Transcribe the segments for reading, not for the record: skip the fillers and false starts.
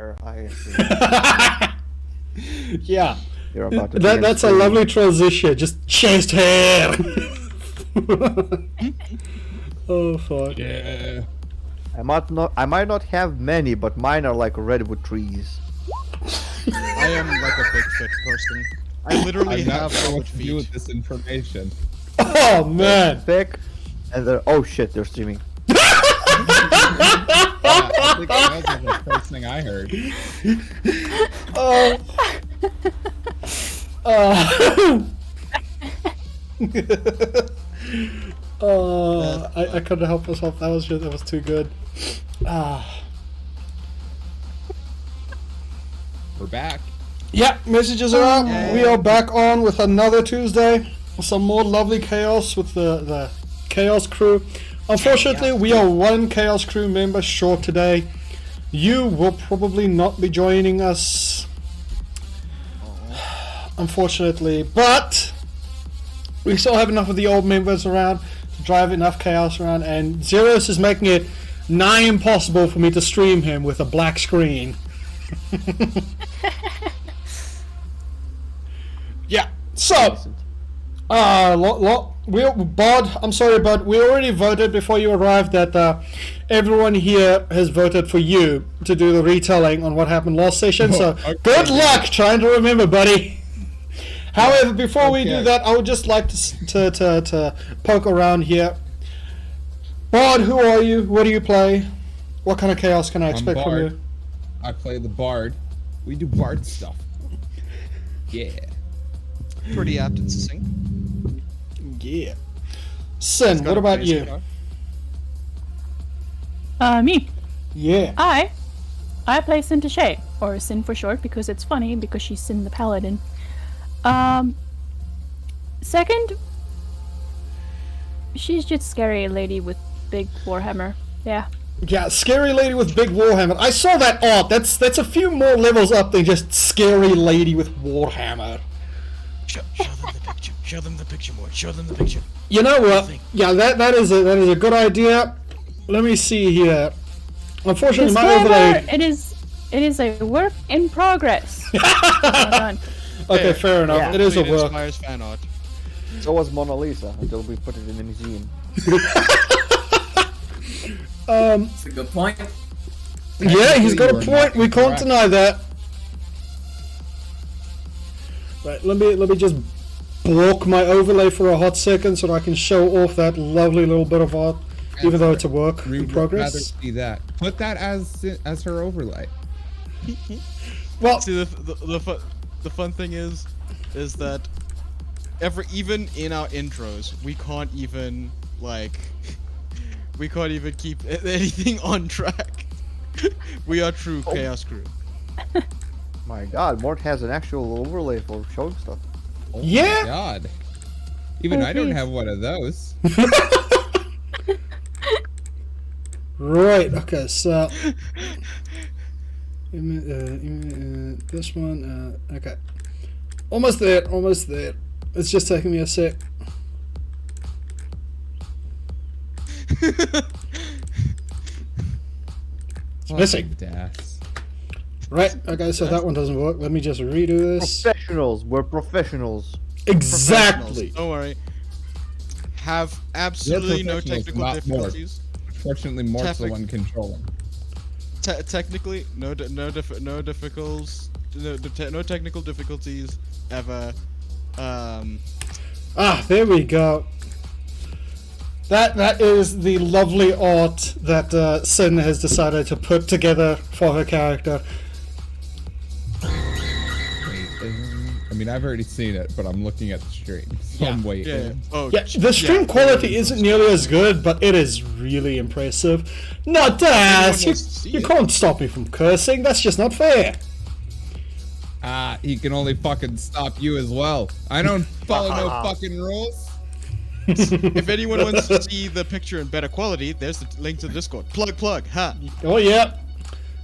hair. I see. Yeah. You're about to That's a lovely transition. Just chest hair. Oh fuck. Yeah. I might not have many, but mine are like redwood trees. I am like a Bigfoot person. I literally I'm not have sure what hobbit to do with feet. this information. Oh man. Thick, and they're oh shit, they're streaming. I think that was the first thing I heard. I couldn't help myself. That was too good. We're back. Yeah, messages are out. We are back on with another Tuesday. Some more lovely chaos with the Chaos crew. Unfortunately, we are one Chaos crew member short today. You will probably not be joining us, unfortunately, but we still have enough of the old members around to drive enough chaos around, and Zeros is making it nigh impossible for me to stream him with a black screen. Yeah, so Bod, I'm sorry, but we already voted before you arrived that everyone here has voted for you to do the retelling on what happened last session. So good luck trying to remember, buddy. However, before we do that, I would just like to poke around here. Bod, who are you? What do you play? What kind of chaos can I expect from you? I play the bard. We do bard stuff. Yeah. Pretty apt and succinct. Yeah. Sin, what about you? Me. Yeah. I play Sin Tashay, or Sin for short, because it's funny, because she's Sin the Paladin. Second, she's just scary lady with big warhammer. Yeah. Yeah, scary lady with big warhammer. I saw that art. That's a few more levels up than just scary lady with warhammer. Show them the picture. Show them the picture more. Show them the picture. You know what? Yeah, that is a good idea. Let me see here. Unfortunately, my overlay. It is a work in progress. Well done. Okay, fair enough. Yeah. It is a It work. inspires fan art. So was Mona Lisa until we put it in the museum. That's a good point. Yeah, he's got a Technically, you are point. not We can't incorrect. deny that. Right, let me just block my overlay for a hot second so that I can show off that lovely little bit of art, even though it's a work We in would rather progress. see that. Put that as her overlay. Well, See, the fun thing is that even in our intros, we can't even keep anything on track. We are true chaos crew. My god, Mort has an actual overlay for showing stuff. Oh Yeah. my god. Even Oh, I don't please. have one of those. right. Okay, so this one. Okay, almost there. Almost there. It's just taking me a sec. It's missing. Das. Right. Okay, so that one doesn't work. Let me just redo this. Professionals, we're professionals. Exactly. Don't worry. Have absolutely no professionals, technical not more. difficulties. Fortunately, Mort's the Tefik. one controlling. Technically, no technical difficulties ever. There we go. That is the lovely art that Sin has decided to put together for her character. I mean, I've already seen it, but I'm looking at the stream, so I'm waiting. Yeah. Oh, Yeah, the stream quality isn't nearly as good, but it is really impressive. No, Daz, wants to see you it. can't stop me from cursing. That's just not fair. He can only fucking stop you as well. I don't follow no fucking rules. If anyone wants to see the picture in better quality, there's the link to the Discord. Plug, ha! Oh yeah.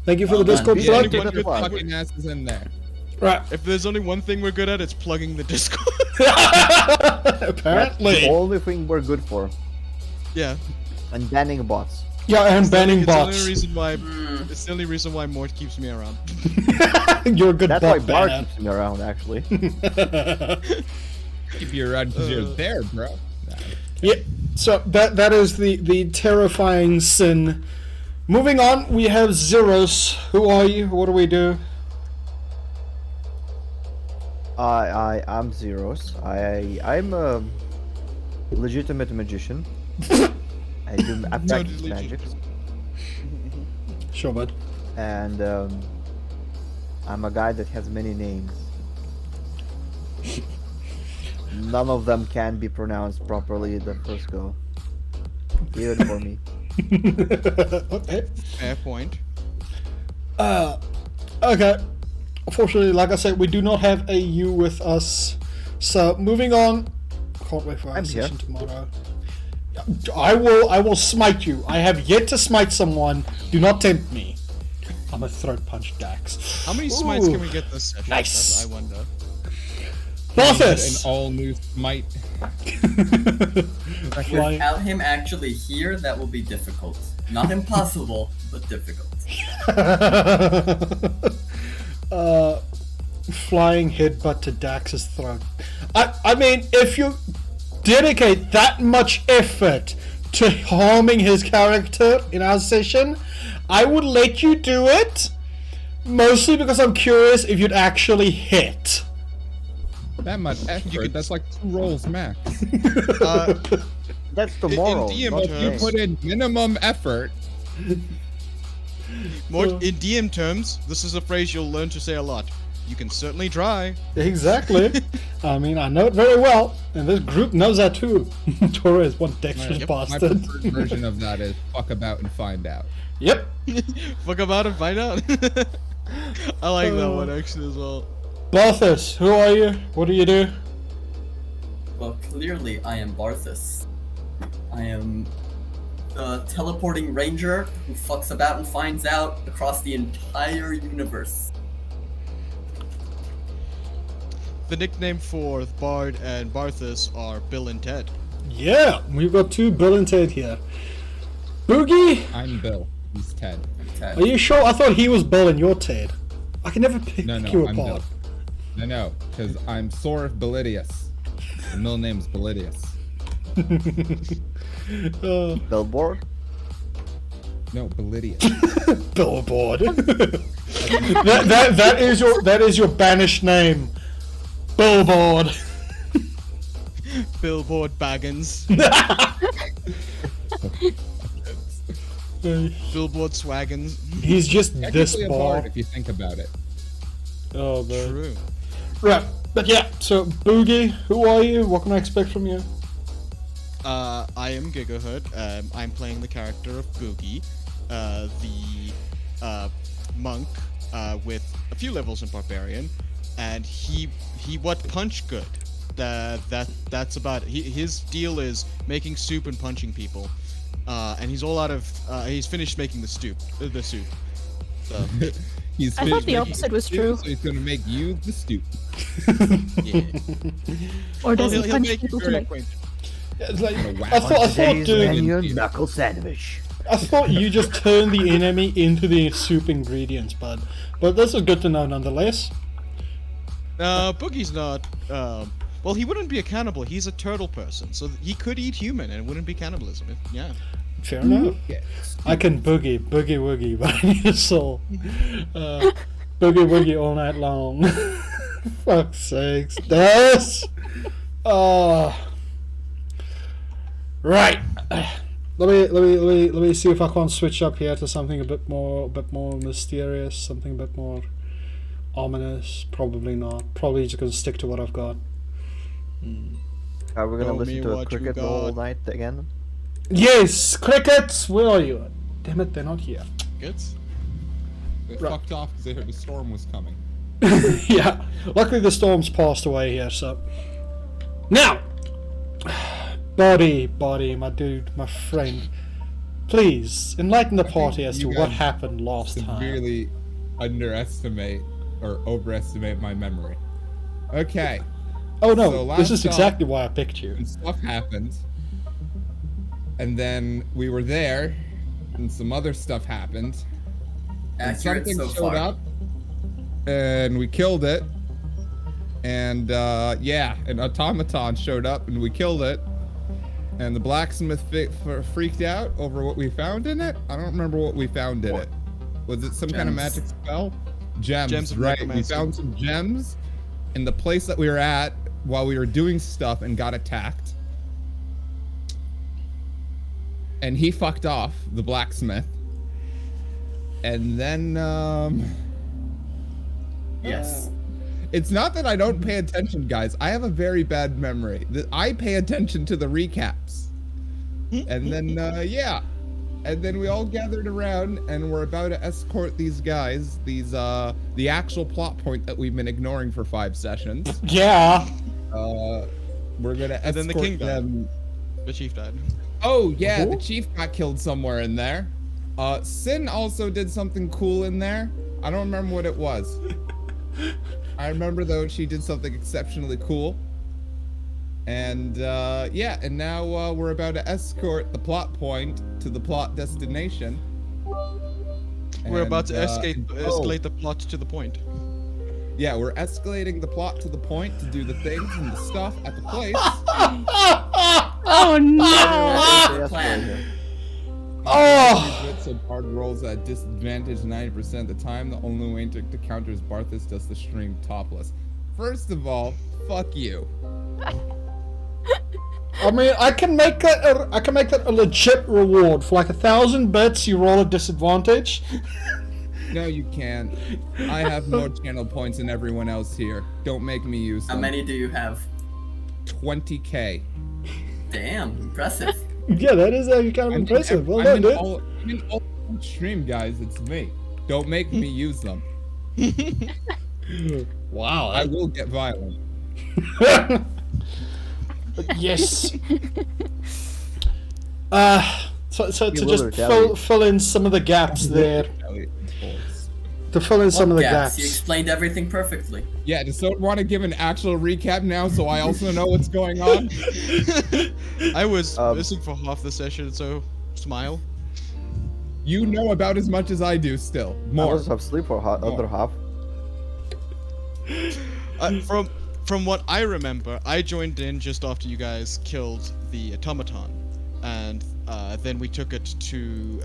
Thank you for the Well Discord done. Yeah, plug. anyone Get your could- fucking asses in there. Right. If there's only one thing we're good at, it's plugging the Discord. That's Apparently. the only thing we're good for. Yeah. And banning bots. Yeah, and banning It's the only bots. reason why. It's the only reason why Mort keeps me around. You're a good That's why bot Bart banner. keeps me around, actually. Keep you around because you're there, bro. Nah. Yeah, so that is the terrifying sin. Moving on, we have Zeros. Who are you? What do we do? I'm Zeros. I'm a legitimate magician. I do I practice Totally magic, Sure, bud. and I'm a guy that has many names. None of them can be pronounced properly the first go. Even for me. Okay. Fair point. Okay. Unfortunately, like I said, we do not have a U with us. So moving on. Can't wait for our I'm here. session tomorrow. I will smite you. I have yet to smite someone. Do not tempt me. I'm a throat punch Dax. How many smites Ooh. can we get this session? Nice. That's, I wonder. Balthus! An all new smite. Flying- Without him actually here, that will be difficult. Not impossible, but difficult. Flying headbutt to Dax's throat. I mean, if you dedicate that much effort to harming his character in our session, I would let you do it. Mostly because I'm curious if you'd actually hit. That much effort. That's like 2 rolls max. That's tomorrow. DM not If you today. put in minimum effort, Mort, in DM terms, this is a phrase you'll learn to say a lot. You can certainly try. Exactly. I mean, I know it very well, and this group knows that too. Tora is one dexterous my bastard. preferred version of that is fuck about and find out. Yep. Fuck about and find out. I like that one actually as well. Balthus, who are you? What do you do? Well, clearly I am Barthus. I am the teleporting ranger who fucks about and finds out across the entire universe. The nickname for Bard and Barthus are Bill and Ted. Yeah, we've got 2 Bill and Ted here. Boogie, I'm Bill. He's Ted. are you sure? I thought he was Bill and you're Ted. I can never pick No, you I'm apart. Bill. No, because I'm Sorif Bellidius. The middle name's Bellidius. Billboard? No, Bellidius. Billboard. that is your banished name. Billboard. Billboard Baggins. Billboard Swaggins. He's just this Technically a bard bald. if you think about it. Oh man. True. Right, but yeah. So Boogie, who are you? What can I expect from you? I am Gigahood. I'm playing the character of Boogie, the monk with a few levels in Barbarian, and he what punch good. That's about it. His deal is making soup and punching people, and he's all out of. He's finished making the soup. So He's I thought finished the making opposite was stew, true. So he's gonna make you the stoop. yeah. Or does He'll he punch make you people to very like? acquainted. It's like, Gonna whack I thought, Today's dude, menu, knuckle sandwich. I thought you just turned the enemy into the soup ingredients, bud. But this is good to know nonetheless. Boogie's not. Well, he wouldn't be a cannibal. He's a turtle person, so he could eat human, and it wouldn't be cannibalism. Yeah. Fair enough. Yeah. I can boogie woogie, but I need a soul. Boogie woogie all night long. Fuck's sakes, this. Right. Let me see if I can't switch up here to something a bit more mysterious, something a bit more ominous. Probably not. Probably just gonna stick to what I've got. Are we gonna Show listen me to a what you cricket all got. night again? Yes, crickets. Where are you? Damn it, they're not here. Good. They Right. fucked off because they heard the storm was coming. Yeah. Luckily, the storm's passed away here. So now, body, my dude, my friend. Please enlighten the party as to you what guys happened last time. Severely underestimate or overestimate my memory. Okay. Oh no, So this last is time- exactly why I picked you. And stuff happened. And then we were there. and some other stuff happened. And Accurate something so showed far. up, and we killed it. And yeah, an automaton showed up, and we killed it. And the blacksmith freaked out over what we found in it. I don't remember what we found in it. Was it some kind of magic spell? Gems, of right? We necromancy. found some gems in the place that we were at while we were doing stuff and got attacked. And he fucked off, the blacksmith. And then, Yes. it's not that I don't pay attention, guys. I have a very bad memory. I pay attention to the recaps. And then, yeah. And then we all gathered around and we're about to escort these guys, the actual plot point that we've been ignoring for 5 sessions. Yeah. We're gonna escort And then the king died. them. The chief died. Oh, yeah, Who? the chief got killed somewhere in there. Sin also did something cool in there. I don't remember what it was. I remember, though, she did something exceptionally cool. And, yeah, and now we're about to escort the plot point to the plot destination. We're about to And, escalate the plot to the point. Yeah, we're escalating the plot to the point to do the things and the stuff at the place. Oh no! Yes, plan. later. Oh. So Bard rolls at disadvantage 90% of the time. The only way to counter is Barthas does the stream topless. First of all, fuck you. I mean, I can make that a legit reward for like 1,000 bits. You roll at disadvantage. No, you can't. I have more channel points than everyone else here. Don't make me use How them. many do you have? 20k. Damn, impressive. Yeah, that is actually kind of impressive. Well done, dude. I'm in all stream, guys. It's me. Don't make me use them. Wow. I will get violent. Yes. So You to will just retaliate. fill in some of the gaps there. To fill in some of the Yes, you gaps. explained everything perfectly. Yeah, does someone want to give an actual recap now so I also know what's going on? I was Um, missing for half the session, so smile. You know about as much as I do still. I More. was asleep for other half. From what I remember, I joined in just after you guys killed the automaton, and then we took it to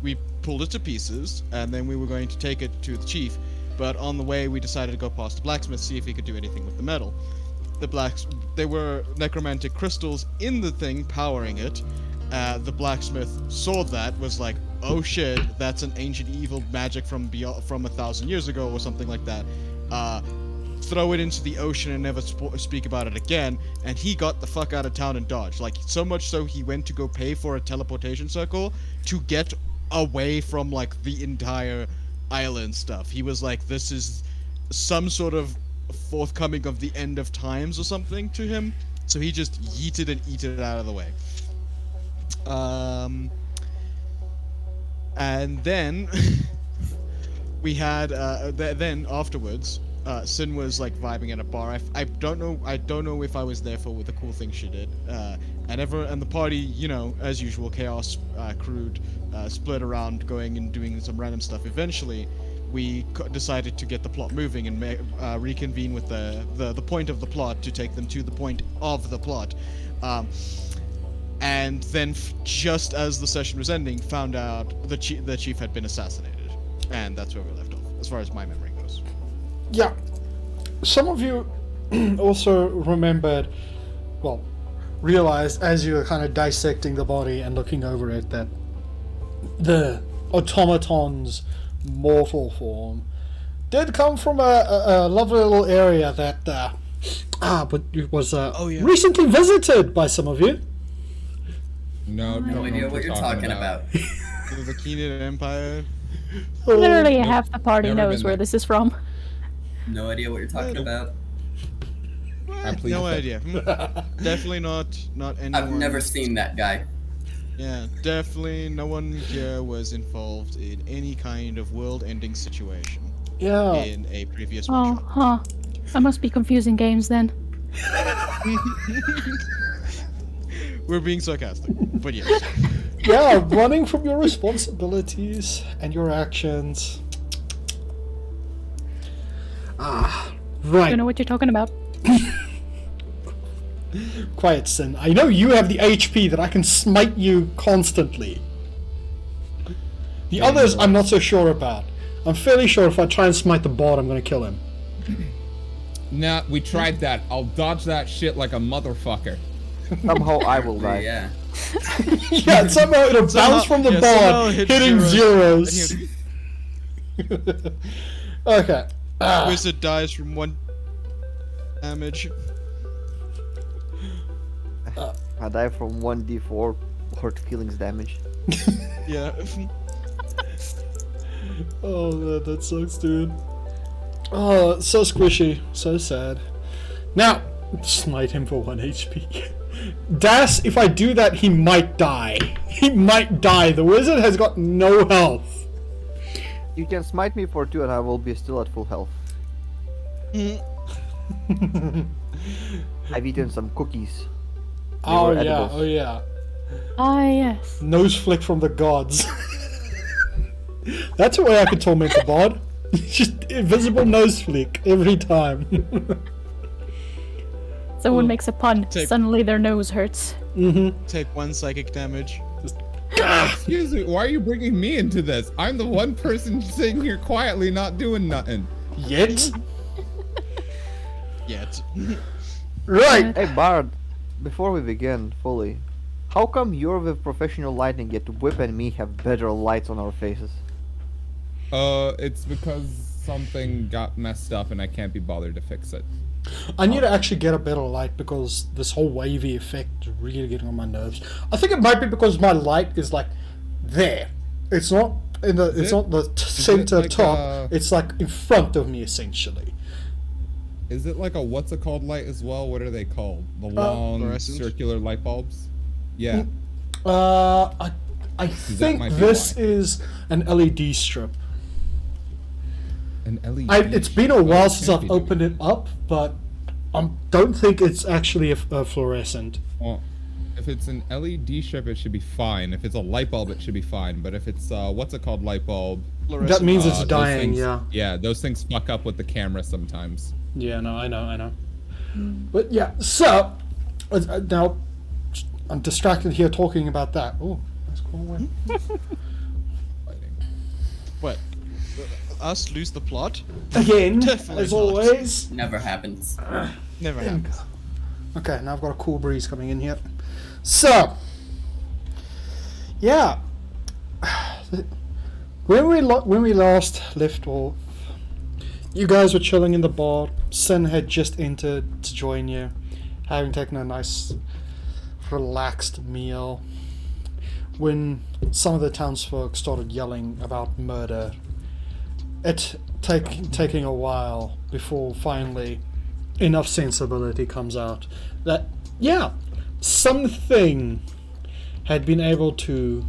we pulled it to pieces, and then we were going to take it to the chief. But on the way, we decided to go past the blacksmith, see if he could do anything with the metal. There were necromantic crystals in the thing powering it. The blacksmith saw that, was like, "Oh shit, that's an ancient evil magic from 1,000 years ago or something like that. Throw it into the ocean and never speak about it again." And he got the fuck out of town and dodged. Like, so much so he went to go pay for a teleportation circle to get away from like the entire island stuff. He was like, this is some sort of forthcoming of the end of times or something to him. So he just yeeted it out of the way. And then we had then afterwards, Sin was like vibing at a bar. I don't know if I was there for the cool thing she did. And the party, you know, as usual, chaos crewed, split around, going and doing some random stuff. Eventually, we decided to get the plot moving and reconvene with the point of the plot to take them to the point of the plot. And then, just as the session was ending, found out the chief had been assassinated, and that's where we left off, as far as my memory goes. Yeah. Some of you also remembered, well, realized as you were kind of dissecting the body and looking over it that the automaton's mortal form did come from a lovely little area that but it was recently visited by some of you. No, No idea what you're talking about. The Keenan Empire. Literally half the party Never knows been where there. this is from. No idea what you're talking about. I plead No the fifth. idea. Definitely not anyone. I've never seen that guy. Yeah, definitely no one here was involved in any kind of world-ending situation Yeah. in a previous Oh, one-shot. huh. I must be confusing games then. We're being sarcastic, but yes. Yeah, running from your responsibilities and your actions. Ah, right. Don't know what you're talking about. Quiet, Sin. I know you have the HP that I can smite you constantly. The others, I'm not so sure about. I'm fairly sure if I try and smite the bard, I'm gonna kill him. Nah, we tried that. I'll dodge that shit like a motherfucker. Somehow I will die. Yeah. Yeah, somehow it'll bounce from the somehow bard, hit hitting zeros. zeros. Okay. Wizard dies from 1 damage. I die from 1d4 hurt feelings damage. Yeah. Oh man, that sucks, dude. Oh, so squishy, so sad. Now, smite him for 1 HP. Das, if I do that, he might die. He might die. The wizard has got no health. You can smite me for 2 and I will be still at full health. I've eaten some cookies. Oh were yeah, edibles. oh yeah. Ah, yes. Nose flick from the gods. That's a way I could torment the bard. Just invisible nose flick every time. Someone makes a pun. Take- Suddenly their nose hurts. Take 1 psychic damage. Excuse me, why are you bringing me into this? I'm the one person sitting here quietly not doing nothing. Yet? Yet. Right. Hey Bard, before we begin fully, how come you're with professional lighting yet Whip and me have better lights on our faces? It's because something got messed up and I can't be bothered to fix it. I need to actually get a better light because this whole wavy effect is really getting on my nerves. I think it might be because my light is like there. It's not in the. It's not the center like, top. It's like in front of me essentially. Is it like a what's it called light as well? What are they called? The long Fluorescent? circular light bulbs? Yeah. I think might be this why. is an LED strip. An LED. It's been a while since can't I've be opened it up, but I don't think it's actually a fluorescent. Well, if it's an LED strip, it should be fine. If it's a light bulb, it should be fine. But if it's what's it called light bulb? That means it's those dying, things- yeah. Yeah, those things fuck up with the camera sometimes. Yeah, no, I know. But yeah, so now I'm distracted here talking about that. Oh, that's cool. One. Lighting. What? Us lose the plot? Again, Definitely as not. always. Never happens. Never happens. Okay, now I've got a cool breeze coming in here. So, yeah, when we last left off, you guys were chilling in the bar. Sin had just entered to join you, having taken a nice, relaxed meal, when some of the townsfolk started yelling about murder. It taking a while before finally enough sensibility comes out that, yeah, something had been able to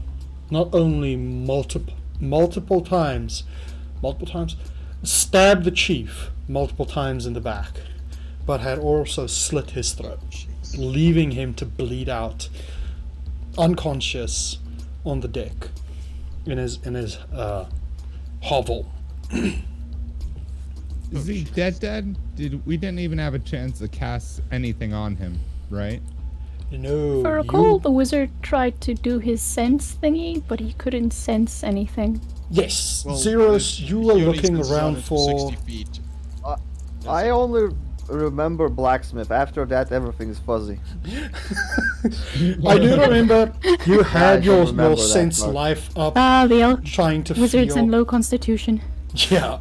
not only multiple times stab the chief multiple times in the back, but had also slit his throat, leaving him to bleed out unconscious on the deck in his hovel. Is he dead? We didn't even have a chance to cast anything on him, right? No, If I recall, the wizard tried to do his sense thingy, but he couldn't sense anything. Yes, Well, Zeros, you were he only looking senses around out at for. 60 feet. I only remember blacksmith. After that, everything is fuzzy. I do remember you had I your remember that sense part. life up, Ah, the trying to wizards feel. and low constitution. Yeah.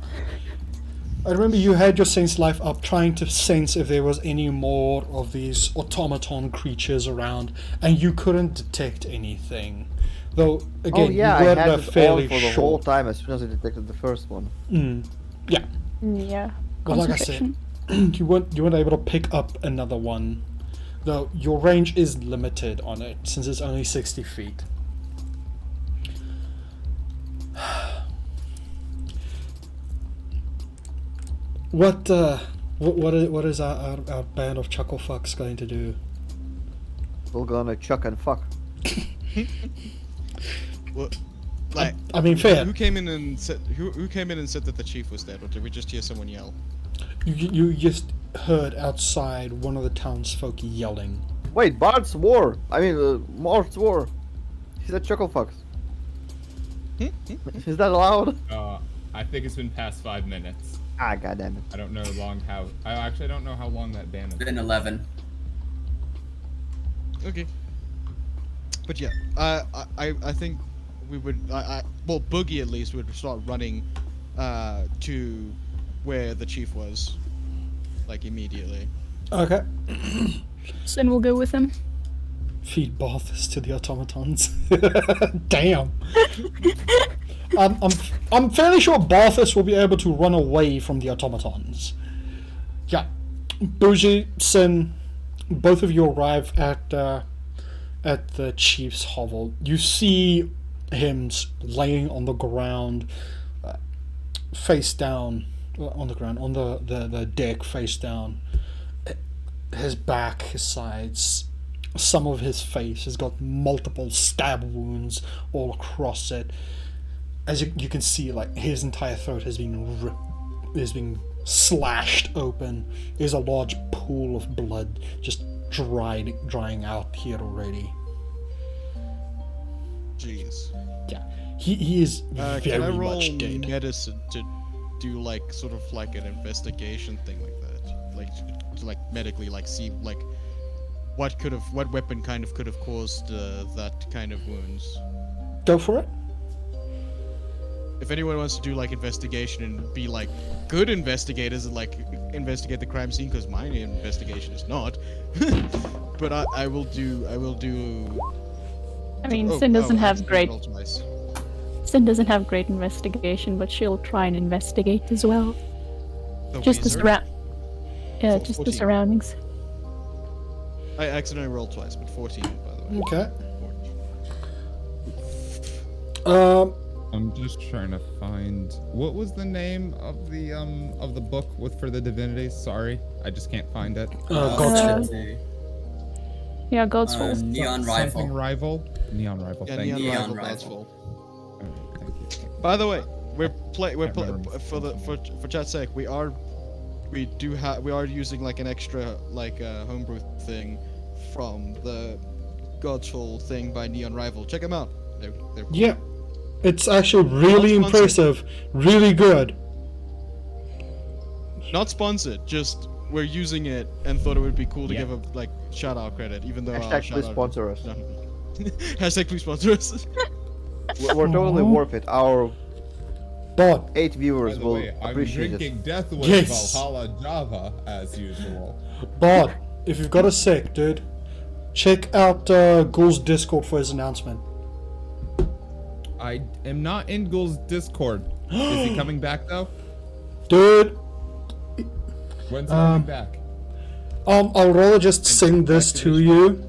I remember you had your sense life up trying to sense if there was any more of these automaton creatures around, and you couldn't detect anything. Though, again, Oh yeah, you I were had it fairly on for the short. whole time as soon as I detected the first one. Yeah. Yeah. But like I said, you weren't able to pick up another one. Though your range is limited on it, since it's only 60 feet. What is our band of chuckle fucks going to do? We're gonna chuck and fuck. Well, like, I mean, fair. who came in and said who came in and said that the chief was dead, or did we just hear someone yell? You just heard outside one of the townsfolk yelling. Wait, Bart swore. I mean, Mort swore. He said chuckle fucks. Is that allowed? I think it's been past 5 minutes. Ah, goddammit. I don't know how. I don't know how long that ban is. Been 11. Okay. But yeah, I think we would, well, Boogie at least would start running to where the chief was, like, immediately. Okay. Sin will go with him. Feed Barthas to the automatons. Damn. I'm fairly sure Barthas will be able to run away from the automatons. Yeah. Bougie, Sin, both of you arrive at the chief's hovel. You see him laying on the ground, face down, on the ground, on the deck, face down. His back, his sides, some of his face has got multiple stab wounds all across it. As you can see, like, his entire throat has been slashed open. There's a large pool of blood just drying out here already. Jeez. Yeah, he is Can I very roll much dead. medicine to do, like, sort of like an investigation thing like that? Like, to like, medically, like, see, like, what weapon kind of could have caused that kind of wounds? Go for it. If anyone wants to do, like, investigation and be, like, good investigators and, like, investigate the crime scene, because my investigation is not. But I will do. I mean, Sin doesn't have great. roll twice. Sin doesn't have great investigation, but she'll try and investigate as well. The Just the wizard? Yeah, Four- just the 14. surroundings. I accidentally rolled twice, but 14, by the way. Okay. 14. I'm just trying to find what was the name of the book for the divinities. Sorry, I just can't find it. God's Yeah, God's Fall. Neon Something Rival. Neon rival. Yeah, Thank Neon you. Rival, Rival. that's full. Alright, thank you. By the way, we're Can't remember. for chat's sake, we are using, like, an extra, like, homebrew thing from the God's Fall thing by Neon Rival. Check them out. They're Yeah, it's actually really Not sponsored. impressive, really good. not sponsored, just we're using it and thought it would be cool to Yeah. give a, like, shout out credit, even though Hashtag shout please out sponsor us. Hashtag please sponsor us. We're totally Aw. worth it. Our But 8 By viewers the will way, I'm appreciate drinking it. Death Wish Yes. Valhalla Java as usual. if you've got a sec, dude, check out Ghoul's Discord for his announcement. I am not in Ghoul's Discord. Is he coming back though? Dude, When's he coming back? I'll rather just send this to you.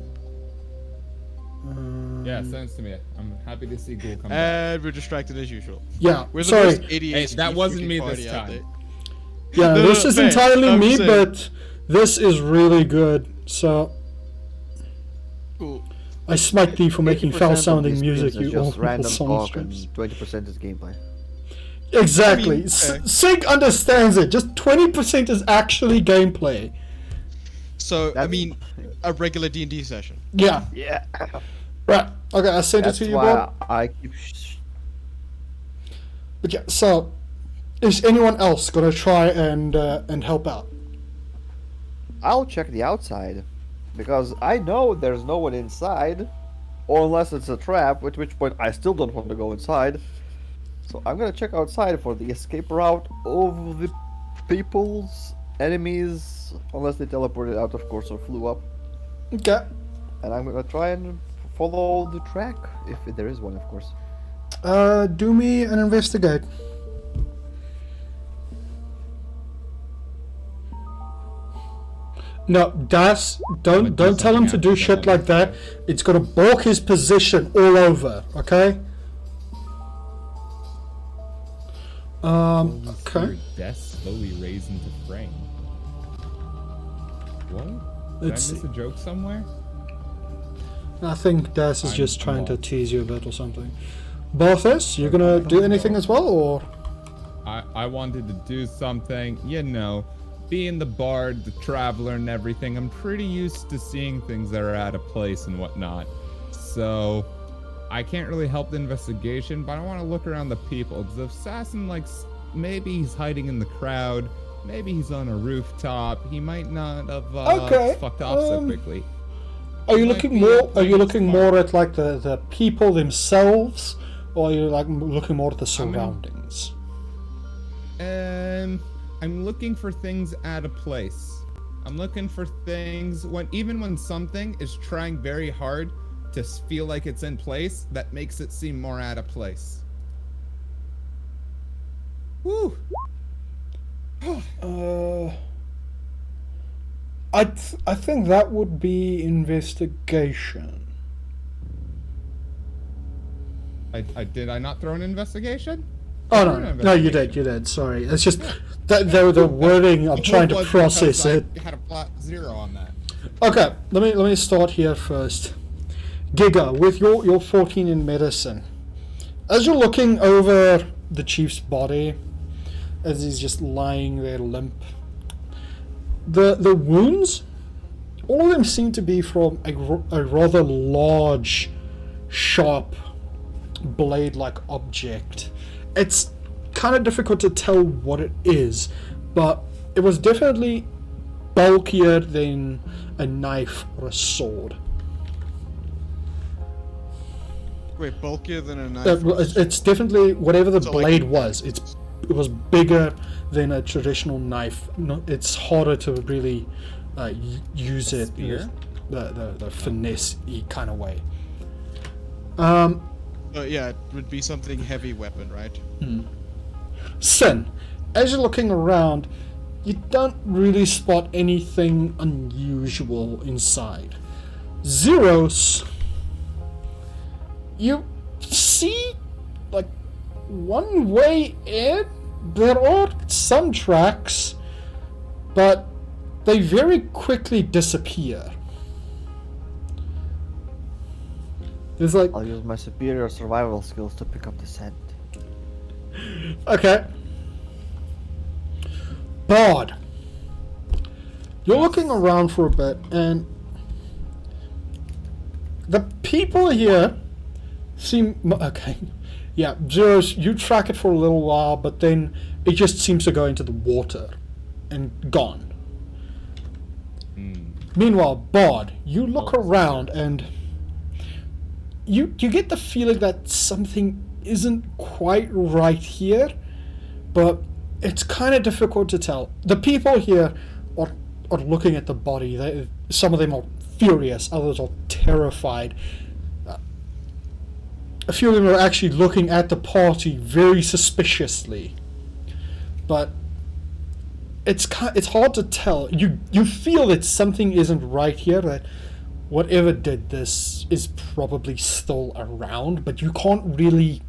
Yeah, send it to me. I'm happy to see Ghoul come back. And we're distracted as usual. Yeah, We're the sorry. most ADHD Hey, that wasn't me freaking this party out time. there. Yeah, No, this no, is fair. entirely I'm me, saying- but this is really good. So Cool. I smite thee for making 80% foul of sounding these music, games is you just awful random song talk and strips. 20% is gameplay. Exactly. I mean, fair. Sync understands it. Just 20% is actually gameplay. So, I That's- mean, a regular D&D session. Yeah. Yeah. Right. Okay, I sent That's it to you, why Bob. I keep. But yeah, so is anyone else gonna try and help out? I'll check the outside, because I know there's no one inside, or unless it's a trap. At which point I still don't want to go inside. So I'm gonna check outside for the escape route of the people's enemies, unless they teleported out, of course, or flew up. Okay. And I'm gonna try and follow the track, if there is one, of course. Do me an investigate. No, Das, don't do tell him to something do shit like that. It's gonna balk his position all over. Okay. Okay. Your desk slowly raised into frame. What? Did Let's I miss see. a joke somewhere? I think Das is I'm just trying to lost. tease you a bit or something. Barthas, you gonna do anything as well, or? I wanted to do something, being the bard, the traveler, and everything. I'm pretty used to seeing things that are out of place and whatnot. So I can't really help the investigation, but I want to look around the people. Because if assassin, maybe he's hiding in the crowd, maybe he's on a rooftop. He might not have fucked off so quickly. Are you looking more at like the people themselves, or are you looking more at the surroundings? I'm looking for things out of place. I'm looking for things even when something is trying very hard to feel like it's in place, that makes it seem more out of place. Woo! I think that would be investigation. Did I not throw an investigation? Oh no, you did. Sorry, it's just the wording. I'm trying to process it. I had a flat 0 on that. Okay, let me start here first. Giga, with your 14 in medicine, as you're looking over the chief's body, as he's just lying there limp, the wounds, all of them seem to be from a rather large, sharp, blade-like object. It's kind of difficult to tell what it is, but it was definitely bulkier than a knife or a sword. Wait, bulkier than a knife? It's definitely whatever the So, blade was. It was bigger than a traditional knife. No, it's harder to really use it in the finesse-y kind of way. Yeah, it would be something heavy weapon, right? Sin, as you're looking around, you don't really spot anything unusual inside. Zeros, you see one way in. There are some tracks, but they very quickly disappear. There's I'll use my superior survival skills to pick up the scent. Okay. Bard. You're looking around for a bit, and the people here seem okay. Yeah, Zeros, you track it for a little while, but then it just seems to go into the water and gone. Meanwhile, Bard, you look around and you get the feeling that something isn't quite right here, but it's kind of difficult to tell. The people here are looking at the body. Some of them are furious, others are terrified. A few of them are actually looking at the party very suspiciously, but it's hard to tell. You feel that something isn't right here, that whatever did this is probably still around, but you can't really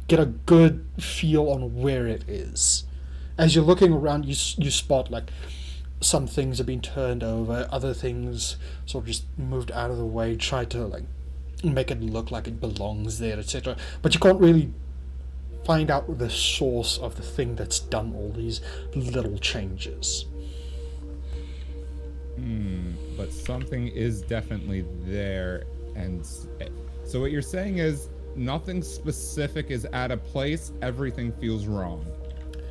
get a good feel on where it is. As you're looking around, you spot some things have been turned over, other things sort of just moved out of the way, try to make it look like it belongs there, etc. But you can't really find out the source of the thing that's done all these little changes. But something is definitely there, and so what you're saying is nothing specific is out of place, everything feels wrong.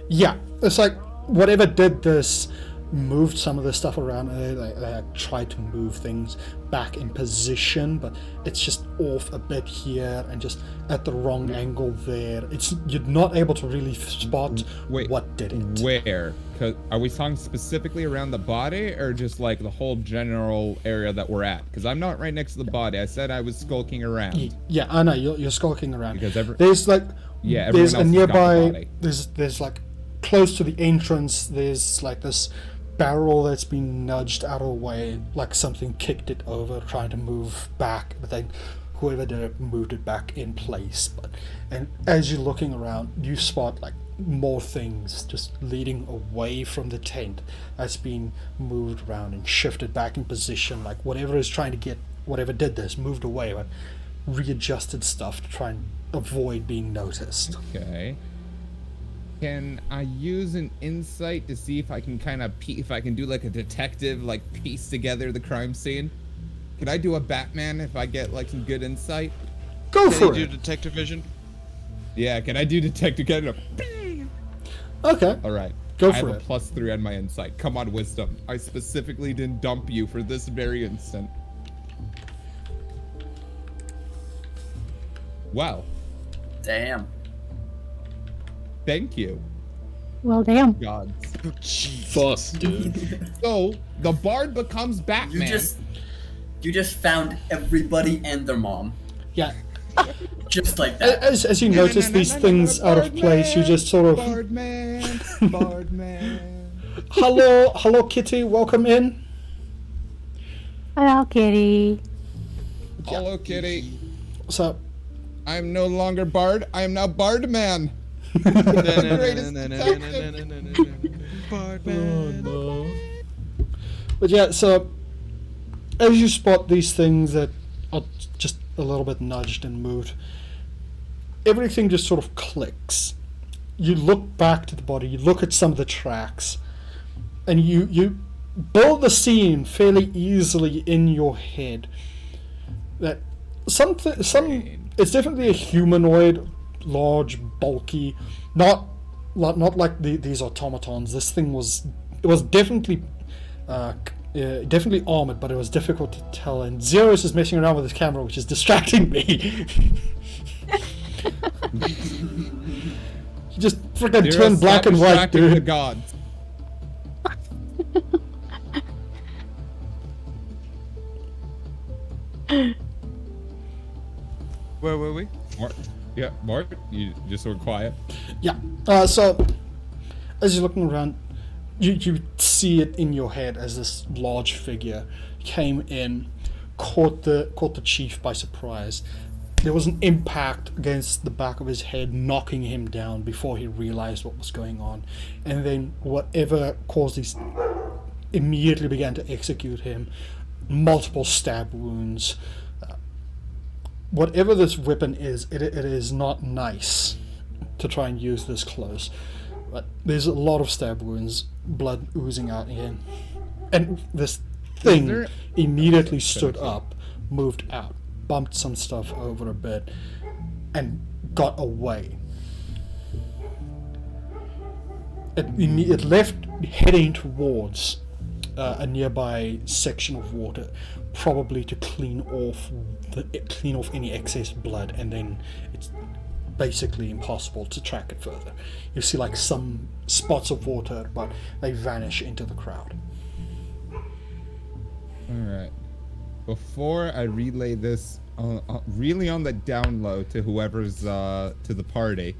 Yeah, it's like whatever did this moved some of the stuff around. They tried to move things back in position, but it's just off a bit here and just at the wrong angle there. You're not able to really spot what did it. Where? Are we talking specifically around the body, or just the whole general area that we're at? Because I'm not right next to the body. I said I was skulking around. Yeah, I know you're skulking around. Because there's there's a nearby. There's close to the entrance. There's this barrel that's been nudged out of the way, like something kicked it over, trying to move back, but then whoever did it moved it back in place. And as you're looking around, you spot more things just leading away from the tent that's been moved around and shifted back in position. Whatever is trying to get whatever did this moved away, but readjusted stuff to try and avoid being noticed. Okay. Can I use an insight to see if I can kind of if I can do like a detective, like piece together the crime scene? Can I do a Batman if I get like some good insight? Go Can for you it. do detective vision? Yeah, can I do detective? Okay. All right. Go I have for a it. +3 on my insight. Come on, wisdom. I specifically didn't dump you for this very instant. Wow. Damn. Thank you, Well, damn. gods. Fuck, dude. So the bard becomes Batman. You just found everybody and their mom. Yeah. Just like that. As you notice these things out of place, you just sort of... Bardman, Bardman. Hello, Kitty. Welcome in. Hello, kitty. Hello, kitty. So, I'm no longer Bard. I am now Bardman. but yeah, so as you spot these things that are just a little bit nudged and moved, everything just sort of clicks. You look back to the body, you look at some of the tracks, and you build the scene fairly easily in your head. That it's definitely a humanoid, large, bulky, not like these automatons. This thing was definitely definitely armored, but it was difficult to tell. And Zeros is messing around with his camera, which is distracting me. He just freaking turned black and white, The dude. gods. Where were we? Mark, yeah, Mark, you just were quiet. Yeah. So as you're looking around, you see it in your head as this large figure came in, caught the chief by surprise. There was an impact against the back of his head, knocking him down before he realized what was going on. And then whatever caused these immediately began to execute him. Multiple stab wounds. Whatever this weapon is, it is not nice to try and use this close. But there's a lot of stab wounds, blood oozing out again. And this thing immediately stood up, moved out, bumped some stuff over a bit, and got away. It left heading towards a nearby section of water, probably to clean off any excess blood, and then it's basically impossible to track it further. You see like some spots of water, but they vanish into the crowd. Alright. Before I relay this really on the down low to whoever's to the party,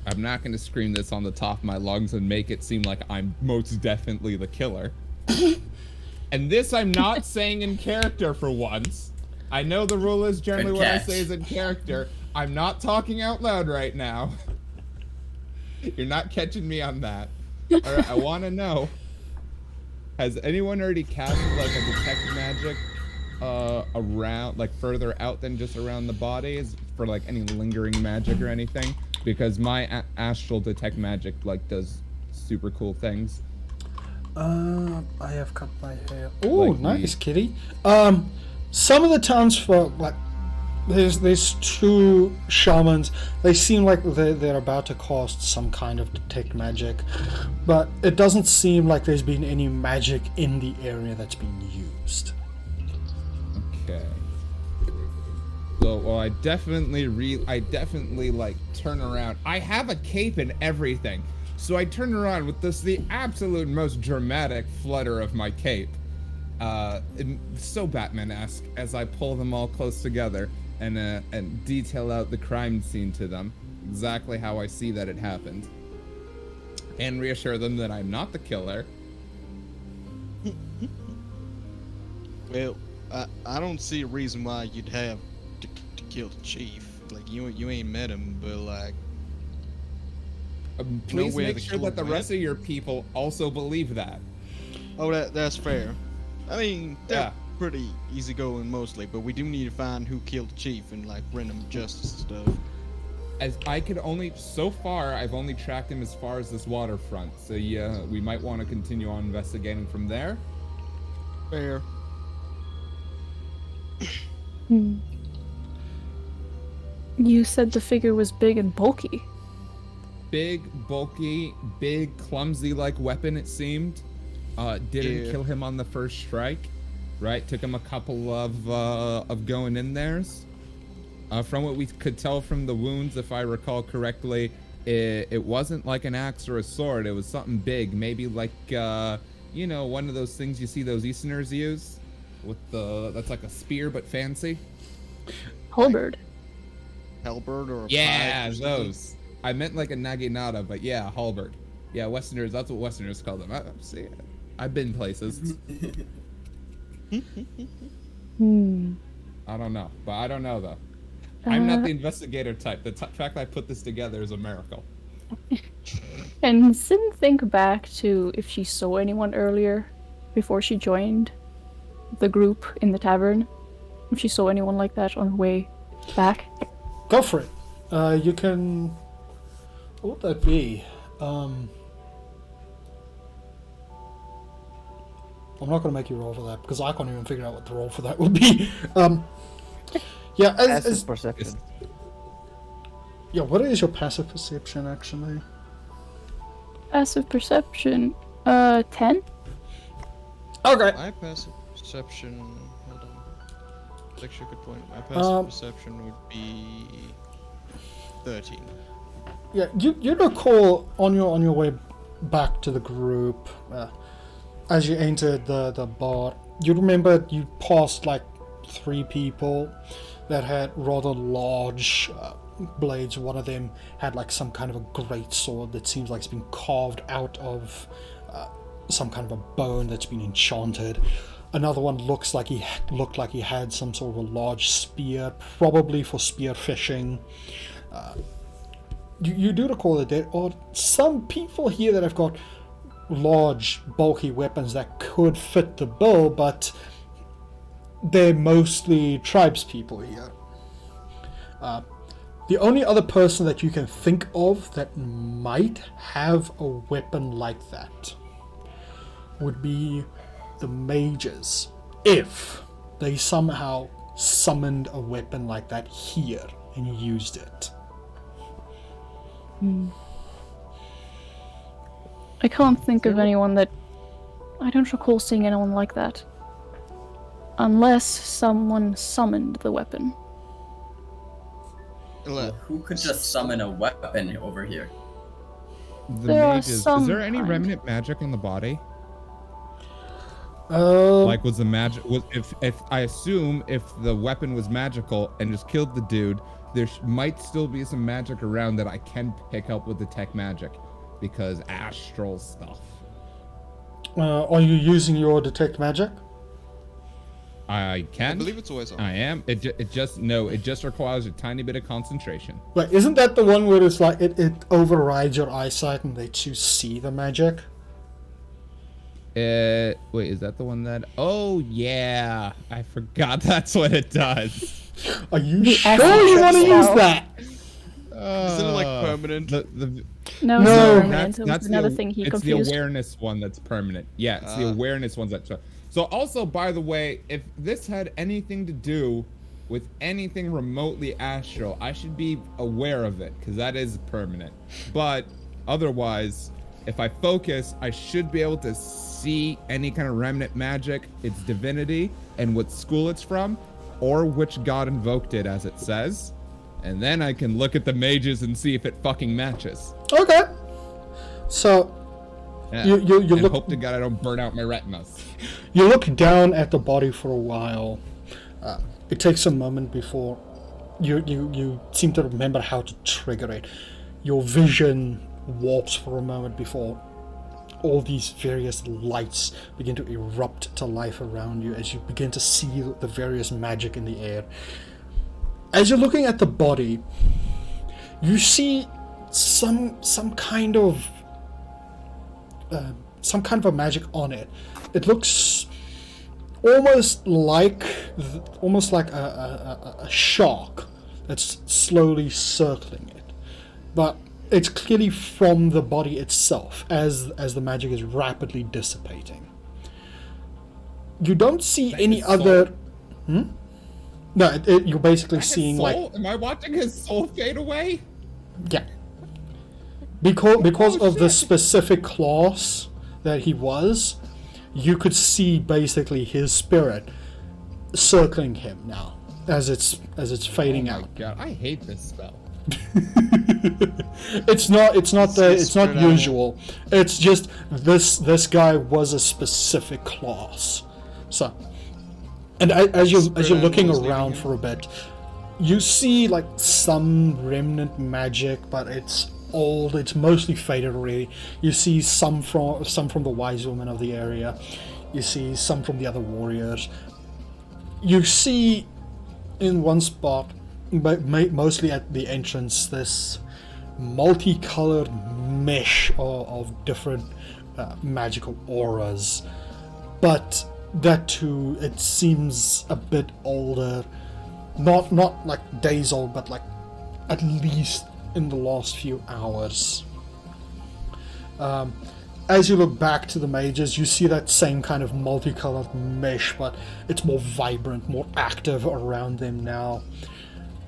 I'm not going to scream this on the top of my lungs and make it seem like I'm most definitely the killer. And this I'm not saying in character for once. I know the rule is generally what I say is in character. I'm not talking out loud right now. You're not catching me on that. Alright, I want to know, has anyone already casted like a detect magic around, like further out than just around the bodies, for like any lingering magic or anything? Because my astral detect magic like does super cool things. I have cut my hair. Oh, Like nice, kitty. Some of the townsfolk, like, there's two shamans. They seem like they're about to cast some kind of detect magic, but it doesn't seem like there's been any magic in the area that's been used. Okay. So, well, I definitely like turn around. I have a cape and everything. So I turn around with the absolute most dramatic flutter of my cape. So Batman-esque as I pull them all close together and detail out the crime scene to them, exactly how I see that it happened. And reassure them that I'm not the killer. Well, I don't see a reason why you'd have to kill the chief. Like, you ain't met him, but like... Please where make the sure killer that the went. rest of your people also believe that. Oh, that's fair. I mean, Yeah. pretty easygoing mostly, but we do need to find who killed the chief and like render him justice and stuff. As I could only, so far, I've only tracked him as far as this waterfront. So yeah, we might want to continue on investigating from there. Fair. You said the figure was big and bulky. Big, bulky, big, clumsy-like weapon, it seemed. Didn't kill him on the first strike, right? Took him a couple of going in there's. From what we could tell from the wounds, if I recall correctly, it wasn't like an axe or a sword. It was something big, maybe like, you know, one of those things you see those Easterners use, with that's like a spear but fancy. Halberd. Halberd or a Yeah, pike or those. I meant like a naginata, but yeah, halberd. Yeah, Westerners. That's what Westerners call them. See, I've been places. I don't know, but I don't know though. I'm not the investigator type. The fact I put this together is a miracle. And Sin think back to if she saw anyone earlier before she joined the group in the tavern. If she saw anyone like that on her way back. Go for it. You can. What would that be? I'm not going to make you roll for that because I can't even figure out what the roll for that would be. Yeah, Passive perception. Yeah, what is your passive perception actually? Passive perception, 10? Okay. My passive perception. Hold on. That's actually a good point. My passive perception would be 13. Yeah, you recall on your way back to the group, as you entered the bar, you remember you passed like 3 people that had rather large blades. One of them had like some kind of a great sword that seems like it's been carved out of some kind of a bone that's been enchanted. Another one looked like he had some sort of a large spear, probably for spear fishing. You do recall that there are some people here that have got large, bulky weapons that could fit the bill, but they're mostly tribespeople here. The only other person that you can think of that might have a weapon like that would be the mages, if they somehow summoned a weapon like that here and used it. I can't think of anyone that... I don't recall seeing anyone like that. Unless someone summoned the weapon. Who could just summon a weapon over here? The There are mages. some Is there any kind. remnant magic on the body? Um, Like, was the magic? Was if I assume if the weapon was magical and just killed the dude, there might still be some magic around that I can pick up with detect magic, because astral stuff. are you using your detect magic? I can. I believe it's always on. I am. It just requires a tiny bit of concentration. Like, isn't that the one where it's like it overrides your eyesight and lets you see the magic? Wait, is that the one that? Oh yeah, I forgot that's what it does. Are you The sure acid you want to spell. use that? Isn't it like permanent? No, No. it's not permanent. That's It was another thing he it's confused. the awareness one that's permanent. Yeah, it's the awareness ones that. So also, by the way, if this had anything to do with anything remotely astral, I should be aware of it, because that is permanent. But otherwise, if I focus, I should be able to see any kind of remnant magic, its divinity, and what school it's from, or which god invoked it, as it says. And then I can look at the mages and see if it fucking matches. Okay. So Yeah. you and look hope to God I don't burn out my retinas. you look down at the body for a while. It takes a moment before you seem to remember how to trigger it. Your vision warps for a moment before all these various lights begin to erupt to life around you as you begin to see the various magic in the air. As you're looking at the body, you see some kind of a magic on it. It looks almost like a shark that's slowly circling it, but it's clearly from the body itself as the magic is rapidly dissipating. You don't see any other. No, you're basically seeing soul? Am I watching his soul fade away? Yeah. Because of the shit. specific class that he was, you could see basically his spirit circling him now as it's fading Oh my out. god, I hate this spell. It's not spirit usual. It's just this guy was a specific class. So, and as you're looking animals around leaving for a bit, you see like some remnant magic, but it's old. It's mostly faded already. You see some from the wise women of the area. You see some from the other warriors. You see in one spot, but mostly at the entrance, this multicolored mesh of different magical auras, but that too, it seems a bit older, not like days old, but like at least in the last few hours. As you look back to the mages, you see that same kind of multicolored mesh, but it's more vibrant, more active around them now.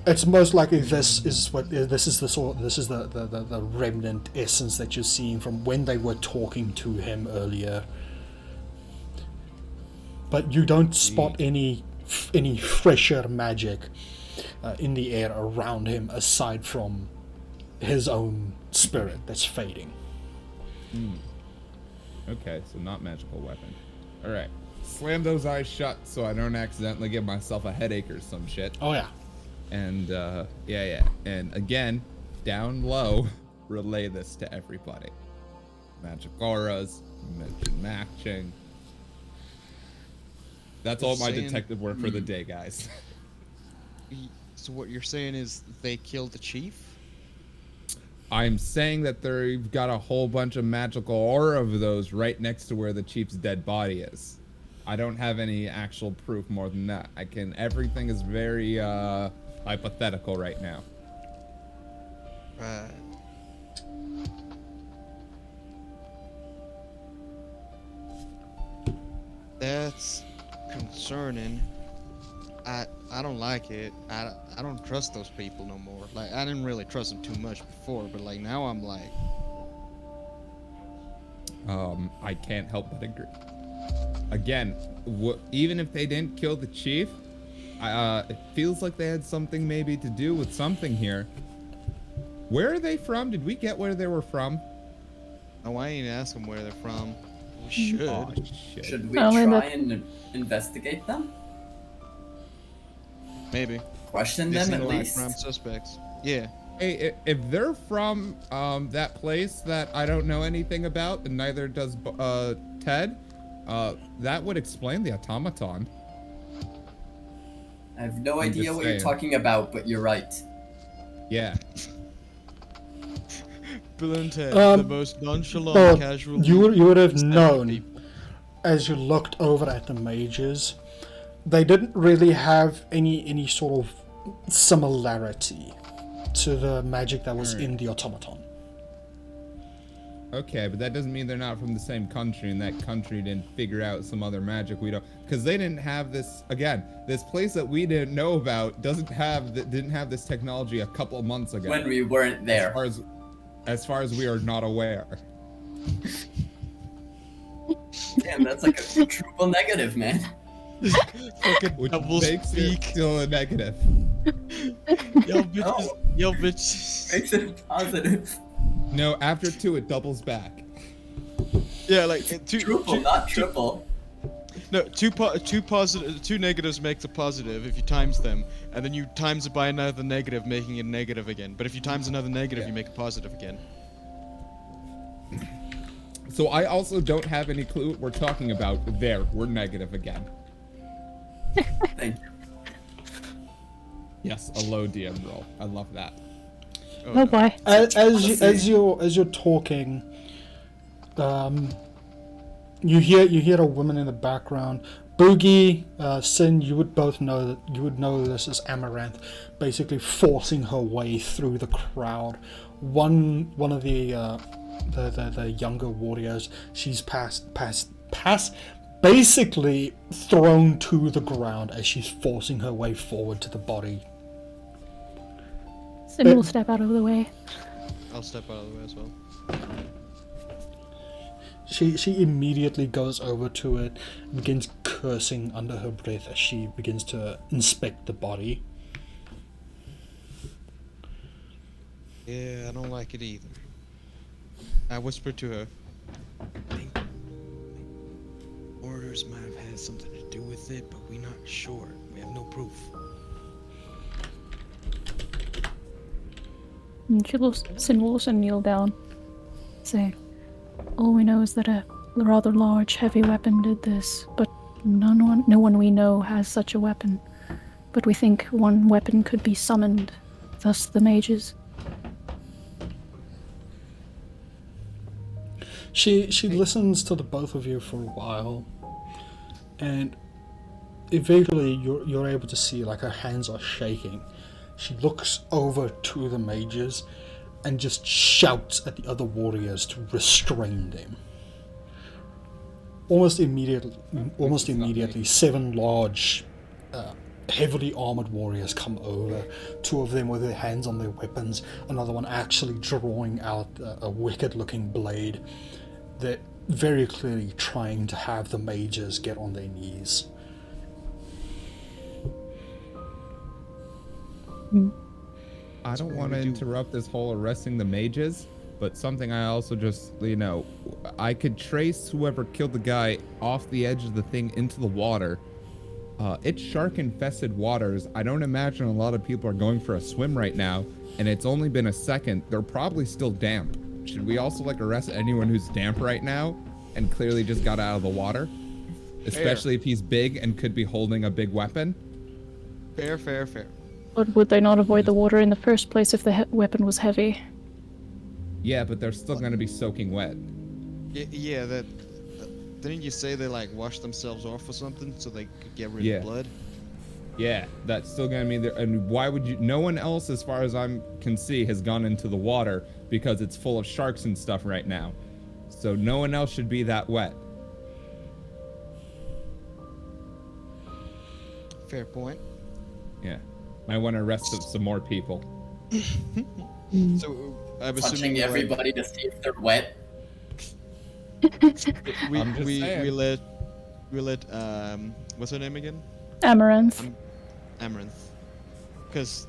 It's most likely this is the remnant essence that you're seeing from when they were talking to him earlier. But you don't spot any fresher magic in the air around him aside from his own spirit that's fading. Okay, so not magical weapon. Alright. Slam those eyes shut so I don't accidentally give myself a headache or some shit. Oh yeah. And yeah. And again, down low, relay this to everybody. Magic auras, matching. That's all my detective work for the day, guys. So what you're saying is they killed the chief? I'm saying that they've got a whole bunch of magical aura of those right next to where the chief's dead body is. I don't have any actual proof more than that. Everything is very hypothetical right now. Right. That's concerning. I don't like it. I don't trust those people no more. Like, I didn't really trust them too much before, but like now I'm like, I can't help but agree. Again, even if they didn't kill the chief, it feels like they had something maybe to do with something here. Where are they from? Did we get where they were from? oh, I ain't ask them where they're from. We should. Oh, shit. Should we Only try that- and investigate them? Maybe. Question They them seem at like least? prime suspects. Yeah. Hey, if they're from that place that I don't know anything about, and neither does Ted, that would explain the automaton. I have no I'm idea just what you're saying. talking about, but you're right. Yeah. Bill and Ted, Um, the most nonchalant, Well, casual. you would have style known people. as you looked over at the mages, they didn't really have any sort of similarity to the magic that was in the automaton. Okay, but that doesn't mean they're not from the same country, and that country didn't figure out some other magic we don't. Because they didn't have this. Again, this place that we didn't know about didn't have this technology a couple of months ago. When we weren't there. As far as we are not aware. Damn, that's like a triple negative, man. Fucking Which double makes speak. it still a negative. Yo, bitches. No. Yo, bitch. Makes it positive. No, after 2, it doubles back. Yeah, like Triple, not triple. No, two negatives makes a positive if you times them, and then you times it by another negative, making it negative again. But if you times another negative, you make a positive again. So I also don't have any clue what we're talking about. There, we're negative again. Thank you. Yes, a low DM roll. I love that. Oh boy. As you're talking, you hear a woman in the background, Boogie, Sin, you would both know that you would know this as Amaranth, basically forcing her way through the crowd. One of the younger warriors, she's basically thrown to the ground as she's forcing her way forward to the body. Sin will step out of the way. I'll step out of the way as well. She immediately goes over to it and begins cursing under her breath as she begins to inspect the body. Yeah, I don't like it either. I whispered to her, I think orders might have had something to do with it, but we're not sure. We have no proof. And Sin will also kneel down, say, all we know is that a rather large, heavy weapon did this, but no one we know has such a weapon. But we think one weapon could be summoned, thus the mages. She listens to the both of you for a while, and eventually you're able to see like her hands are shaking. She looks over to the mages and just shouts at the other warriors to restrain them. Almost immediately, 7 large, heavily armored warriors come over. 2 of them with their hands on their weapons, another one actually drawing out a wicked-looking blade. They're very clearly trying to have the mages get on their knees. I don't want to interrupt this whole arresting the mages, but something I also just, I could trace whoever killed the guy off the edge of the thing into the water. It's shark-infested waters. I don't imagine a lot of people are going for a swim right now, and it's only been a second. They're probably still damp. Should we also, arrest anyone who's damp right now and clearly just got out of the water? Especially if he's big and could be holding a big weapon? Fair. But would they not avoid the water in the first place if the weapon was heavy? Yeah, but they're still going to be soaking wet. Yeah, that... Didn't you say they, washed themselves off or something so they could get rid of blood? Yeah, that's still going to mean there. And why would you... No one else, as far as I can see, has gone into the water because it's full of sharks and stuff right now. So no one else should be that wet. Fair point. Yeah. Might want to arrest some more people. So, I'm Touching assuming everybody to see if they're wet. we let what's her name again? Amaranth. Amaranth. Because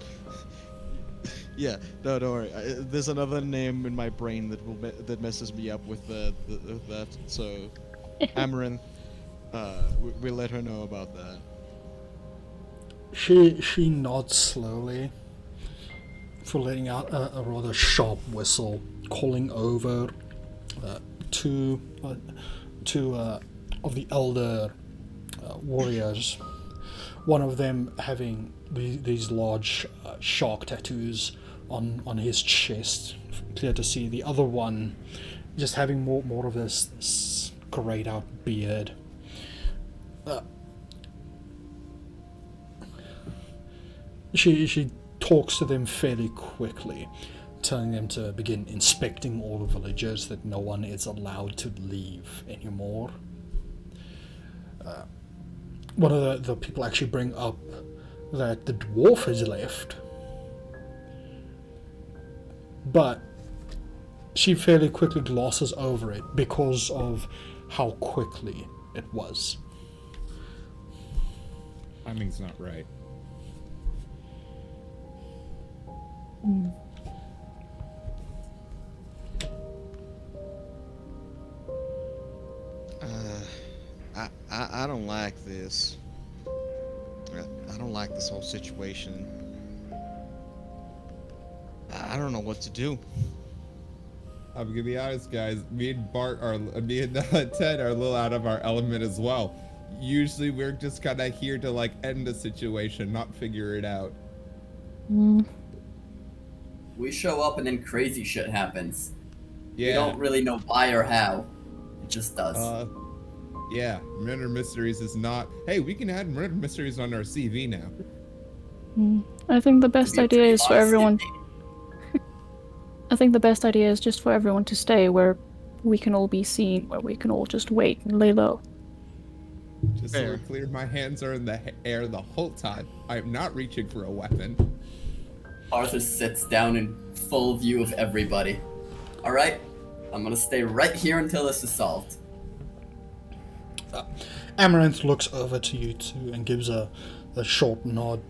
yeah, no, don't worry. There's another name in my brain that messes me up with that. So Amaranth, we let her know about that. She nods slowly for letting out a rather sharp whistle, calling over two of the elder warriors. One of them having these large shark tattoos on his chest, clear to see. The other one just having more of this grayed out beard. She talks to them fairly quickly, telling them to begin inspecting all the villagers, that no one is allowed to leave anymore. One of the people actually bring up that the dwarf has left, but she fairly quickly glosses over it because of how quickly it was. Timing's not right. I don't like this. I don't like this whole situation. I don't know what to do. I'm gonna be honest, guys. Me and Ted are a little out of our element as well. Usually, we're just kind of here to end a situation, not figure it out. We show up and then crazy shit happens. Yeah. We don't really know why or how. It just does. Yeah, murder mysteries is not. Hey, we can add murder mysteries on our CV now. I think the best It'd be a idea pretty is for honest everyone. campaign. I think the best idea is just for everyone to stay where we can all be seen, where we can all just wait and lay low. Just so Fair. we're clear, my hands are in the air the whole time. I am not reaching for a weapon. Arthur sits down in full view of everybody. Alright, I'm gonna stay right here until this is solved. Amaranth looks over to you two and gives a short nod,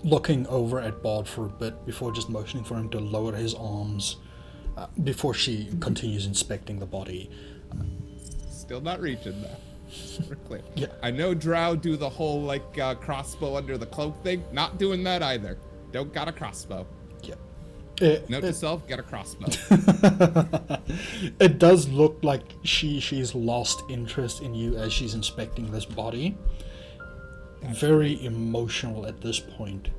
looking over at Bard for a bit before just motioning for him to lower his arms before she continues inspecting the body. Still not reaching though. So we're clear. Yeah. I know Drow do the whole like crossbow under the cloak thing. Not doing that either. Don't got a crossbow. Yeah. Note to self: get a crossbow. It does look like she's lost interest in you as she's inspecting this body. Very emotional at this point.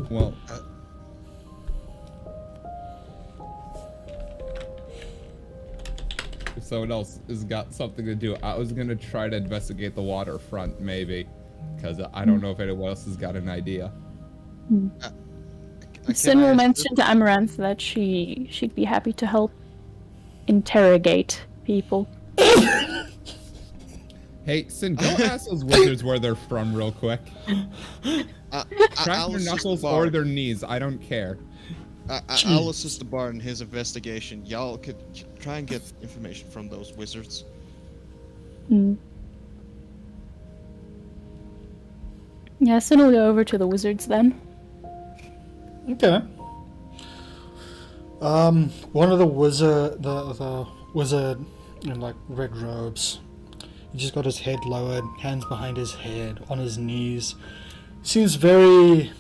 Well, if someone else has got something to do, I was gonna try to investigate the waterfront maybe, because I don't know if anyone else has got an idea. Sin will mention to Amaranth that she'd be happy to help interrogate people. Hey, Sin, go ask those wizards where they're from real quick. Crack I'll their assist knuckles the or bard. their knees, I don't care. I'll assist the bard in his investigation. Y'all could try and get information from those wizards. Yeah, Sin will go over to the wizards then. Okay. One of the wizard in like red robes. He just got his head lowered, hands behind his head, on his knees. Seems very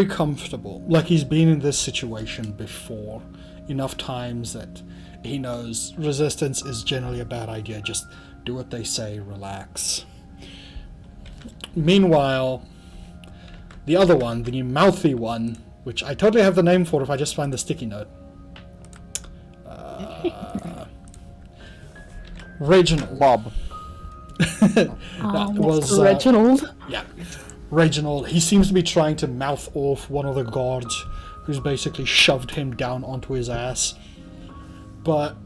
comfortable. Like he's been in this situation before enough times that he knows resistance is generally a bad idea. Just do what they say, relax. Meanwhile, the other one, the mouthy one, which I totally have the name for if I just find the sticky note. Reginald. Bob. That was Reginald. yeah, Reginald. He seems to be trying to mouth off one of the guards, who's basically shoved him down onto his ass. But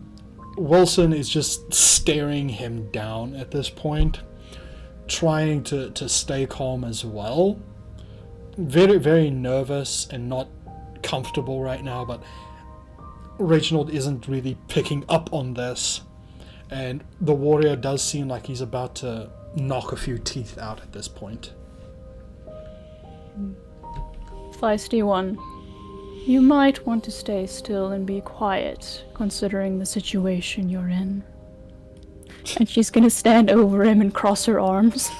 Wilson is just staring him down at this point, trying to stay calm as well. Very, very nervous and not comfortable right now, but Reginald isn't really picking up on this. And the warrior does seem like he's about to knock a few teeth out at this point. Feisty one. You might want to stay still and be quiet, considering the situation you're in. And she's gonna stand over him and cross her arms.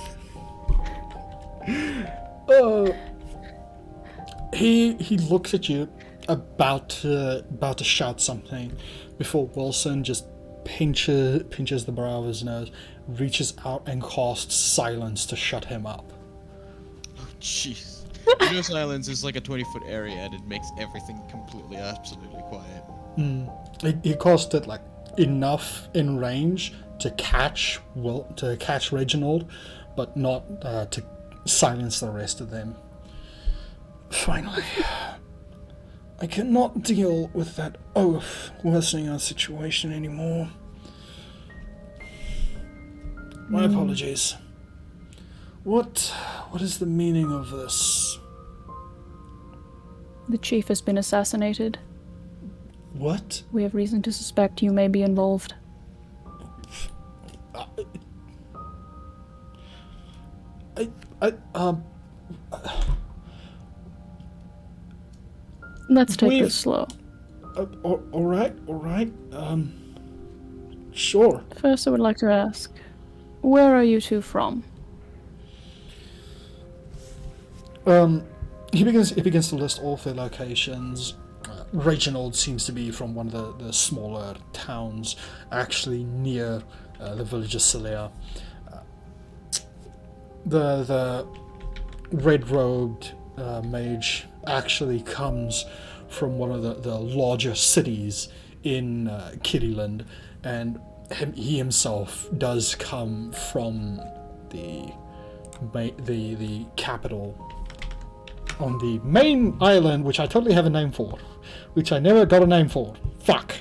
He looks at you, about to shout something, before Wilson just pinches the brow of his nose, reaches out and casts silence to shut him up. Oh, jeez. You know, silence is like a 20-foot area, and it makes everything completely, absolutely quiet. He cast it like enough in range to catch Reginald, but not to silence the rest of them. Finally, I cannot deal with that oath worsening our situation anymore. My apologies. What is the meaning of this? The chief has been assassinated. What? We have reason to suspect you may be involved. Let's take this slow. All right. Sure. First, I would like to ask, where are you two from? He begins to list all of their locations. Reginald seems to be from one of the smaller towns, actually near the village of Celia. the red-robed mage actually comes from one of the larger cities in Kittyland, and he himself does come from the capital on the main island, which I totally have a name for, which I never got a name for. Fuck.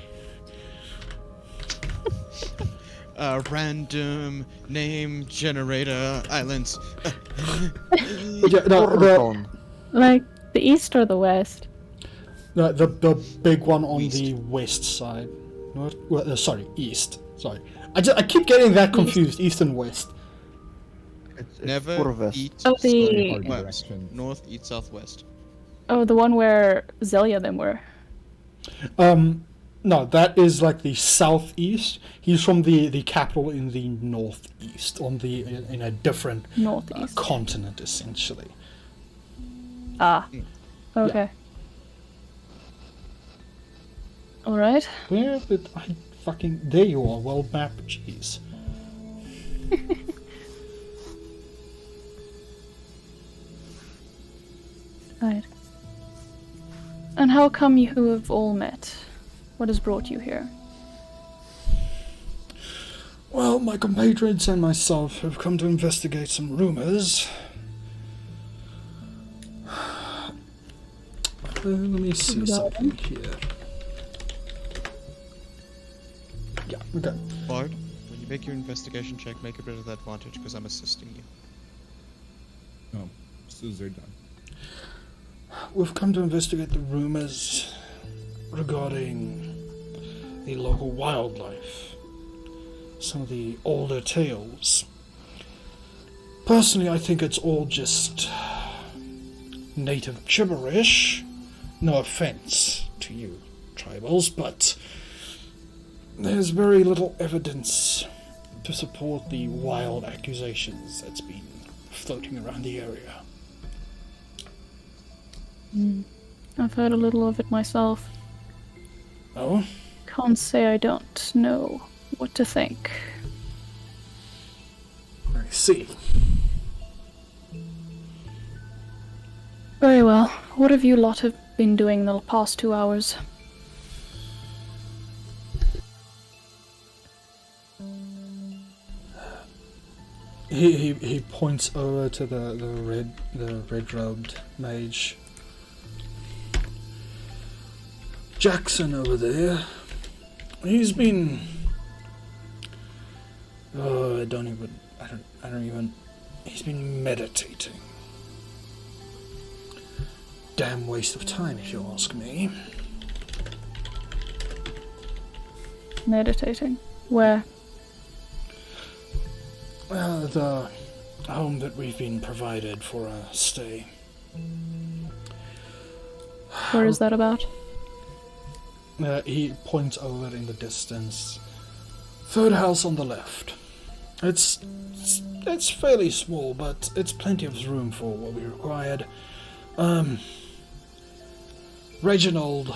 Random name generator islands. Orton. Like the east or the west? No, the big one on the west side. North, sorry, east. Sorry, I keep getting that confused. East and west. It's Never Purvest. eat Oh, Very the hard west. directions. North, east, southwest. the one where Zelia them were. No, that is like the southeast. He's from the capital in the northeast, in a different Northeast. continent, essentially. Ah. Okay. All right. Where did I fucking... There you are, world map, jeez. Right. And how come you have all met? What has brought you here? Well, my compatriots and myself have come to investigate some rumors. Let me see something here. Yeah, okay. Bard, when you make your investigation check, make a bit of advantage because I'm assisting you. Oh, as soon as they're done. We've come to investigate the rumors regarding the local wildlife, some of the older tales. Personally, I think it's all just native gibberish. No offense to you, tribals, but there's very little evidence to support the wild accusations that's been floating around the area. I've heard a little of it myself. Oh? Can't say I don't know what to think. I see. Very well. What have you lot have been doing the past 2 hours? He points over to the red robed mage. Jackson over there. He's been. Oh, I don't even. He's been meditating. Damn waste of time, if you ask me. Meditating. Where? The home that we've been provided for a stay. Where is that about? He points over in the distance. Third house on the left. It's fairly small, but it's plenty of room for what we required. Reginald.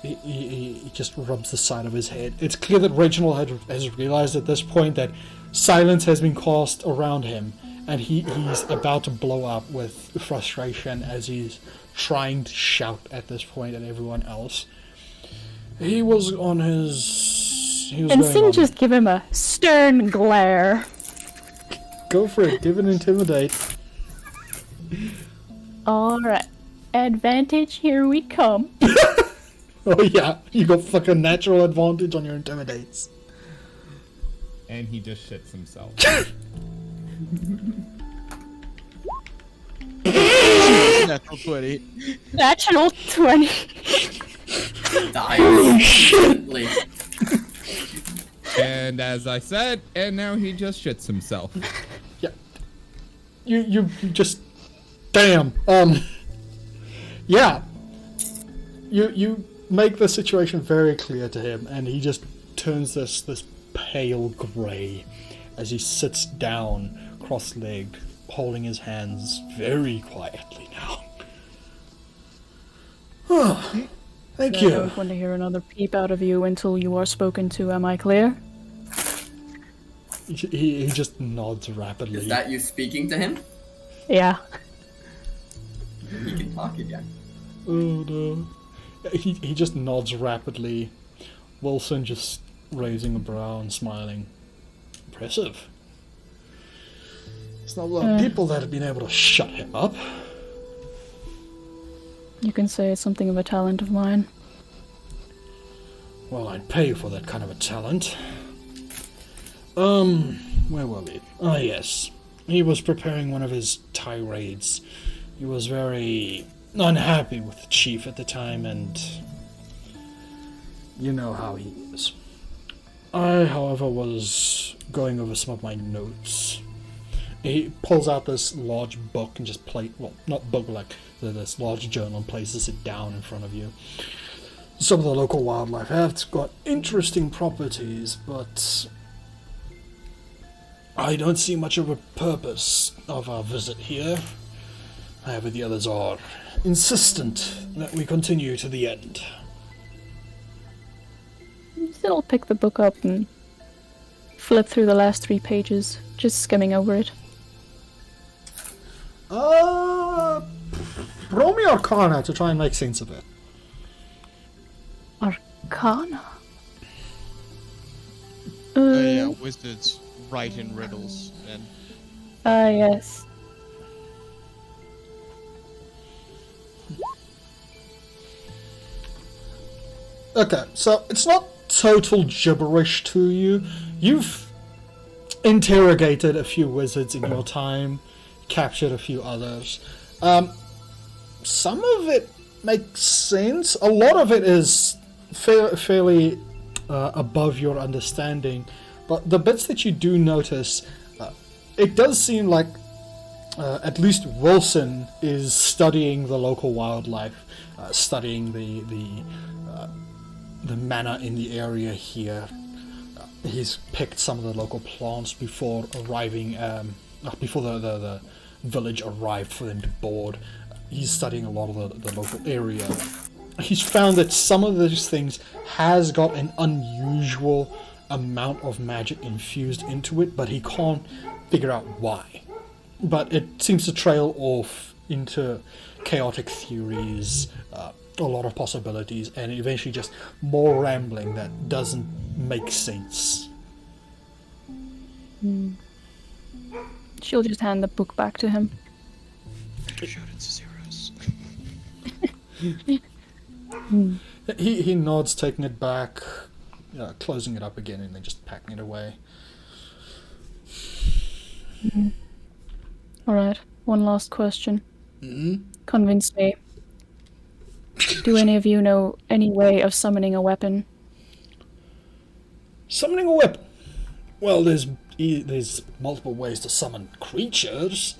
He just rubs the side of his head. It's clear that Reginald has realized at this point that silence has been cast around him, and he's about to blow up with frustration as he's trying to shout at this point at everyone else. He was on his... He was And going Sin on... just give him a stern glare. Go for it, give it intimidate. Alright. Advantage, here we come. Oh yeah, you got fucking natural advantage on your intimidates. And he just shits himself. Natural 20. Natural 20. Die instantly. And as I said, and now he just shits himself. Yeah. You just... Damn. Yeah. You make the situation very clear to him, and he just turns this pale grey as he sits down, cross-legged, holding his hands very quietly now. Oh, thank I you. don't want to hear another peep out of you until you are spoken to, am I clear? He just nods rapidly. Is that you speaking to him? Yeah. He can talk again. Oh no. He just nods rapidly. Wilson just raising a brow and smiling. Impressive. There's not a lot of people that have been able to shut him up. You can say it's something of a talent of mine. Well, I'd pay for that kind of a talent. Where were we? Ah, yes. He was preparing one of his tirades. He was very unhappy with the chief at the time, and you know how he is. I, however, was going over some of my notes. He pulls out this large book and just not book, like this large journal, and places it down in front of you. Some of the local wildlife have got interesting properties, but I don't see much of a purpose of our visit here. However, the others are insistent that we continue to the end. Then I'll pick the book up and flip through the last 3 pages, just skimming over it. Roll me Arcana to try and make sense of it. Arcana? Yeah, wizards write in riddles and Yes. Okay, so it's not total gibberish to you. You've interrogated a few wizards in your time, captured a few others. Some of it makes sense. A lot of it is fairly above your understanding. But the bits that you do notice, it does seem like at least Wilson is studying the local wildlife, studying the manna in the area here. He's picked some of the local plants before arriving, before the village arrived for them to board. He's studying a lot of the local area. He's found that some of these things has got an unusual amount of magic infused into it, but he can't figure out why. But it seems to trail off into chaotic theories, a lot of possibilities, and eventually just more rambling that doesn't make sense. She'll just hand the book back to him. showed its zeros. He nods, taking it back, closing it up again, and then just packing it away. Alright, one last question. Convince me. Do any of you know any way of summoning a weapon? Summoning a weapon. Well, there's multiple ways to summon creatures.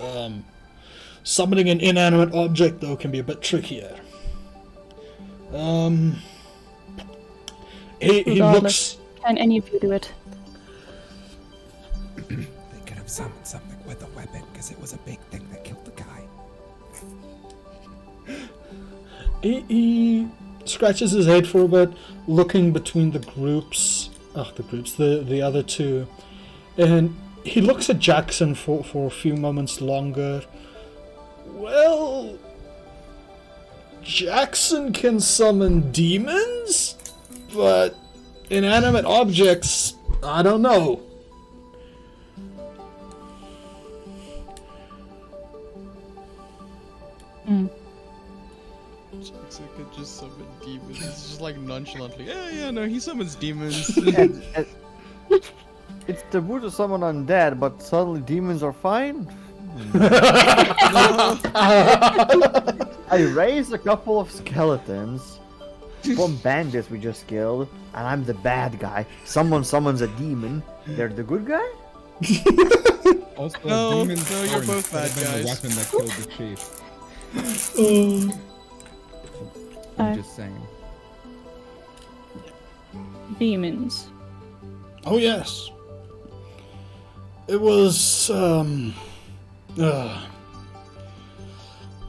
Summoning an inanimate object, though, can be a bit trickier. He Regardless, looks. can any of you do it? They could have summoned something with a weapon because it was a big thing that killed the guy. He scratches his head for a bit, looking between the groups. The other two, and he looks at Jackson for a few moments longer. Well, Jackson can summon demons, but inanimate objects, I don't know. Jackson could just summon demons. It's just like nonchalantly. Yeah, no, he summons demons. It's taboo to summon undead, but suddenly demons are fine? I raised a couple of skeletons from bandits we just killed, and I'm the bad guy. Someone summons a demon, they're the good guy? Also, No, demons no, you're are both bad instead of the guys. weapon that killed the chief. I'm just saying. Demons. Oh yes. It was it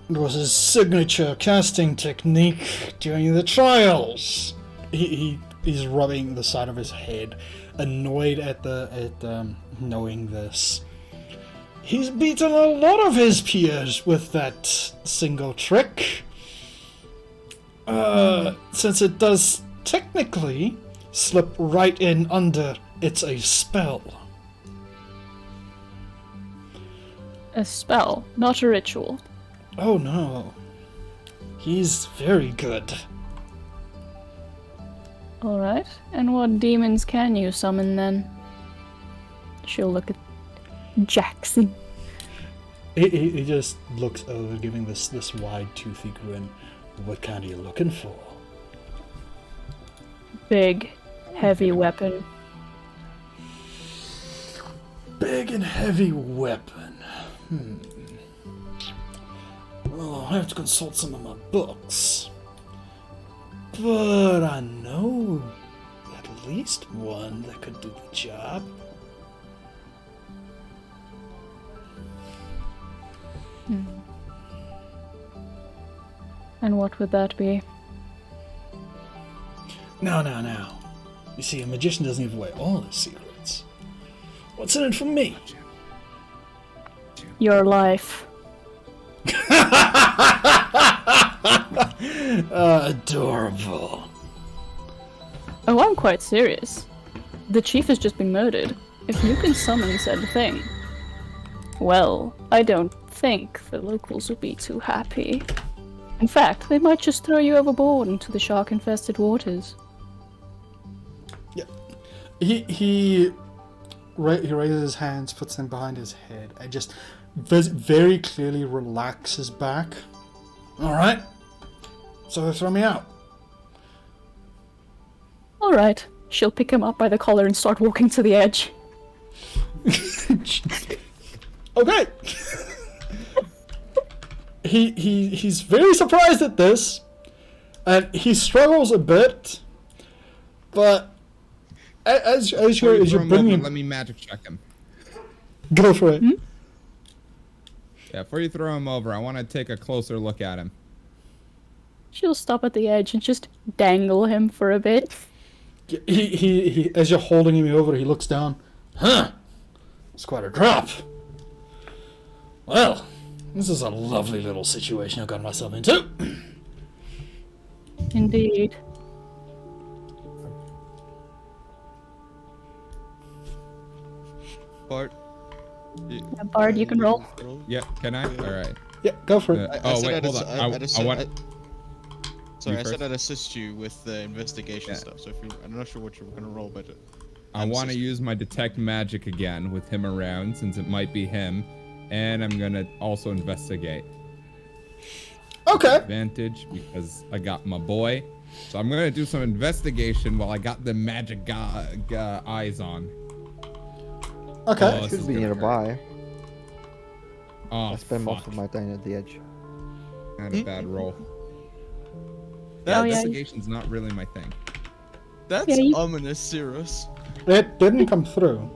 was his signature casting technique during the trials. He he's rubbing the side of his head, annoyed at knowing this. He's beaten a lot of his peers with that single trick. Since it does technically slip right in under it's a spell. A spell, not a ritual. Oh no. He's very good. Alright, and what demons can you summon then? She'll look at Jackson. He just looks over, giving this wide, toothy grin. What kind are you looking for? Big, heavy weapon. Big and heavy weapon. Well, I'll have to consult some of my books. But I know at least one that could do the job. And what would that be? Now. You see, a magician doesn't give away all his secrets. What's in it for me? Your life. Adorable. Oh, I'm quite serious. The chief has just been murdered. If you can summon said thing, well, I don't think the locals will be too happy. In fact, they might just throw you overboard into the shark-infested waters. Yeah. He raises his hands, puts them behind his head, and just very clearly relaxes back. Alright. So they throw me out. Alright. She'll pick him up by the collar and start walking to the edge. Okay. He's very surprised at this, and he struggles a bit, but as you're bringing him, let me magic check him. go for it. Yeah, before you throw him over, I want to take a closer look at him. She'll stop at the edge and just dangle him for a bit. He as you're holding him over, he looks down. Huh? It's quite a drop. Well, this is a lovely little situation I got myself into. Indeed. Bart. Yeah, Bard, you can roll. Yeah, can I? All right. Yeah, go for it. Oh wait, hold on. I want. Sorry, You I said first. I'd assist you with the investigation Yeah. stuff. So if you, I'm not sure what you're gonna roll, but I want to use my detect magic again with him around, since it might be him, and I'm gonna also investigate. Okay. Advantage because I got my boy, so I'm gonna do some investigation while I got the magic eyes on. Okay. Oh, this Should is be gonna nearby. Oh, I spend most fuck. of my time at the edge. I had a bad roll. Oh, yeah. Investigation's not really my thing. that's Yeah, you- ominous, Cirrus. It didn't come through.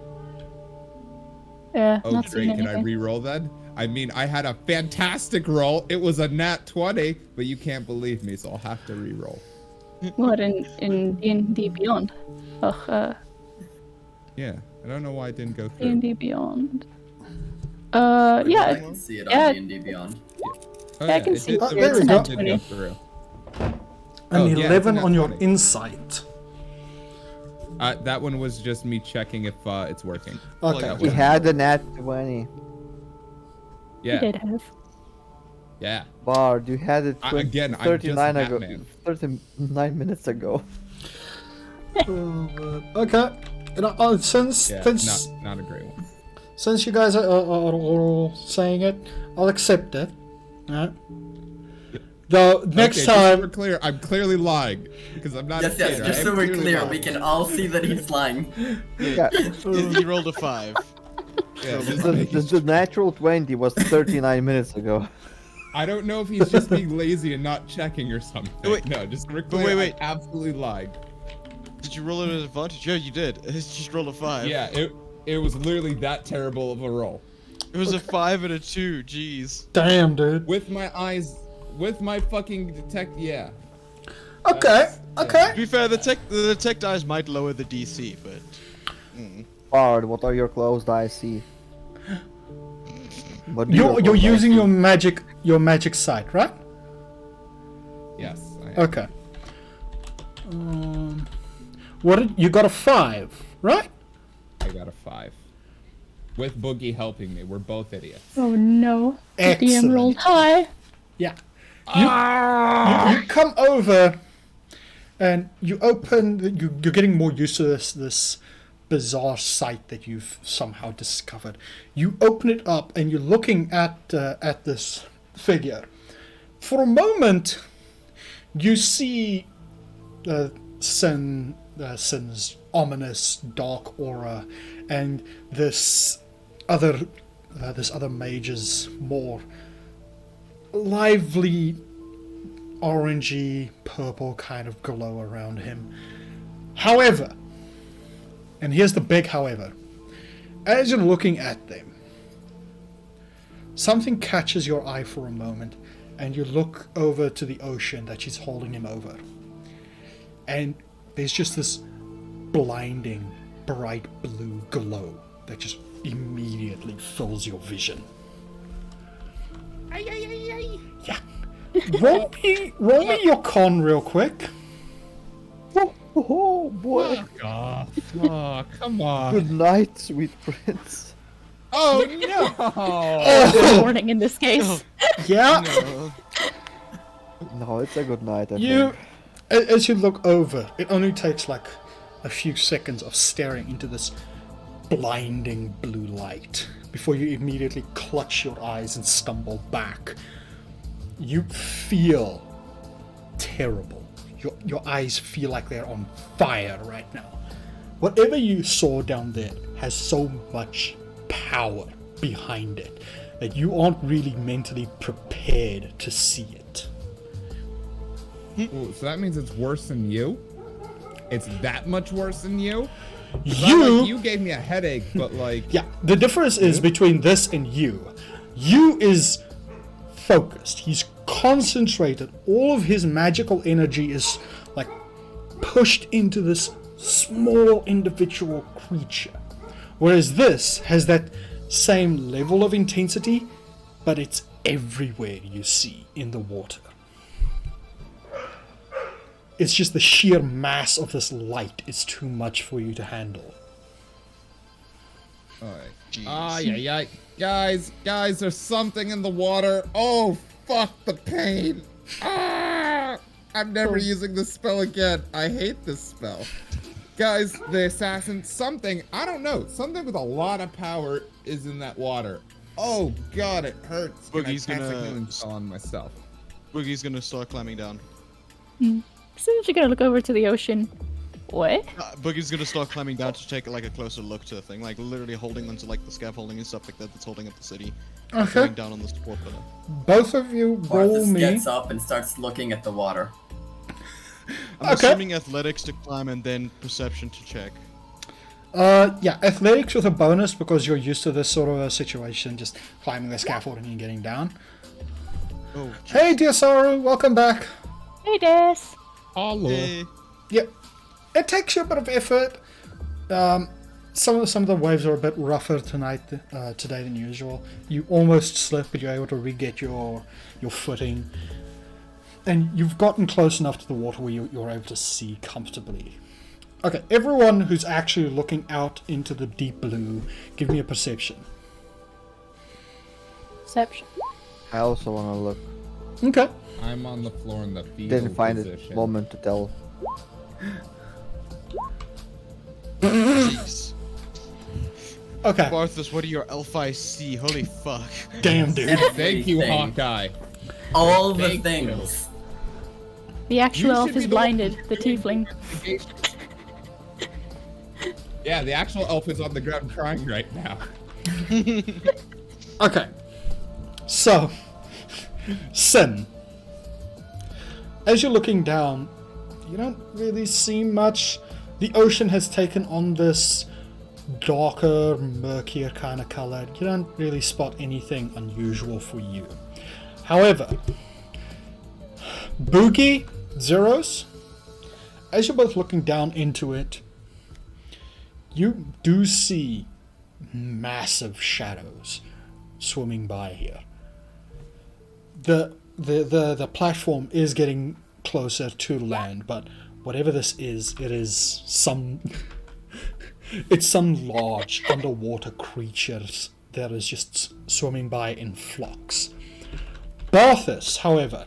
Yeah, Oh, not great. seeing Can I anything. re-roll that? I mean, I had a fantastic roll. It was a nat 20, but you can't believe me, so I'll have to re-roll. What, in D&D Beyond? Ugh, Yeah, I don't know why it didn't go through. D&D Beyond. I Yeah, can see it yeah. on D&D Beyond. Oh, I can see it it. did, There we it go. did go through. An Oh, yeah, it's 11 a on nat your 20. insight. That one was just me checking if it's working. Okay. That He was- had a nat 20. he Yeah, did have. yeah. Bard, you had it Again, I'm just 39 ago. Batman. 39 minutes ago. Okay. Since Yeah, since not a great one. since you guys are all saying it, I'll accept it. Alright. Though next Okay, just so we're time, clear, I'm clearly lying because I'm not Yes, a kid. yes, I just am so we're clearly clear, lying. we can all see that he's lying. Yeah, He rolled a 5. Yeah, just the, making the natural 20 was 39 minutes ago. I don't know if he's just being lazy and not checking or something. Wait. No, just we're clear, wait. I absolutely lied. Did you roll it at advantage? Yeah, you did. It's just rolled a 5. Yeah, it was literally that terrible of a roll. It was a 5 and a 2. Jeez. damn dude. With my eyes, with my fucking detect, yeah. Okay. To Okay. be fair, the tech dice might lower the DC, but Bard, what are your closed eyes see? What do You're closed eyes using see? your magic sight, right? Yes. I am. Okay. You got a 5, right? I got a 5. With Boogie helping me. We're both idiots. Oh no. The DM Excellent. rolled high. Yeah. You come over, and you open. You're getting more used to this bizarre sight that you've somehow discovered. You open it up, and you're looking at this figure. For a moment, you see Sin's ominous dark aura, and this other mage's more lively orangey purple kind of glow around him. However, and here's the big however, as you're looking at them, something catches your eye for a moment, and you look over to the ocean that she's holding him over, and there's just this blinding bright blue glow that just immediately fills your vision. Yeah. Roll me your con real quick. Oh boy. Fuck off. Oh, come on. Good night, sweet prince. Oh, no. Good morning in this case. Yeah. No, it's a good night. I You, think. as you look over, it only takes like a few seconds of staring into this blinding blue light before you immediately clutch your eyes and stumble back. You feel terrible. Your eyes feel like they're on fire right now. Whatever you saw down there has so much power behind it that you aren't really mentally prepared to see it. Ooh, so that means it's worse than you? It's that much worse than you? 'Cause you gave me a headache, but like... Yeah, the difference is between this and you. You is focused. He's concentrated. All of his magical energy is like pushed into this small individual creature. Whereas this has that same level of intensity, but it's everywhere you see in the water. It's just the sheer mass of this light is too much for you to handle. Alright. Guys, there's something in the water. Oh, fuck the pain. I'm never using this spell again. I hate this spell. Guys, the assassin, I don't know, something with a lot of power is in that water. Oh god, it hurts. Boogie's Can I cast a gonna- healing spell on myself? Boogie's gonna start climbing down. As soon as you're gonna look over to the ocean. What? Boogie's gonna start climbing down to take like a closer look to the thing, like literally holding onto like the scaffolding and stuff like that that's holding up the city. Okay. Going down on the support pillar. Both of you roll Arthas me. gets up and starts looking at the water. I'm Okay. assuming athletics to climb and then perception to check. Yeah, athletics with a bonus because you're used to this sort of a situation, just climbing the scaffolding and getting down. Oh, Hey, dear Saru, welcome back. Hey, Des. Hello. hey. Yep, it takes you a bit of effort. Some of the waves are a bit rougher today than usual. You almost slip, but you're able to re-get your footing, and you've gotten close enough to the water where you're able to see comfortably. Okay, everyone who's actually looking out into the deep blue, give me a perception. Perception. I also want to look. Okay. I'm on the floor in the fetal Didn't find position. it moment to tell. Jeez. Okay. Barthus, what do your elf eyes see? Holy fuck. Damn, dude. Thank you, Everything. Hawkeye. All the Thank you. things. The actual You elf should is be the one blinded. The tiefling. Yeah, the actual elf is on the ground crying right now. Okay. So, Sin. As you're looking down, you don't really see much. The ocean has taken on this darker, murkier kind of color. You don't really spot anything unusual for you. However, Boogie, Zeros, as you're both looking down into it, you do see massive shadows swimming by here. The platform is getting closer to land, but whatever this is, it is some it's some large underwater creatures that is just swimming by in flocks. Barthus, however,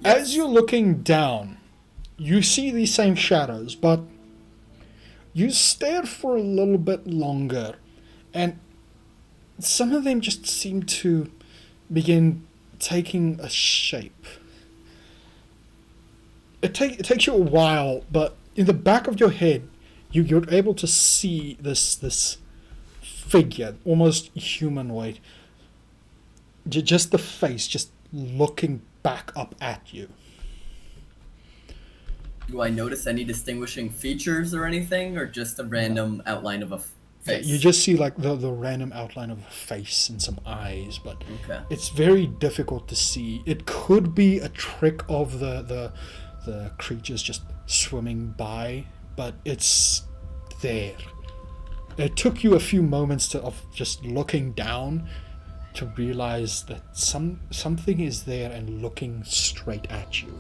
as you're looking down, you see these same shadows, but you stare for a little bit longer, and some of them just seem to begin taking a shape. It takes you a while, but in the back of your head, you're able to see this figure, almost humanoid. Just the face, just looking back up at you. Do I notice any distinguishing features or anything, or just a random outline of a face? You just see like the random outline of a face and some eyes, but Okay. it's very difficult to see. It could be a trick of the creatures just swimming by, but it's there. It took you a few moments of just looking down to realize that something is there and looking straight at you.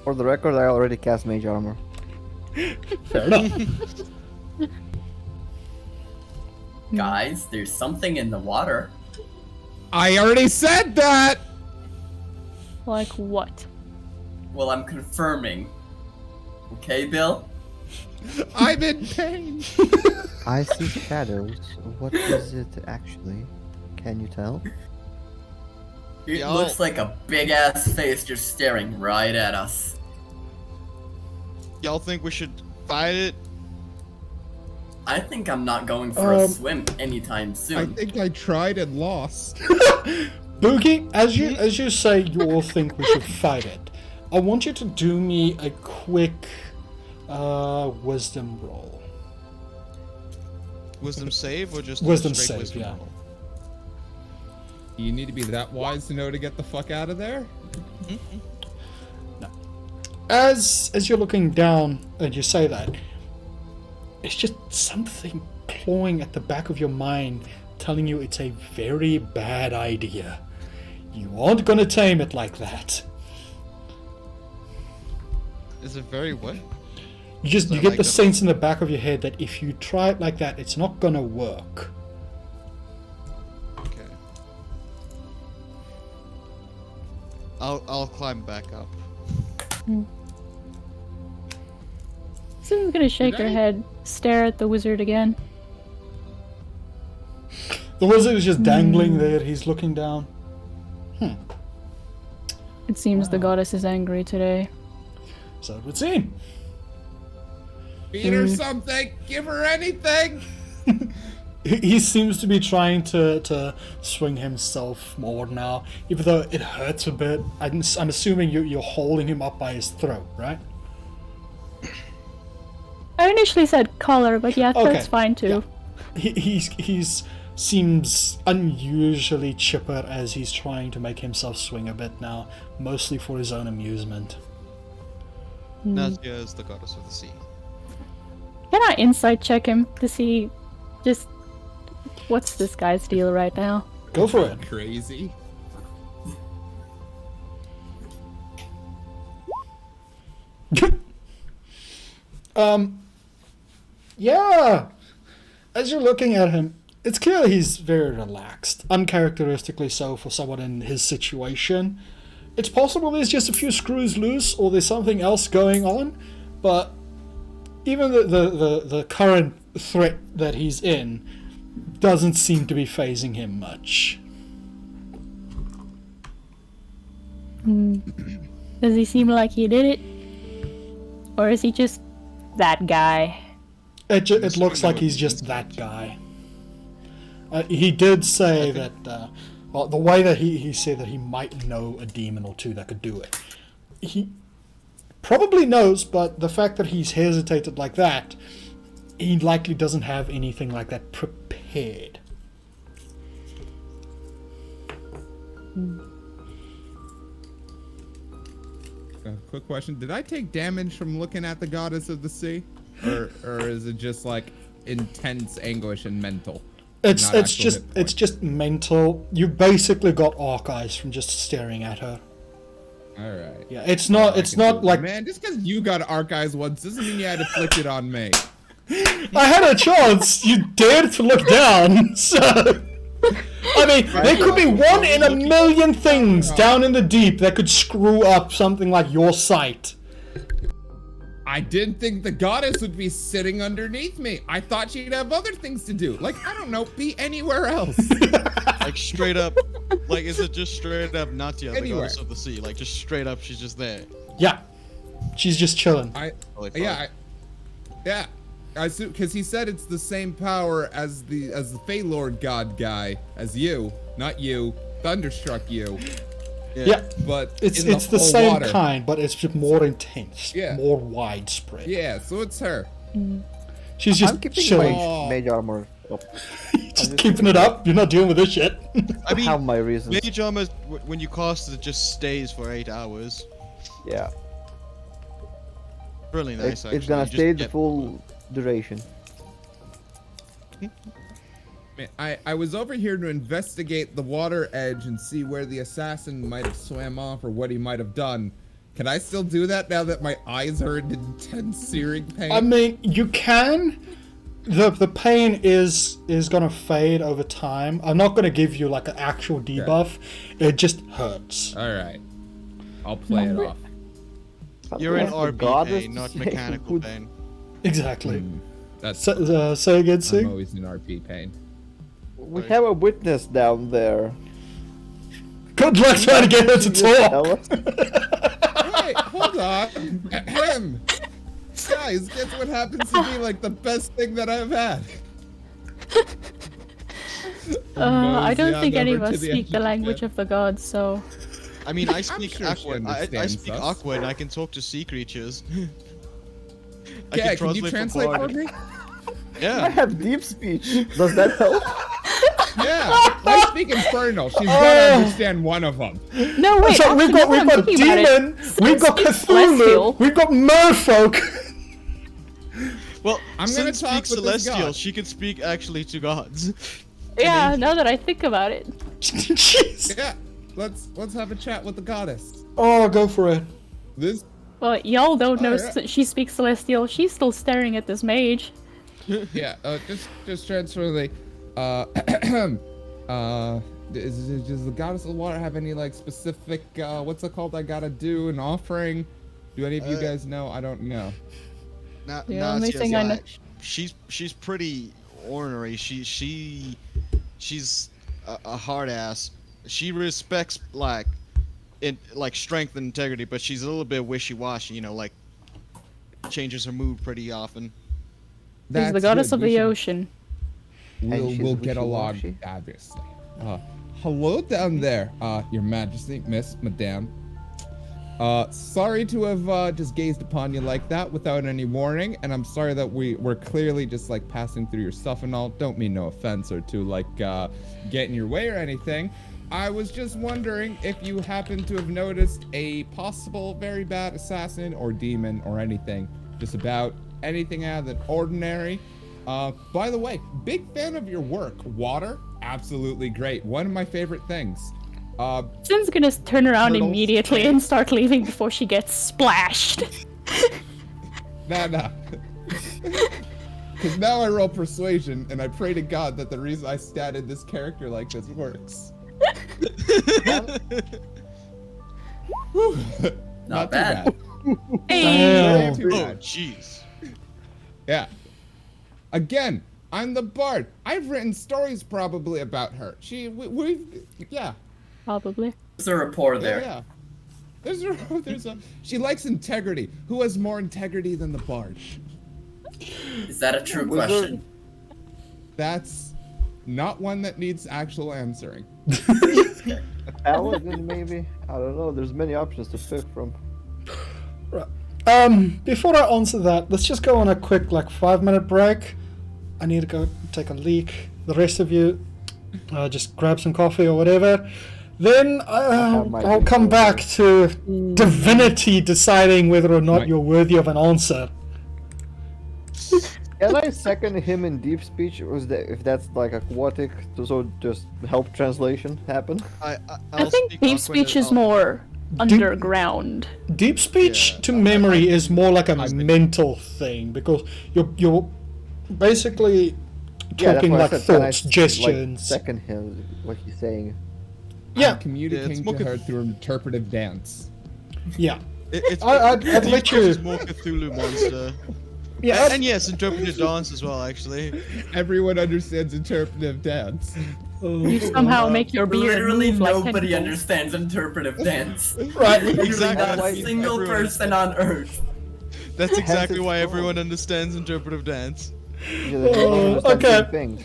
For the record, I already cast Mage Armor. Fair enough. Guys, there's something in the water. I already said that! Like what? Well, I'm confirming. Okay, Bill? I'm in pain! I see shadows. What is it actually? Can you tell? It Yo. looks like a big-ass face just staring right at us. Y'all think we should fight it? I think I'm not going for a swim anytime I soon. think I tried and lost. Boogie, as you say, you all think we should fight it. I want you to do me a quick wisdom roll. Wisdom save or just Wisdom straight save, wisdom yeah. roll? You need to be that wise to know to get the fuck out of there? As you're looking down and you say that, it's just something clawing at the back of your mind, telling you it's a very bad idea. You aren't gonna tame it like that. Is it very what? You So get like the the- sense in the back of your head that if you try it like that, it's not gonna work. Okay. I'll climb back up. Susan's gonna shake her head, stare at the wizard again. The wizard is just dangling there. He's looking down. It seems the goddess is angry today. So it would seem. Feed her something! Give her anything! He seems to be trying to swing himself more now, even though it hurts a bit. I'm assuming you're holding him up by his throat, right? I initially said collar, but yeah, Okay, that's fine too. He's seems unusually chipper as he's trying to make himself swing a bit now, mostly for his own amusement. Nazia is the goddess of the sea. Can I insight check him to see just what's this guy's deal right now? Go for it. Crazy. Yeah. As you're looking at him, it's clear he's very relaxed, uncharacteristically so for someone in his situation. It's possible there's just a few screws loose or there's something else going on, but even the current threat that he's in doesn't seem to be phasing him much. Does he seem like he did it? Or is he just that guy? It looks like he's just that guy. He did say that, well, the way that he said that he might know a demon or two that could do it. He probably knows, but the fact that he's hesitated like that, he likely doesn't have anything like that prepared. quick question. Did I take damage from looking at the goddess of the sea? Or is it just like intense anguish and mental? It's just mental. You basically got arc eyes from just staring at her. All right. Yeah, it's not like Man, just because you got arc eyes once doesn't mean you had to flick it on me. I had a chance. You dared to look down. So I mean, there could be one in a million things down in the deep that could screw up something like your sight. I didn't think the goddess would be sitting underneath me. I thought she'd have other things to do. Like, I don't know, be anywhere else. Like straight up, like is it just straight up Natia, the Anywhere. goddess of the sea? Like just straight up, she's just there. Yeah, she's just chilling. Yeah, I assume because he said it's the same power as the Fey Lord God guy as you, not you, Thunderstruck you. Yeah, But it's in the whole same water. kind, but it's just more intense, Yeah. more widespread. Yeah, so it's her. She's I'm just keeping chilling. my mage armor up. Just keeping it up. You're not dealing with this shit. I mean, have my reasons. mage armor when you cast it just stays for 8 hours. Yeah, Really nice. it's gonna actually. You just stay the get- full duration. Man, I was over here to investigate the water edge and see where the assassin might have swam off or what he might have done. Can I still do that now that my eyes are in intense searing pain? I mean, you can. The pain is gonna fade over time. I'm not gonna give you like an actual debuff. It just hurts. All right, I'll play it off. You're in That's the RP goddess pain, not say mechanical would- pain. Exactly. That's Say again, I'm Sig. always in RP pain. We have a witness down there. Good luck trying to get her to Can you tell talk. us? Wait, hold on. Ahem. Guys, guess what happens to be like the best thing that I've had? I don't Mosey think on any of over to us the speak edge the of language the- of the gods, so I mean, I speak sure she Aqua. I understands speak us. Aqua and I can talk to sea creatures. Yeah, can you translate for me? I Yeah. have deep speech. Does that help? Yeah, I speak Infernal. She's gonna understand one of them. no wait. So we've actually, got now that I'm thinking about it, demon, we've got speaks Cthulhu, celestial. we've got merfolk. Well, I'm Sin gonna talk speaks with this celestial. god. She can speak actually to gods. Yeah, now that I think about it. Jeez. Yeah, let's have a chat with the goddess. Oh, go for it. This Well, y'all don't know Alright. she speaks celestial. She's still staring at this mage. yeah, just transfer the does the goddess of the water have any like specific what's it called I gotta do an offering? Do any of you guys know? I don't know. The only thing I know- She's pretty ornery. She's a hard ass. She respects like strength and integrity, but she's a little bit wishy-washy. You know, like changes her mood pretty often. She's the That's goddess good. of We the should- ocean. she's We'll get along wishy-washy? fabulously. Hello down there, Your Majesty, Miss, Madame. Sorry to have just gazed upon you like that without any warning, and I'm sorry that we're clearly just like passing through your stuff and all. Don't mean no offense or to like get in your way or anything. I was just wondering if you happen to have noticed a possible very bad assassin or demon or anything, just about anything out of the ordinary. By the way, big fan of your work. Water, absolutely great. One of my favorite things. Sin's gonna turn around Turtles. immediately and start leaving before she gets splashed. Nah. Because now I roll persuasion, and I pray to God that the reason I statted this character like this works. Whew. Not too bad. Hey, Not too Oh, bad. jeez. Yeah. Again, I'm the bard. I've written stories probably about her. Yeah. probably. There's a rapport there. Yeah. There's a. She likes integrity. Who has more integrity than the bard? Is that a true question? That's not one that needs actual answering. Paladin, maybe? I don't know. There's many options to pick from. Before I answer that, let's just go on a quick 5-minute break. I need to go take a leak. The rest of you, just grab some coffee or whatever. Then have my I'll drink come over back to Mm. divinity deciding whether or not Right. you're worthy of an answer. Can I second him in deep speech, or is that, if that's like aquatic, so just help translation happen? I I'll think speak deep Aquan speech and is I'll- more underground. Deep speech Yeah, to memory is more like a I've been- mental thing because you're basically Yeah, that's talking what I like said. Can I thoughts, gestures. like second him what he's saying? Yeah. I'm communicating more to her through interpretive dance. Yeah. It's, I'd Deep let Speech you- is more Cthulhu monster. Yeah. And yes, interpreted dance as well, actually. Everyone understands interpretive dance. You somehow make your beard Literally move like nobody tentacles. understands interpretive dance. Right. Literally Exactly. not a single Everyone person on Earth. That's exactly it's why called. everyone understands interpretive dance. Yeah, they don't understand okay. deep things.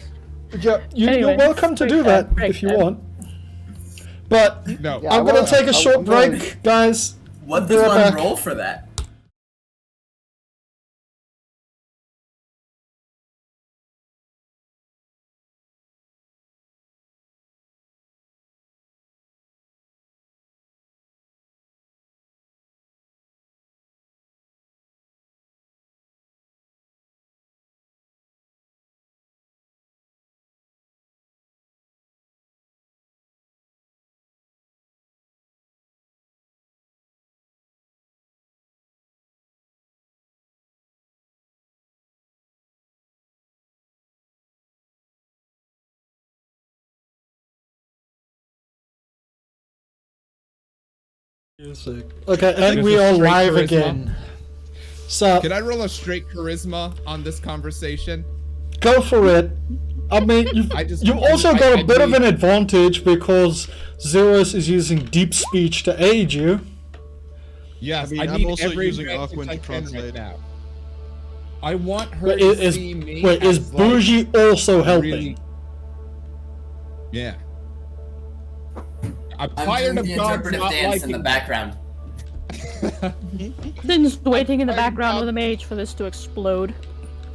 Yeah, you're Anyways, welcome to break do that break if you that. want. But No. Yeah, I'm gonna well, take a I'm short gonna- break, guys. What Be does right one back. roll for that? Okay, and we are Straight live charisma. again. So Can I roll a straight charisma on this conversation? go for it. I mean, you've also got a bit of an advantage because Zeros is using deep speech to aid you. Yes, I mean, I I'm need also every using advantage Aquan to I can translate. right now. I want her But to is see me wait, is as, like, Bougie also helping? really- Yeah. I'm I'm tired doing of the dogs interpretive not dance in the liking background. Sin's waiting in the I'm background not- with a mage for this to explode.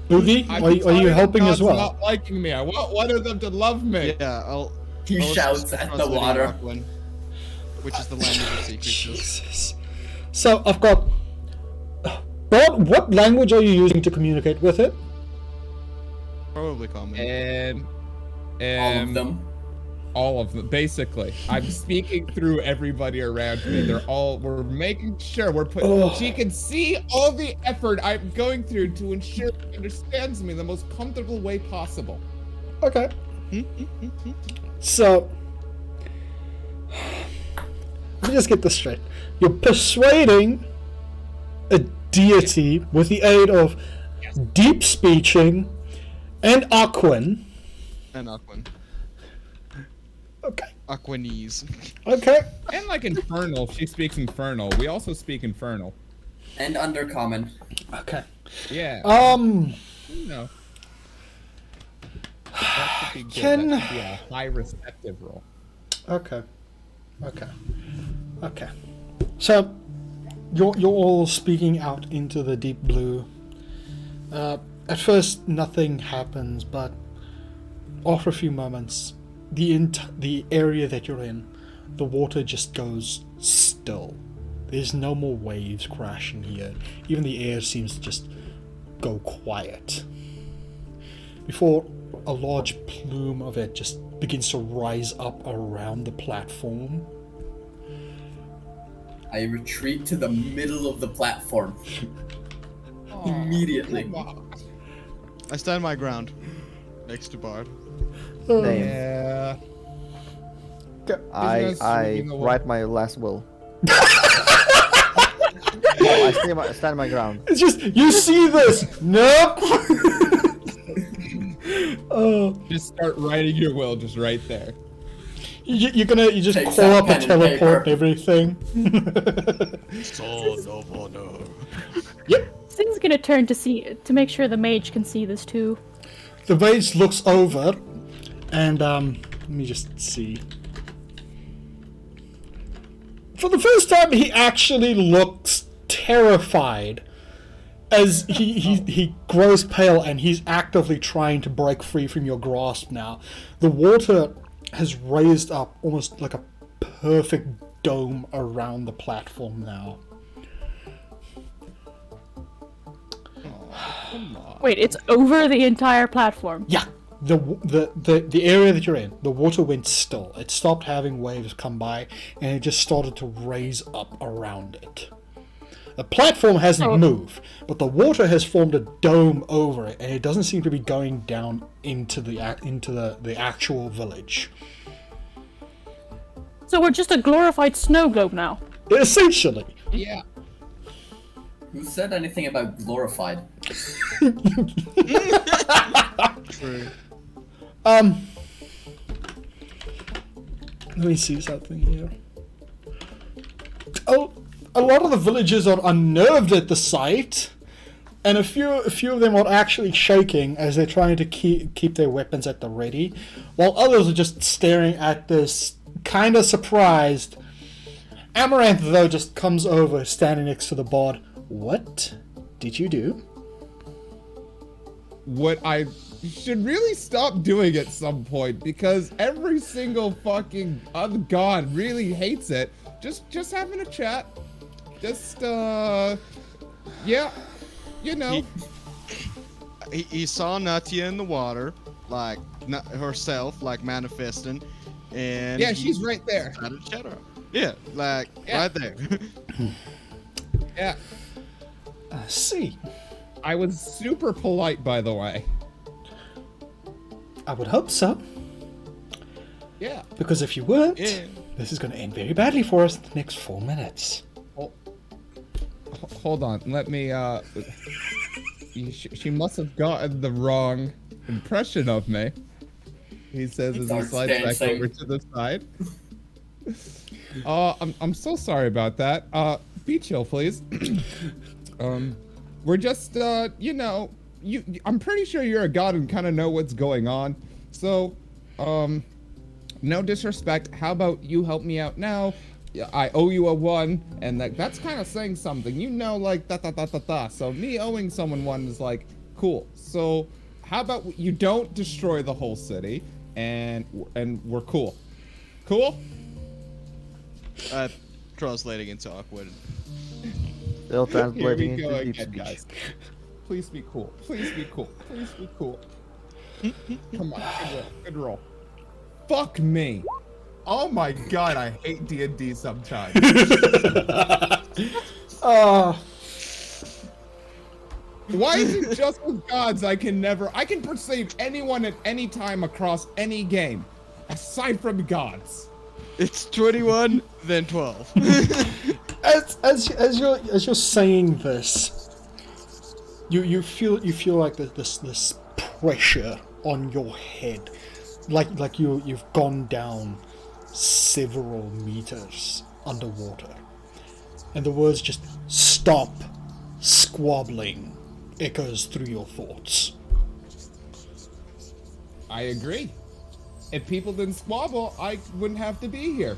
Boogie, I'm are you tired of helping as dogs well? Not liking me. I want one of them to love me. Yeah, I'll. He I'll shouts assist at the translating water. Aquan, which is the language of sea creatures. Jesus. So I've got. Bart, what language are you using to communicate with it? Probably common. And All of them. All of them, basically. I'm speaking through everybody around me. We're making sure we're putting, Oh. she can see all the effort I'm going through to ensure she understands me in the most comfortable way possible. Okay. So, let me just get this straight. You're persuading a deity with the aid of deep speeching and Aquan. And Aquan. Okay. Aquanese. Okay. And like Infernal, she speaks Infernal. We also speak Infernal. And undercommon. Okay. Yeah. You know. That should be good. Can- That should be a high receptive roll. Okay. Okay. Okay. So, you're all speaking out into the deep blue. At first, nothing happens, but after a few moments, the area that you're in, the water just goes still. There's no more waves crashing here. Even the air seems to just go quiet. Before a large plume of it just begins to rise up around the platform. I retreat to the middle of the platform. Immediately. I stand my ground. Next to Bard. Damn. Yeah. I Business, you know what? write my last will. No, I stand my ground. It's just, you see this? Nope. Oh, Just start writing your will just right there. you just Takes call out up a pen and teleport and paper. everything. Sword of honor. Sin's gonna turn to make sure the mage can see this too. The mage looks over, and let me just see. For the first time, he actually looks terrified, as he grows pale, and he's actively trying to break free from your grasp now. The water has raised up almost like a perfect dome around the platform now. Come on. Wait, it's over the entire platform. Yeah, the area that you're in, the water went still. It stopped having waves come by, and it just started to raise up around it. The platform hasn't moved, but the water has formed a dome over it, and it doesn't seem to be going down into the actual village. So we're just a glorified snow globe now. Essentially. Yeah. Who said anything about glorified? True. Let me see something here. Oh, a lot of the villagers are unnerved at the sight, and a few of them are actually shaking as they're trying to keep their weapons at the ready, while others are just staring at this, kind of surprised. Amaranth, though, just comes over, standing next to the bard. What did you do? What I should really stop doing at some point, because every single fucking other god really hates it. Just having a chat. Just yeah, you know. He saw Natia in the water, like herself, like manifesting, and Yeah, she's right there. Started to chat her. Yeah, like Yeah. right there. Yeah. See, I was super polite, by the way. I would hope so, Yeah. because if you weren't, Yeah. this is going to end very badly for us in the next 4 minutes. Hold on. Let me. She must have gotten the wrong impression of me. He says as he Starts slides back dancing. over to the side. I'm so sorry about that. Be chill, please. We're just you know, I'm pretty sure you're a god and kind of know what's going on. So, no disrespect. How about you help me out now? I owe you a 1, and that's kind of saying something. You know, like da. So me owing someone 1 is like cool. So how about you don't destroy the whole city, and we're cool. Cool? Translating into awkward. Still Here translating we go into deep again, speech. guys. Please be cool. Please be cool. Please be cool. Come on, good roll. Fuck me. Oh my god, I hate D&D sometimes. Why is it just with gods I can perceive anyone at any time across any game, aside from gods? It's 21, then 12. As you're saying this, you feel like this pressure on your head, like you've gone down several meters underwater, and the words just "stop squabbling" echoes through your thoughts. I agree. If people didn't squabble, I wouldn't have to be here.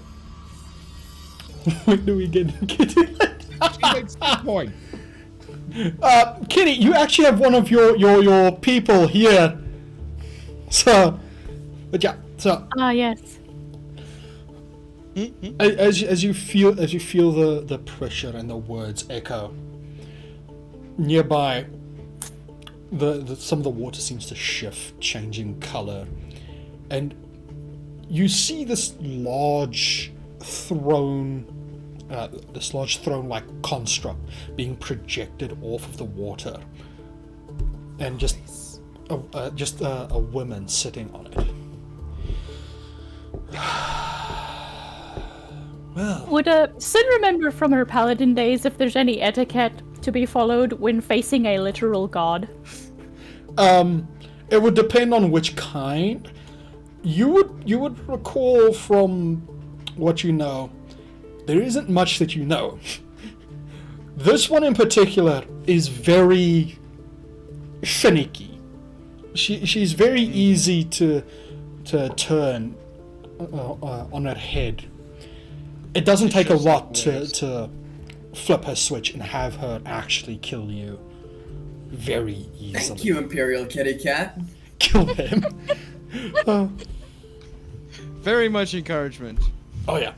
When do we get it? She makes a good point. Kitty, you actually have one of your people here. So, but yeah, so Yes. as you feel the pressure and the words echo nearby, some of the water seems to shift, changing color, and you see this large throne-like construct being projected off of the water, and just a woman sitting on it. Well, Would Sin remember from her paladin days if there's any etiquette to be followed when facing a literal god? it would depend on which kind. You would recall from what you know, there isn't much that you know. This one in particular is very finicky. She's very easy to turn on her head. It doesn't take a lot to flip her switch and have her actually kill you very easily. Thank you, Imperial Kitty Cat. Kill him. Very much encouragement. Oh yeah.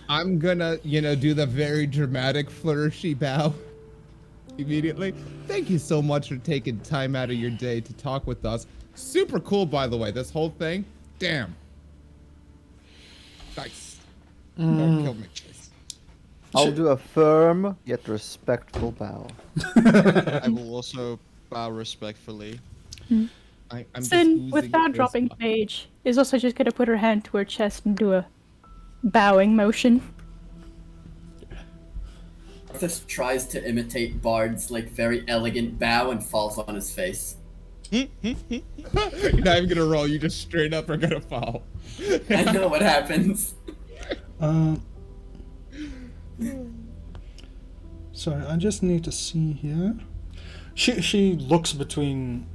I'm gonna, do the very dramatic flourishy bow immediately. Thank you so much for taking time out of your day to talk with us. Super cool, by the way, this whole thing. Damn. Nice. Don't kill me, please. I'll do a firm yet respectful bow. I will also bow respectfully. I'm just Sin, oozing without dropping charisma. page, is also just gonna put her hand to her chest and do a bowing motion. Arthas tries to imitate Bard's like very elegant bow and falls on his face. You're not even gonna roll, you just straight up are gonna fall. I know what happens. Sorry, I just need to see here. She looks between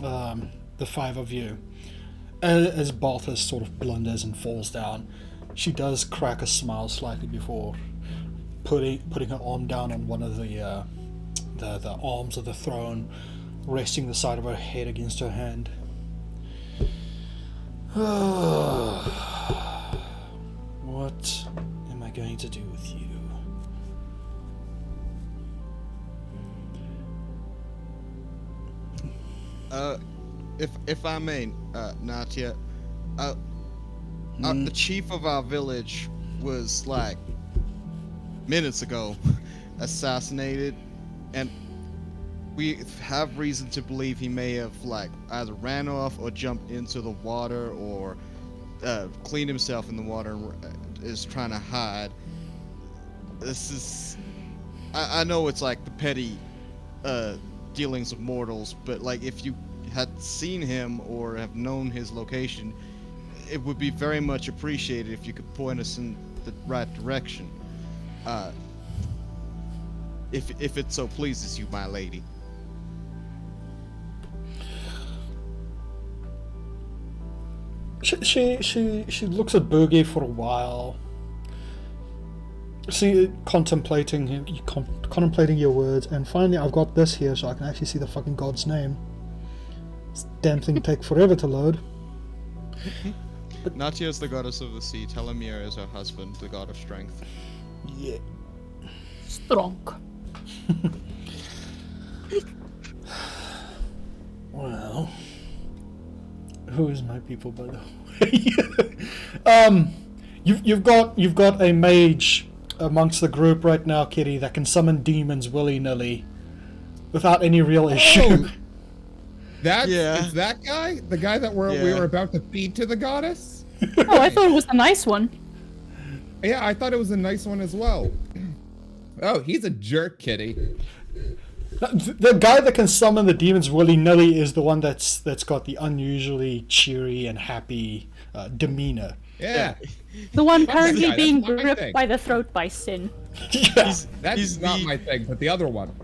the five of you as Balthus sort of blunders and falls down. She does crack a smile slightly before putting her arm down on one of the arms of the throne, resting the side of her head against her hand. What am I going to do with you? If I may, Natia, the chief of our village was like minutes ago assassinated, and we have reason to believe he may have like either ran off or jumped into the water or cleaned himself in the water and is trying to hide. This is, I know it's like the petty dealings of mortals, but like if you had seen him or have known his location, it would be very much appreciated if you could point us in the right direction. If it so pleases you, my lady. She looks at Boogie for a while. Contemplating your words, and finally I've got this here so I can actually see the fucking god's name. This damn thing take forever to load. Natia is the goddess of the sea. Telemir is her husband, the god of strength. Yeah. Strong. Well, who is my people, by the way? You've got a mage amongst the group right now, Kitty, that can summon demons willy-nilly without any real issue. Is that guy? The guy that we were about to feed to the goddess? Oh, I thought it was a nice one. Yeah, I thought it was a nice one as well. Oh, he's a jerk, Kitty. The guy that can summon the demons willy-nilly is the one that's got the unusually cheery and happy demeanor. Yeah. The one Fuck this currently guy, being that's not my gripped thing. by the throat by Sin. Yeah. That's not my thing, but the other one.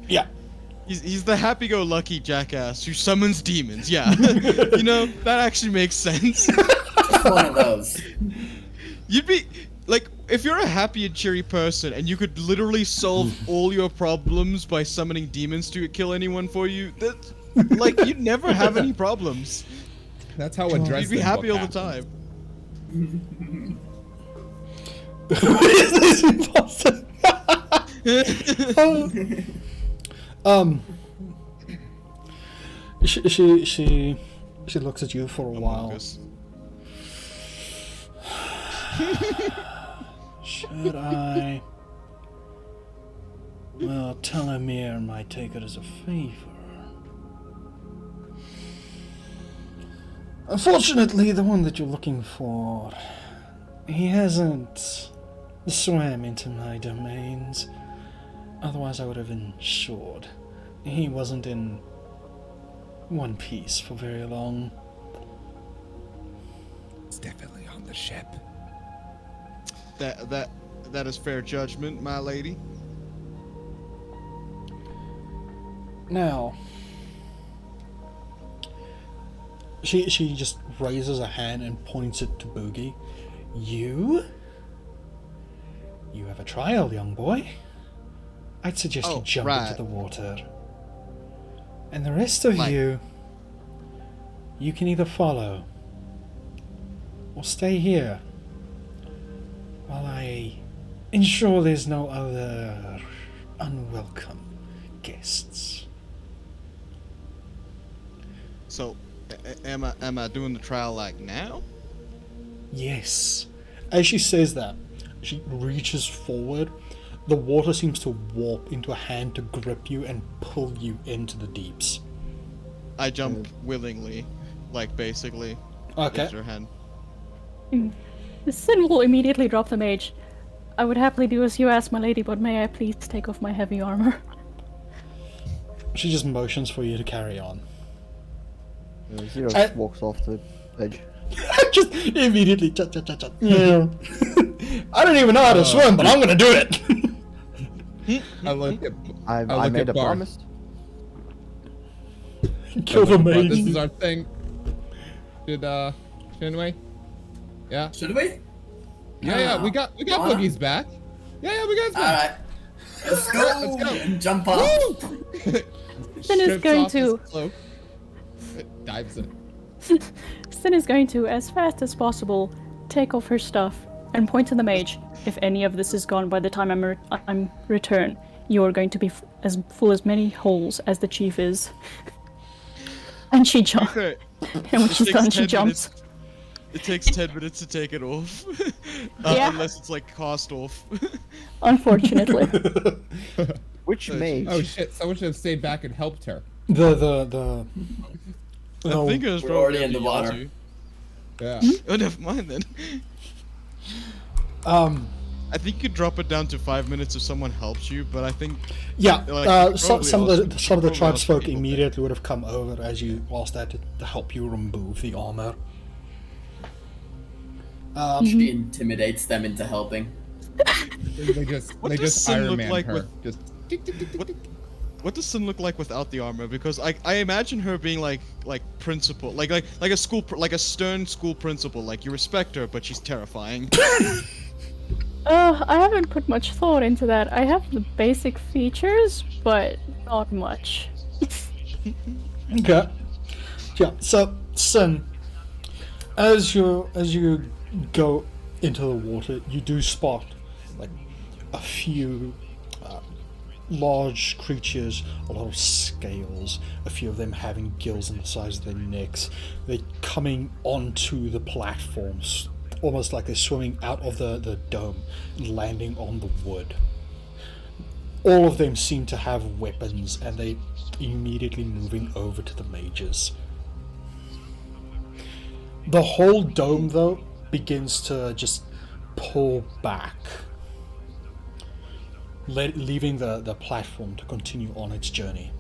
Yeah. He's the happy-go-lucky jackass who summons demons. Yeah, you know that actually makes sense. One of those. You'd be like, if you're a happy and cheery person and you could literally solve all your problems by summoning demons to kill anyone for you, that like you'd never have any problems. That's how a Dresden You'd be happy book all the happens. time. Who is this imposter? She looks at you for a while. Us. Should I? Well, Telemir might take it as a favor. Unfortunately, the one that you're looking for, he hasn't swam into my domains. Otherwise, I would have ensured he wasn't in one piece for very long. It's definitely on the ship. That is fair judgment, my lady. Now, she just raises a hand and points it to Boogie. You have a trial, young boy. I'd suggest you jump into the water. And the rest of you can either follow or stay here. while I ensure there's no other unwelcome guests. So, am I doing the trial like now? Yes. As she says that, she reaches forward. The water seems to warp into a hand to grip you and pull you into the deeps. I jump willingly, like basically. Okay. Into her hand. Sin will immediately drop the mage. I would happily do as you ask, my lady, but may I please take off my heavy armor? She just motions for you to carry on. Zero walks off the edge. Just immediately. Yeah. I don't even know how to swim, but I'm gonna do it. I look at. I made a promise. Kill the This mage. is our thing. Shouldn't we? Yeah. Should we? Yeah. We got Boogie's back. Yeah, we got his back. Alright. Let's go. Let's go. And jump off. Sin is Strips going off his to. cloak. It dives in. Sin is going to, as fast as possible, take off her stuff and point to the mage. If any of this is gone by the time I'm return, you are going to be as full as many holes as the chief is. And she jumps. Okay. And when she's done, she 10 jumps. minutes. It takes 10 minutes to take it off. Yeah. Unless it's like cast off. Unfortunately. Which mage? Oh shit! Someone should have stayed back and helped her. The I think it was We're probably already in the water. Yazu. Yeah. Oh, never mind then. I think you could drop it down to 5 minutes if someone helps you, but I think yeah. Like, Some of probably the probably tribesfolk people immediately would have come over as you asked that to help you remove the armor. She intimidates them into helping. They just does Sin Iron look Man like her. with- Just what does Sin look like without the armor? Because I imagine her being like principal, like a school like a stern school principal. Like you respect her, but she's terrifying. I haven't put much thought into that. I have the basic features, but not much. Okay. Yeah. So, Sin, as you go into the water, you do spot like a few large creatures, a lot of scales, a few of them having gills on the sides of their necks. They're coming onto the platforms, almost like they're swimming out of the dome and landing on the wood. All of them seem to have weapons, and they immediately moving over to the mages. The whole dome, though, begins to just pull back, leaving the platform to continue on its journey.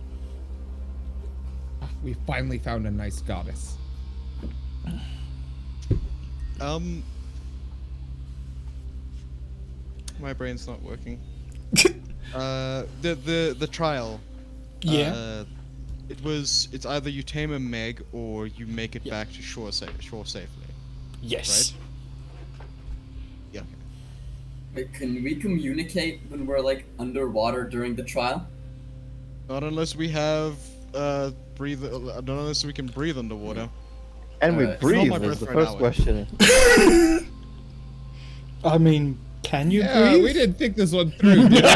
we finally found a nice goddess. My brain's not working. The trial. Yeah. It's either you tame a meg or you make it back to shore safely. Yes. Right? Yeah. Okay. Wait, can we communicate when we're like underwater during the trial? Not unless we have breathe. Not unless we can breathe underwater. And we Alright. breathe my is breath the right first now. question. I mean, can you Yeah, breathe? we didn't think this one through, did we? Hey,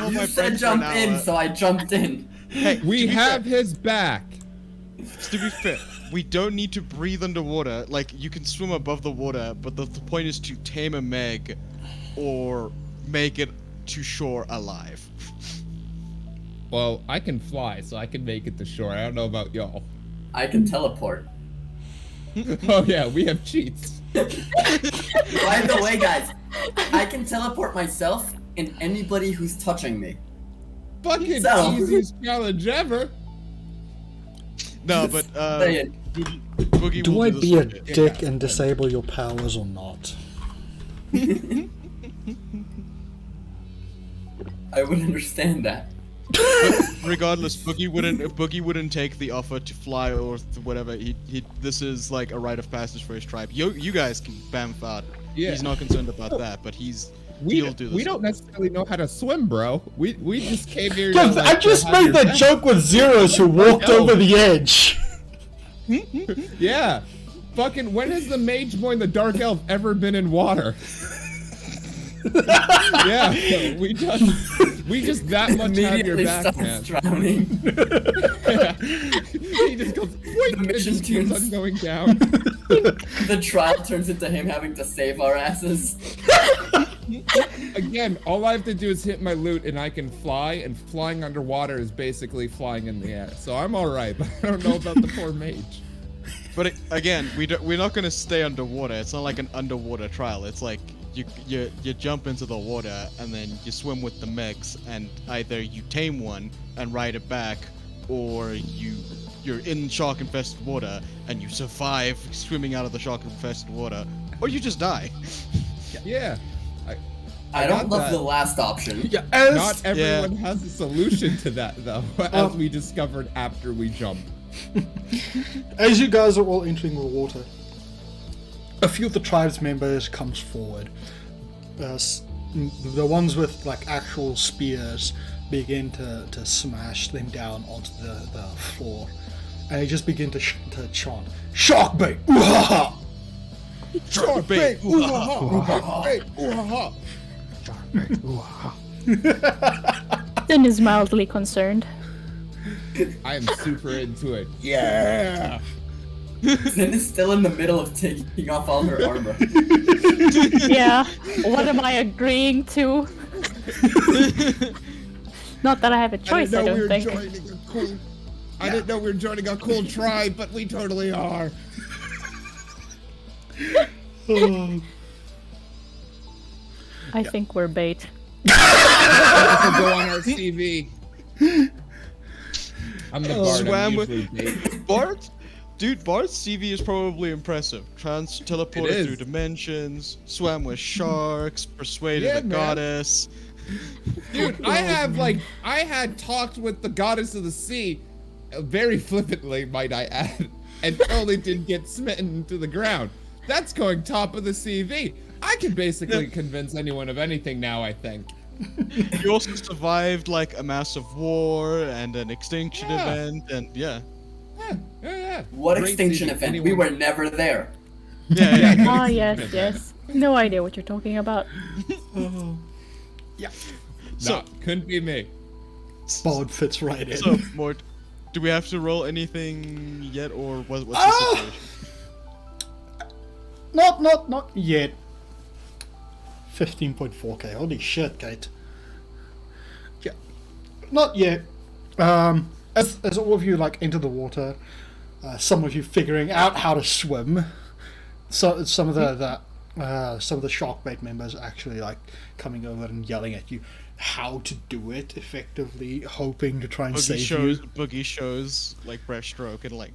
hold you my said breath for jump an in, hour. so I jumped in. Hey, We to be have fair, his back. to be fair, we don't need to breathe underwater. Like you can swim above the water, but the point is to tame a meg, or make it to shore alive. Well, I can fly, so I can make it to shore. I don't know about y'all. I can teleport. Oh yeah, we have cheats. By the way, guys, I can teleport myself and anybody who's touching me. Fucking So- easiest challenge ever. No, but Saying, Boogie Do will I do be a this one. dick and disable your powers or not? I would understand that. Regardless, Boogie wouldn't take the offer to fly or whatever. He this is like a rite of passage for his tribe. You guys can bamf out. Yeah. He's not concerned about that, but he'll do this. We don't necessarily know how to swim, bro. We just came here. Yeah, to, I just made that joke with Zeros who walked know. over the edge. Yeah. Fucking, when has the mage boy and the dark elf ever been in water? Yeah, we just that much have your Immediately back, starts man. drowning. Yeah. He just goes, The and mission just keeps on tunes. going down. The trial turns into him having to save our asses. Again, all I have to do is hit my loot and I can fly, and flying underwater is basically flying in the air. So I'm alright, but I don't know about the poor mage. But again, we're not gonna stay underwater. It's not like an underwater trial. It's like you jump into the water and then you swim with the mechs, and either you tame one and ride it back, or you're in shark-infested water and you survive swimming out of the shark-infested water, or you just die. Yeah. I don't got love that. the last option. Yeah, as Not everyone has a solution to that, though, as we discovered after we jumped. as you guys are all entering the water, a few of the tribe's members comes forward. The ones with like actual spears begin to smash them down onto the floor, and they just begin to chant, "Shark bait! Ooh-ha-ha!" Shark bait! Sin is mildly concerned. I am super into it. Yeah! Zin is still in the middle of taking off all her armor. Yeah. What am I agreeing to? Not that I have a choice, I don't think. I didn't know we were joining a cool tribe, but we totally are. I think we're bait. This will go on our CV. I'm the bard. Swam I'm with usually bait. Bart? Dude, Bart's CV is probably impressive. Teleported It is. through dimensions, swam with sharks, persuaded Yeah, a man. goddess. Dude, I had talked with the goddess of the sea, very flippantly, might I add, and totally didn't get smitten to the ground. That's going top of the CV. I can basically convince anyone of anything now, I think. You also survived like a massive war and an extinction Yeah. event, and yeah. Yeah. What Great extinction CV. event? Anyone- We were never there. Yeah. Ah, yes. No idea what you're talking about. No, couldn't be me. Bard fits right in. So, Mort, do we have to roll anything yet, or what's the situation? Not yet. 15.4k. Holy shit, Kate. Yeah, not yet. As all of you like enter the water, some of you figuring out how to swim. So some of the shark bait members are actually like coming over and yelling at you how to do it effectively, hoping to try and save you. Boogie shows like breaststroke and like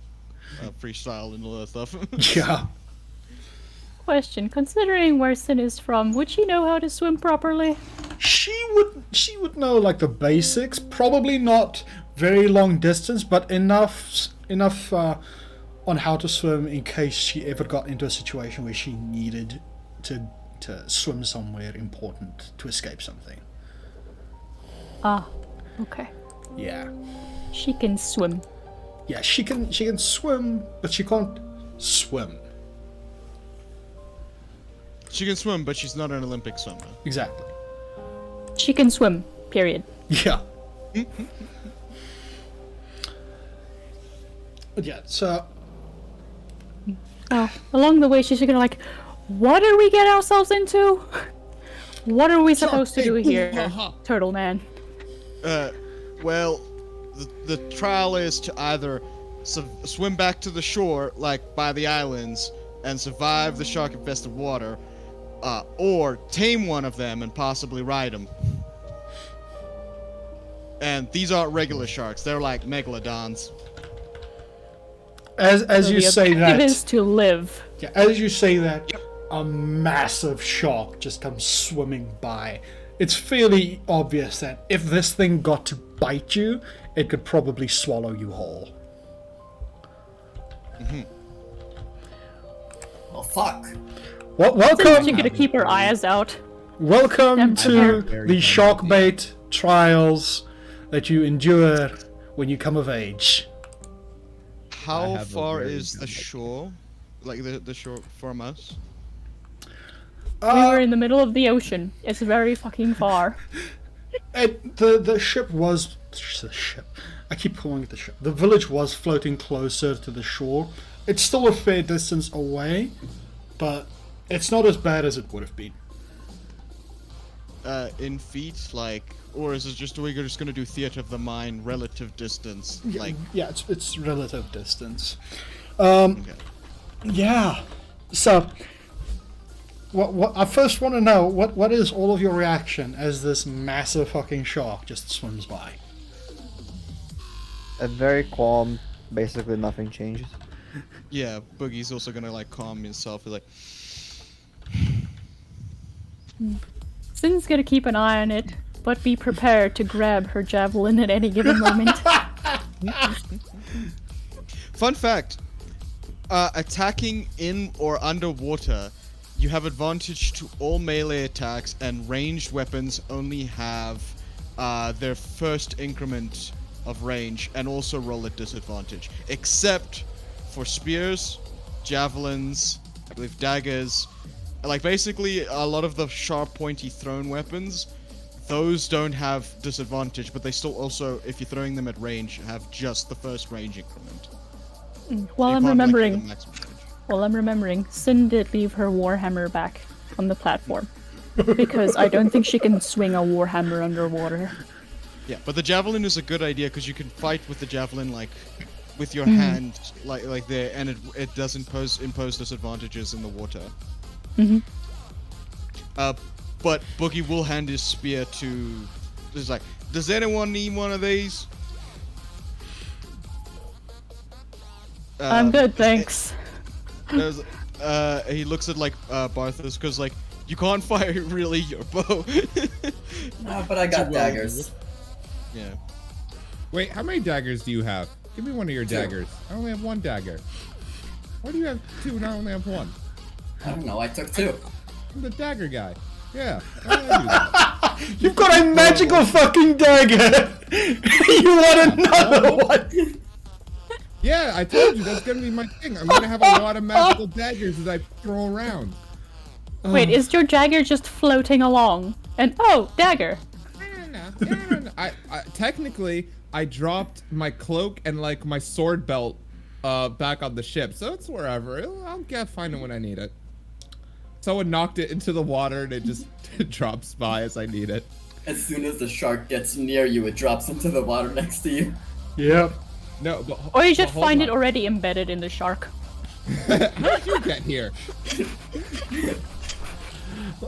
freestyle and all that stuff. Yeah. Question: considering where Sin is from, would she know how to swim properly? She would know like the basics. Probably not very long distance, but enough on how to swim in case she ever got into a situation where she needed to swim somewhere important to escape something. Ah, okay. Yeah. She can swim. Yeah, she can swim, but she can't swim. She can swim, but she's not an Olympic swimmer. Exactly. She can swim, period. Yeah. But yeah, so Oh, along the way she's gonna like, what did we get ourselves into? What are we supposed to do here, Turtle Man? Well, the trial is to either swim back to the shore, like by the islands, and survive the shark-infested water, or tame one of them and possibly ride them. And these aren't regular sharks; they're like megalodons. as So you the say objective that, is to live. yeah, as you say that, a massive shark just comes swimming by. It's fairly obvious that if this thing got to bite you, it could probably swallow you whole. Well, fuck. Well, Sin's welcome, gonna keep her eyes out. welcome to Very the good. shark bait trials that you endure when you come of age. How have a far very is the good- shore? like the shore from us? We were in the middle of the ocean. It's very fucking far. The ship was the ship. I keep calling it the ship. The village was floating closer to the shore. It's still a fair distance away, but it's not as bad as it would have been. In feet, like, or is it just we're just gonna do theater of the mind, relative distance, like? Yeah, it's relative distance. Okay. Yeah. So, what I first want to know what is all of your reaction as this massive fucking shark just swims by? A very calm. Basically, nothing changes. Yeah, Boogie's also gonna like calm himself. He's like, Sin's gonna keep an eye on it, but be prepared to grab her javelin at any given moment. fun fact: attacking in or underwater, you have advantage to all melee attacks, and ranged weapons only have their first increment of range, and also roll at disadvantage, except for spears, javelins, I believe daggers. Like, basically, a lot of the sharp, pointy thrown weapons, those don't have disadvantage, but they still also, if you're throwing them at range, have just the first range increment. While You I'm can't, like, hit remembering, the maximum range. while I'm remembering, Sin did leave her warhammer back on the platform. Because I don't think she can swing a warhammer underwater. Yeah, but the javelin is a good idea, because you can fight with the javelin, like, with your hand, like there, and it does impose disadvantages in the water. But Boogie will hand his spear to. He's like, does anyone need one of these? I'm good, thanks. He looks at like Barthas, because like you can't fire really your bow. No, but I got daggers. Yeah. Wait, how many daggers do you have? Give me one of your daggers. I only have one dagger. Why do you have two and I only have one? I don't know, I took two. I'm the dagger guy. Yeah. Why did I do that? You've got a magical fucking dagger! You want another one? Yeah, I told you that's gonna be my thing. I'm gonna have a lot of magical daggers that I throw around. Wait, is your dagger just floating along? And oh, dagger. No. I technically I dropped my cloak and like my sword belt back on the ship, so it's wherever. I'll find it when I need it. Someone knocked it into the water and it just drops by as I need it. As soon as the shark gets near you, it drops into the water next to you. Yep. No, but Or you just hold find on. it already embedded in the shark. How did you get here?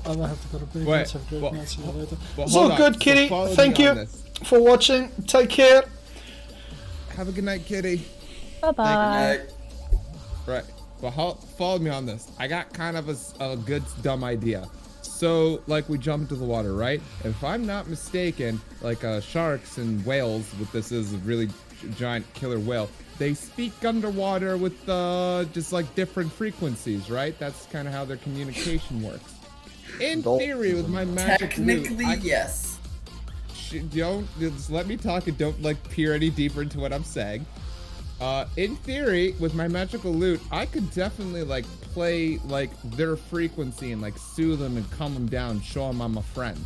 I'm gonna have to go to bed. Wait, Have a well, great night, see you later. But It's hold all on, good, so Kitty. follow me Thank on you this. for watching. Take care. Have a good night, Kitty. Bye-bye. Right. Well, follow me on this. I got kind of a good dumb idea. So, like, we jump into the water, right? If I'm not mistaken, like, sharks and whales, with this is a really giant killer whale, they speak underwater with, just, like, different frequencies, right? That's kind of how their communication works. In theory, with my magic loot, Technically, yes. don't just let me talk and don't like peer any deeper into what I'm saying. In theory, with my magical loot, I could definitely like play like their frequency and like soothe them and calm them down, show them I'm a friend.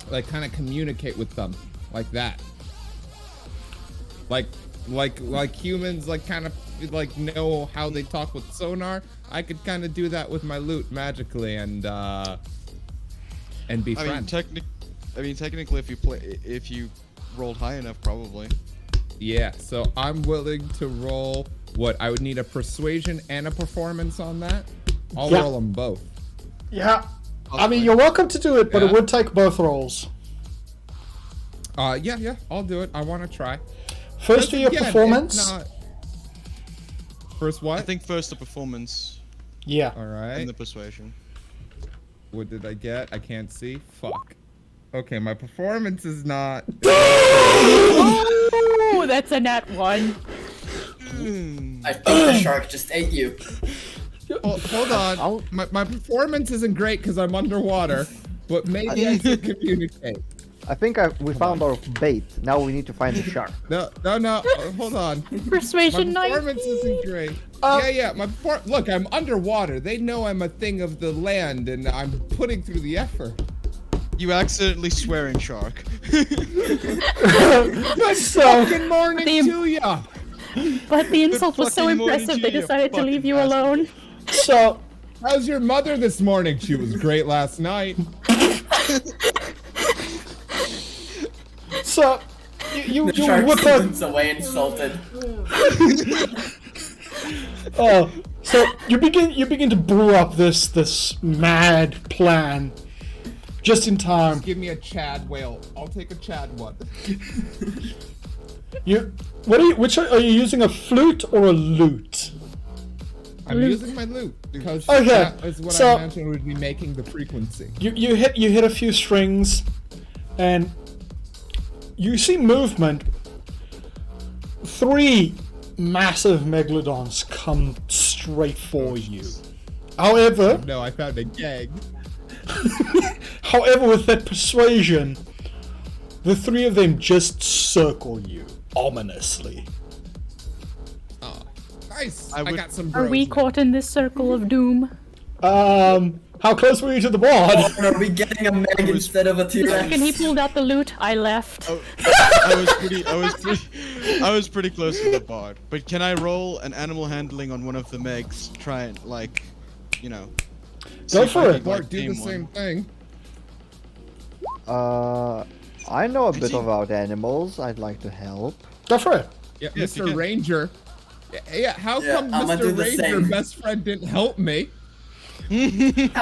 Like kind of communicate with them like that. Like humans like kind of like know how they talk with sonar. I could kind of do that with my loot magically and be friends. I mean, technically, if you rolled high enough, probably. Yeah, so I'm willing to roll what I would need a persuasion and a performance on that. I'll roll them both. Yeah. I mean, you're welcome to do it, but it would take both rolls. Yeah, I'll do it. I want to try. First do your performance. First what? I think first the performance. Yeah. All right. And the persuasion. What did I get? I can't see. Fuck. Okay, my performance is not. Oh, that's a nat 1. I think the shark just ate you. Hold on. My performance isn't great because I'm underwater, but maybe I can communicate. I think we found our bait. Now we need to find the shark. No, hold on. My Persuasion 19. performance isn't great. Look, I'm underwater. They know I'm a thing of the land, and I'm putting through the effort. You accidentally swearing shark. Good morning to ya. But the insult was so fucking morning impressive to they you, decided to fucking leave you bastard. alone. So, How's your mother this morning? She was great last night. you The shark whip out. swims away insulted. So you begin to brew up this mad plan, just in time. Give me a Chad whale. I'll take a Chad one. Which are you using, a flute or a lute? I'm using my loot because Okay, that is what so- I mentioned would be making the frequency. You hit a few strings, and you see movement. 3 massive megalodons come straight for you. However, No, I found a gag. with that persuasion, the 3 of them just circle you ominously. Oh, nice. I I would- got some. Are we bros. caught in this circle of doom? How close were you to the board? Are we getting a Meg instead of a The second he T-Rex? pulled out the loot, I left. I was pretty close to the bard. But can I roll an animal handling on one of the Megs? Try and see Go if for I it. can, Or do the tame same one. thing. I know a bit see- about animals. I'd like to help. Go for it. Yeah, Yes, you Mr. can. Ranger. Yeah, how Yeah, come I'ma do Mr. the Ranger, same. best friend, didn't help me? How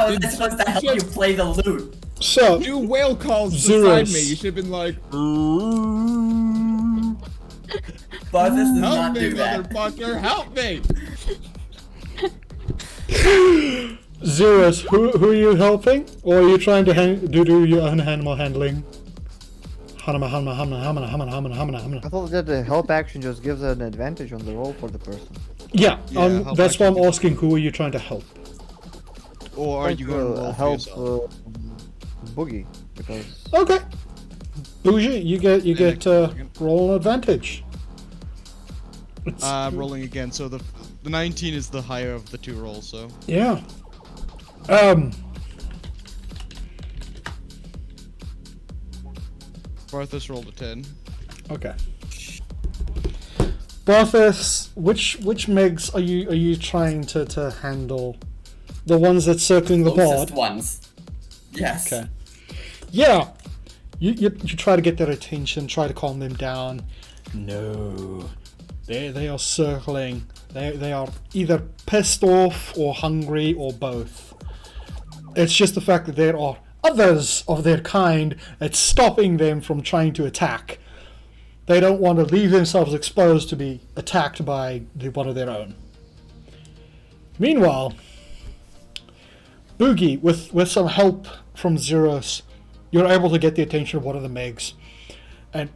is that supposed to help you play the lute? So, Do whale calls Zeros. beside me. You should have been like, Barthus does help not me, do that. motherfucker, help me! Zeros, who are you helping? Or are you trying to do your own animal handling? I thought that the help action just gives an advantage on the roll for the person. Yeah, Yeah, help that's why I'm action. asking, who are you trying to help? Or are you going to roll for help yourself? Boogie because Okay. Bougie, you get roll advantage. Rolling again. So the 19 is the higher of the 2 rolls. So Yeah. Barthus rolled a 10. Okay. Barthus, which Megs are you trying to handle? The ones that's circling the Closest board? ones. Yes. Okay. Yeah. You try to get their attention, try to calm them down. No. They are circling. They are either pissed off or hungry or both. It's just the fact that there are others of their kind that's stopping them from trying to attack. They don't want to leave themselves exposed to be attacked by one of their own. Meanwhile, Boogie, with some help from Zeros, you're able to get the attention of one of the Megs, and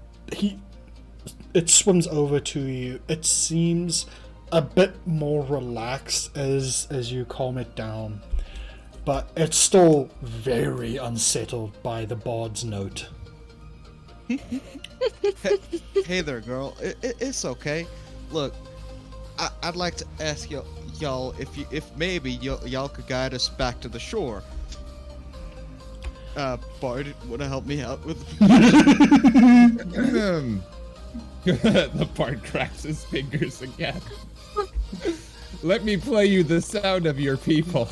it swims over to you. It seems a bit more relaxed as you calm it down, but it's still very unsettled by the bard's note. Hey there, girl. It's okay. Look, I'd like to ask y'all if maybe y'all could guide us back to the shore. Bard, wanna help me out with? The part cracks his fingers again. Let me play you the sound of your people.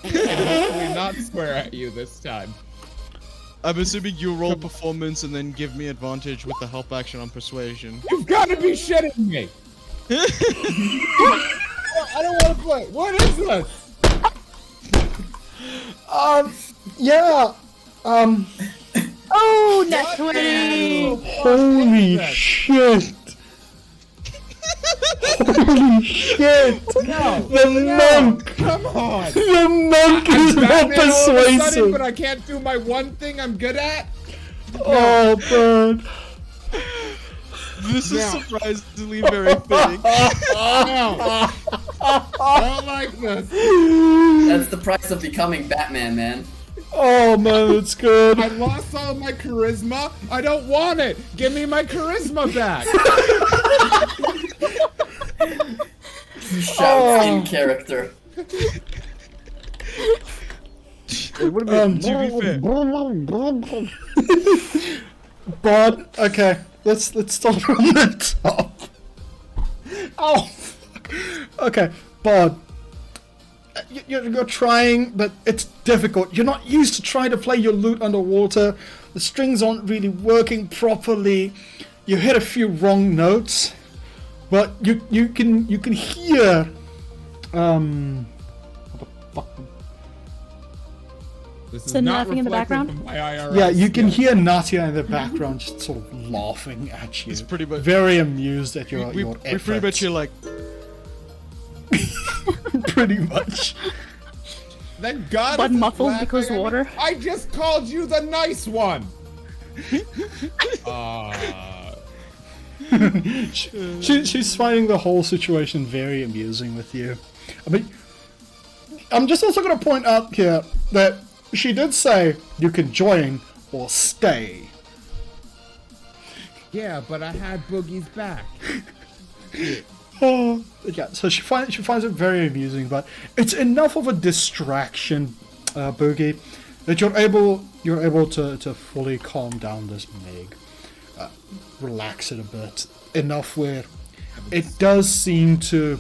And hopefully not swear at you this time. I'm assuming you roll performance and then give me advantage with the help action on persuasion. You've got to be shitting me! I don't want to play. What is this? Yeah. Oh, nat 20! Holy shit! Holy shit! The monk! Come on! The monk is not Batman all of a sudden, persuasive! but I can't do my one thing I'm good at? Oh, man. This is surprisingly very fitting. No. I don't like this. That's the price of becoming Batman, man. Oh man, that's good. I lost all my charisma. I don't want it. Give me my charisma back. He shouts in character. It would be To be fair, But okay, let's start from the top. Oh, fuck. Okay, Bod. You're trying, but it's difficult. You're not used to trying to play your lute underwater. The strings aren't really working properly. You hit a few wrong notes, but you can hear what the fuck? This is So not nothing in the reflected background? from my IRL Yeah, you can skill. hear Natia in the background just sort of laughing at you. It's pretty much- very amused at your we your pretty much efforts. you're like, Pretty much. Then God But is muffled laughing because at me. water? I just called you the nice one. She's finding the whole situation very amusing with you. I mean, I'm just also going to point out here that she did say you can join or stay. Yeah, but I had Boogie's back. Oh, yeah. So she finds it very amusing, but it's enough of a distraction, Boogie, that you're able to fully calm down this Meg, relax it a bit, enough where it does seem to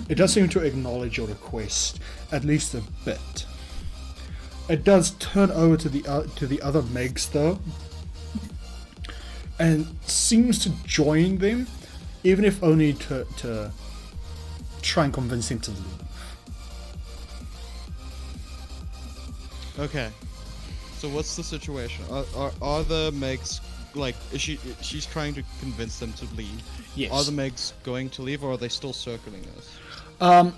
acknowledge your request at least a bit. It does turn over to the other Megs though, and seems to join them, even if only to try and convince him to leave. okay. So what's the situation? Are the Megs like? She's trying to convince them to leave? Yes. Are the Megs going to leave, or are they still circling us?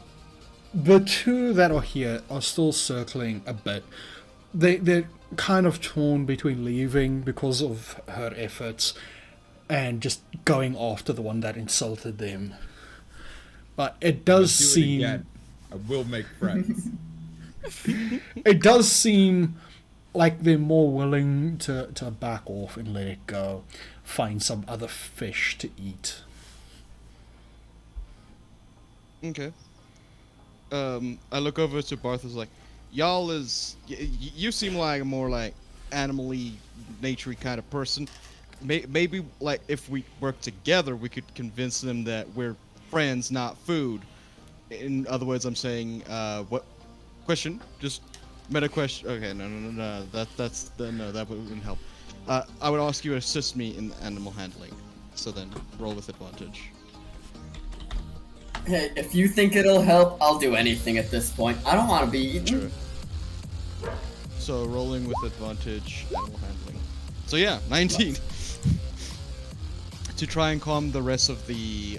The two that are here are still circling a bit. They're kind of torn between leaving because of her efforts and just going after the one that insulted them. But it does Do it seem again. I will make friends. it does seem like they're more willing to back off and let it go, find some other fish to eat. Okay. I look over to Barthas like, y'all you seem like a more like animally, naturey kind of person. Maybe like if we work together, we could convince them that we're friends, not food. In other words, I'm saying, what question? Just meta question. Okay, no. That wouldn't help. I would ask you to assist me in animal handling. So then, roll with advantage. Hey, if you think it'll help, I'll do anything at this point. I don't want to be eaten. Sure. So rolling with advantage, animal handling. So yeah, 19. To try and calm the rest of the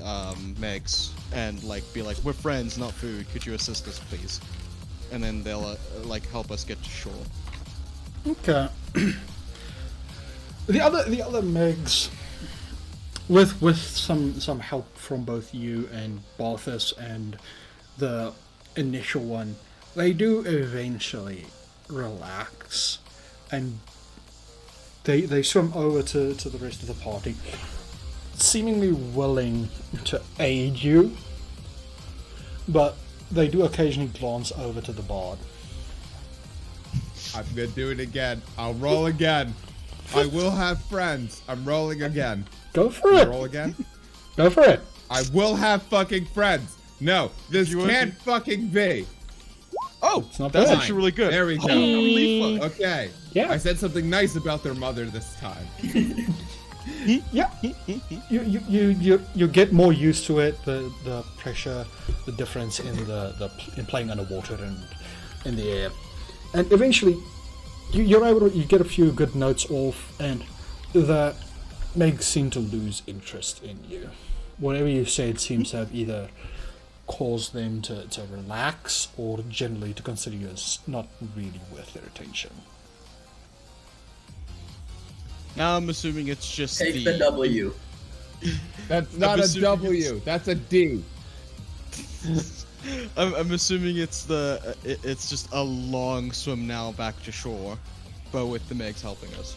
Megs and like be like, we're friends, not food. Could you assist us, please? And then they'll like help us get to shore. Okay. the other Megs, with some help from both you and Balthus and the initial one, they do eventually relax, and they swim over to the rest of the party, seemingly willing to aid you, but they do occasionally glance over to the bard. I'm gonna do it again. I'll roll again. I will have friends. I'm rolling again. Go for Can I it. roll again? Go for it. I will have fucking friends. No, this You want can't fucking be. Oh, not that's bad. actually really good. There we go. Hey. Okay. Yeah. I said something nice about their mother this time. Yeah. You get more used to it. The pressure, the difference in in playing underwater and in the air, and eventually you're able to get a few good notes off, and the Megs seem to lose interest in you. Whatever you said seems to have either caused them to relax or generally to consider you as not really worth their attention. Now I'm assuming it's just Take the W. That's not a assuming W. That's a D. I'm assuming it's it's just a long swim now back to shore, but with the Megs helping us,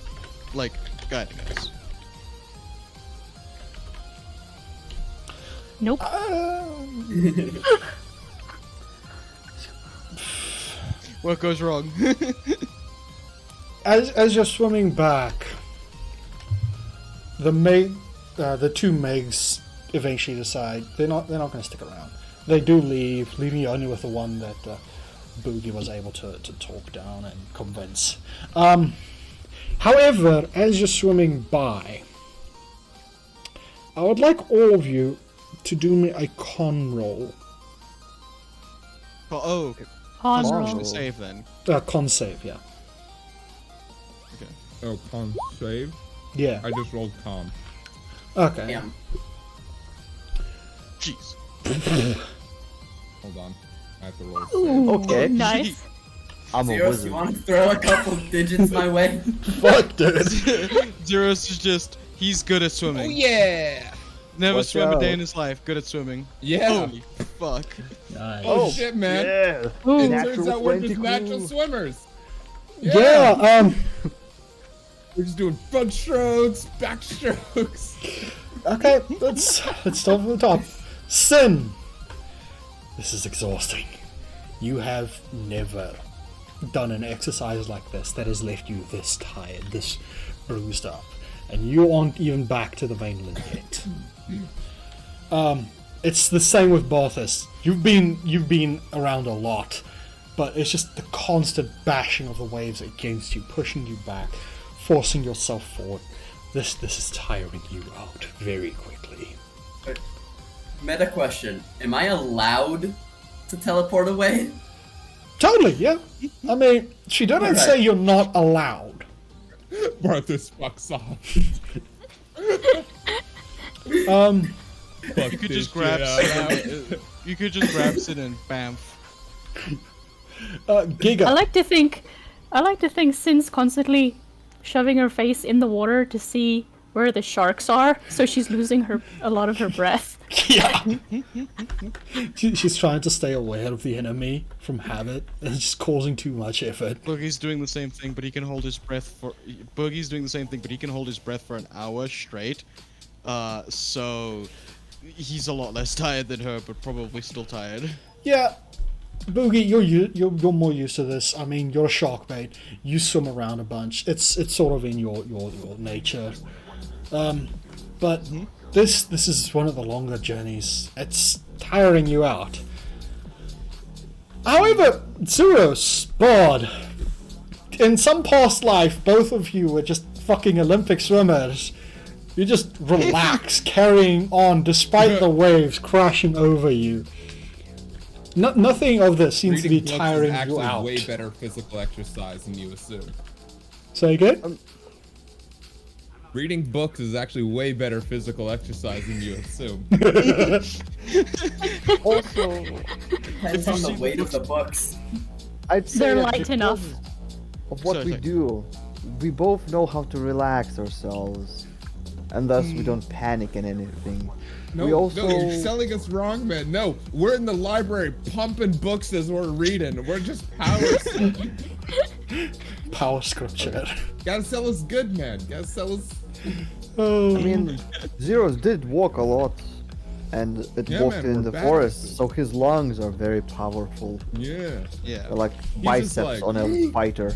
like guiding us. Nope. What goes wrong? As you're swimming back, the two Megs eventually decide they're not going to stick around. They do leave, leaving you only with the one that Boogie was able to talk down and convince. However, as you're swimming by, I would like all of you to do me a con roll. Oh, Con Con roll. roll. save then. Con save, yeah. Oh, con save? Yeah. I just rolled con. Okay. Damn. Jeez. Hold on. I have to roll a save. Ooh, Okay. nice. I'm a Zeros, wizard. you want to throw a couple digits my way? Fuck, dude. Zeros is just, he's good at swimming. Oh yeah! Never Watch swam a day out. in his life, good at swimming. Yeah! Holy fuck. Nice. Oh, shit, man! Yeah. Ooh. It Natural turns out we're just 20 natural crew. swimmers! Yeah, We're just doing front strokes, back strokes. okay, let's start from the top. Sin. This is exhausting. You have never done an exercise like this that has left you this tired, this bruised up, and you aren't even back to the mainland yet. It's the same with Barthas. You've been around a lot, but it's just the constant bashing of the waves against you, pushing you back, forcing yourself forward. This is tiring you out very quickly. Meta question. Am I allowed to teleport away? Totally, yeah. I mean, she didn't Alright. say you're not allowed. Barthas fucks off. You could just grab Sin. You could just grab Sin and bam. Giga. I like to think Sin's constantly shoving her face in the water to see where the sharks are, so she's losing a lot of her breath. Yeah. She's trying to stay aware of the enemy from habit, and it's just causing too much effort. Boogie's doing the same thing, but he can hold his breath for. Boogie's doing the same thing, but he can hold his breath for an hour straight. So he's a lot less tired than her, but probably still tired. Yeah. Boogie, you're more used to this. I mean, you're a shark bait. You swim around a bunch. It's sort of in your nature. But this is one of the longer journeys. It's tiring you out. However, Zeros, Bard, in some past life, both of you were just fucking Olympic swimmers. You just relax, carrying on despite the waves crashing over you. Nothing of this seems to be Reading books is tiring you actually out. way better physical exercise than you assume. Say again? Reading books is actually way better physical exercise than you assume. Also, Depends on the weight of the books. I'd say They're that light because enough. of what Sorry, we sorry. do, we both know how to relax ourselves, and thus we don't panic in anything. No, we also no, you're selling us wrong, man. No, we're in the library pumping books as we're reading. We're just power. Power scripture. Gotta sell us good, man. Gotta sell us. Oh. I mean, Zeros did walk a lot, and it Yeah, walked man, in we're the forest, badasses. so his lungs are very powerful. Yeah. Yeah. They're like just biceps like- on a fighter.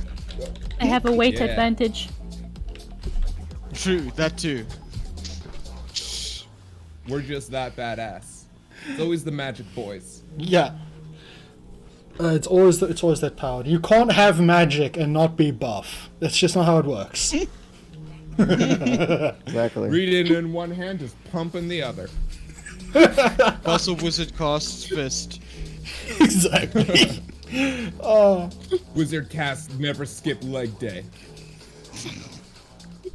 I have a weight Yeah. advantage. True, that too. We're just that badass. It's always the magic boys. Yeah. It's always that power. You can't have magic and not be buff. That's just not how it works. Exactly. Reading in one hand, just pumping the other. Also, wizard casts fist. Exactly. Wizard cast never skip leg day.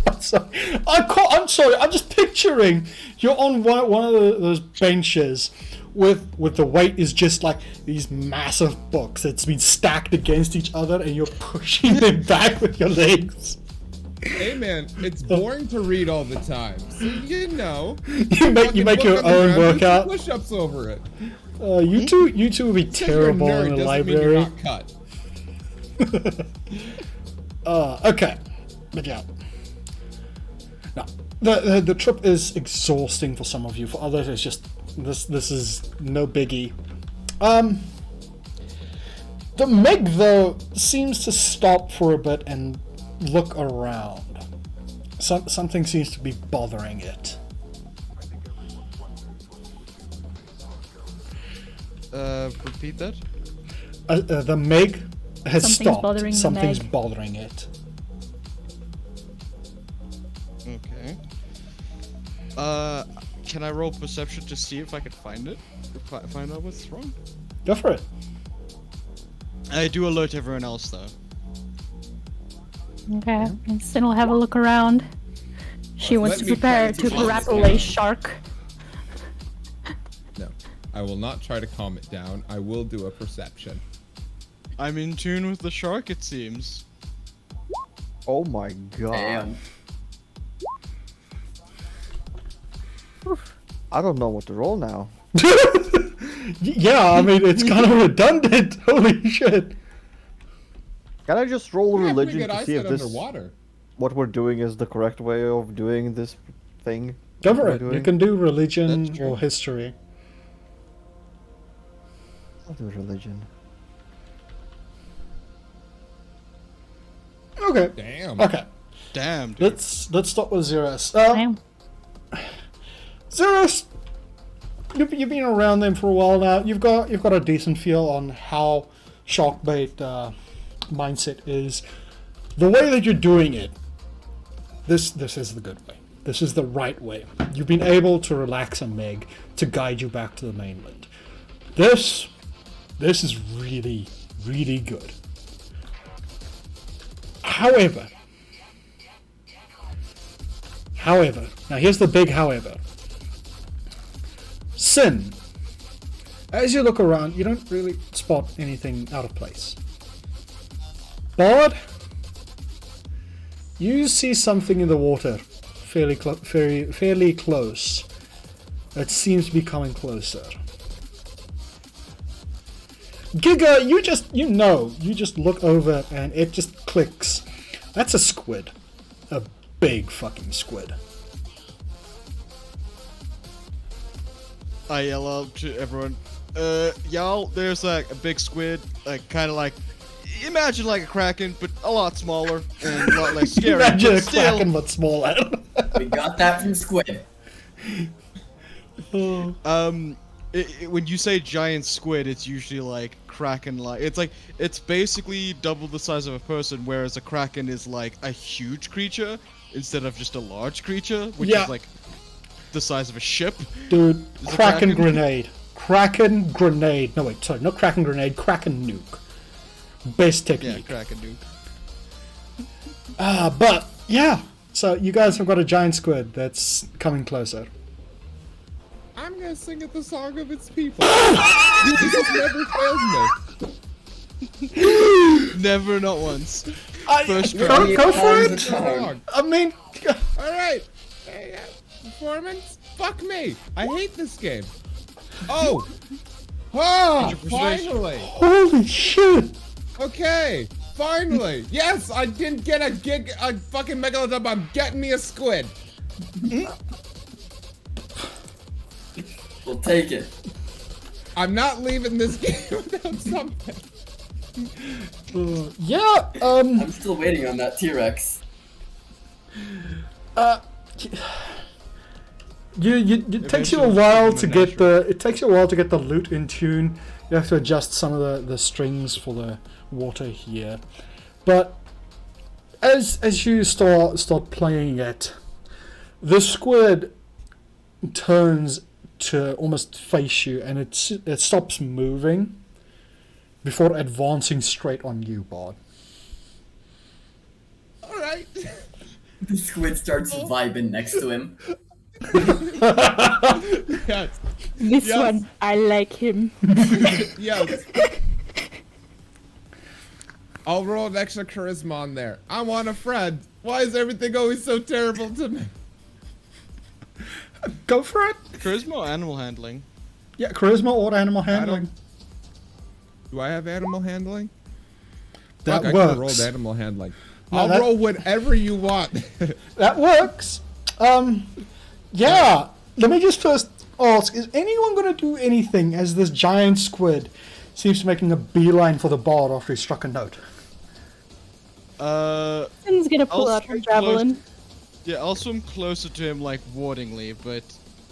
I'm sorry. I'm just picturing you're on one of those benches with the weight is just like these massive books that's been stacked against each other, and you're pushing them back with your legs. Hey man, it's boring to read all the time, so you know. You make your own workout. Push-ups over it. You two would be terrible in the library. You're not cut. Okay, but yeah. No, the trip is exhausting for some of you. For others, it's just this is no biggie. The Meg though seems to stop for a bit and look around. Something seems to be bothering it. Repeat that. The Meg has Something's stopped. bothering the Something's Meg. bothering it. Okay. Can I roll perception to see if I can find it? Find out what's wrong? Go for it. I do alert everyone else though. Okay, and Sin will have a look around. She wants Let to me prepare try to to grapple calm it a down. shark. No, I will not try to calm it down. I will do a perception. I'm in tune with the shark, it seems. Oh my god. Damn. I don't know what to roll now. Yeah, I mean it's kind of redundant. Holy shit! Can I just roll Yeah, religion pretty good to see if eyesight this underwater. what we're doing is the correct way of doing this thing? Go for What it. we're You doing? can do religion That's true. or history. I'll do religion. Okay. Damn. Okay. Damn, dude. Let's start with Zeros. Damn. Zeros, you've been around them for a while now. You've got a decent feel on how sharkbait mindset is. The way that you're doing it, this is the good way. This is the right way. You've been able to relax a Meg to guide you back to the mainland. This is really, really good. However, now here's the big however. Sin, as you look around, you don't really spot anything out of place. Bard, you see something in the water, fairly close. It seems to be coming closer. Giga, you just look over and it just clicks. That's a squid. A big fucking squid. I yell out to everyone, y'all, there's like a big squid, like kind of like, imagine like a kraken, but a lot smaller and a lot less scary. Imagine a but still, kraken but smaller. We got that from Squid. when you say giant squid, it's usually like kraken-like. It's basically double the size of a person, whereas a kraken is like a huge creature instead of just a large creature, which Yeah. is like the size of a ship. Dude, Is it Kraken Kraken? grenade. Kraken grenade. No, wait, sorry, not Kraken grenade, Kraken nuke. Best Yeah, technique. kraken dude. But, yeah. So, you guys have got a giant squid that's coming closer. I'm gonna sing it the song of its people. This never fails me. Never, not once. First Go, try. go for All the it! time. I mean, All right. Hey, performance. Fuck me. I hate this game. Oh. Oh, finally. holy shit! Okay. Finally. Yes, I didn't get a fucking megalodon. I'm getting me a squid. We'll take it. I'm not leaving this game without something. Yeah, I'm still waiting on that T-Rex. it takes you a while to get the loot in tune. You have to adjust some of the strings for the water here, but as you start playing it, the squid turns to almost face you, and it stops moving before advancing straight on you, Bard. All right. The squid starts vibing next to him. Yes. This Yes. one, I like him. Yes. I'll roll an extra charisma on there. I want a friend. Why is everything always so terrible to me? Go for it. Charisma or animal handling? Yeah, charisma or animal handling. Do I have animal handling? That Fuck, I could have works. rolled animal handling. No, I'll that- roll whatever you want. That works. Yeah. Let me just first ask: is anyone going to do anything as this giant squid seems to be making a beeline for the bard after he struck a note? Sin's gonna pull I'll out her swing javelin. Yeah, I'll swim closer to him, like, wardingly, but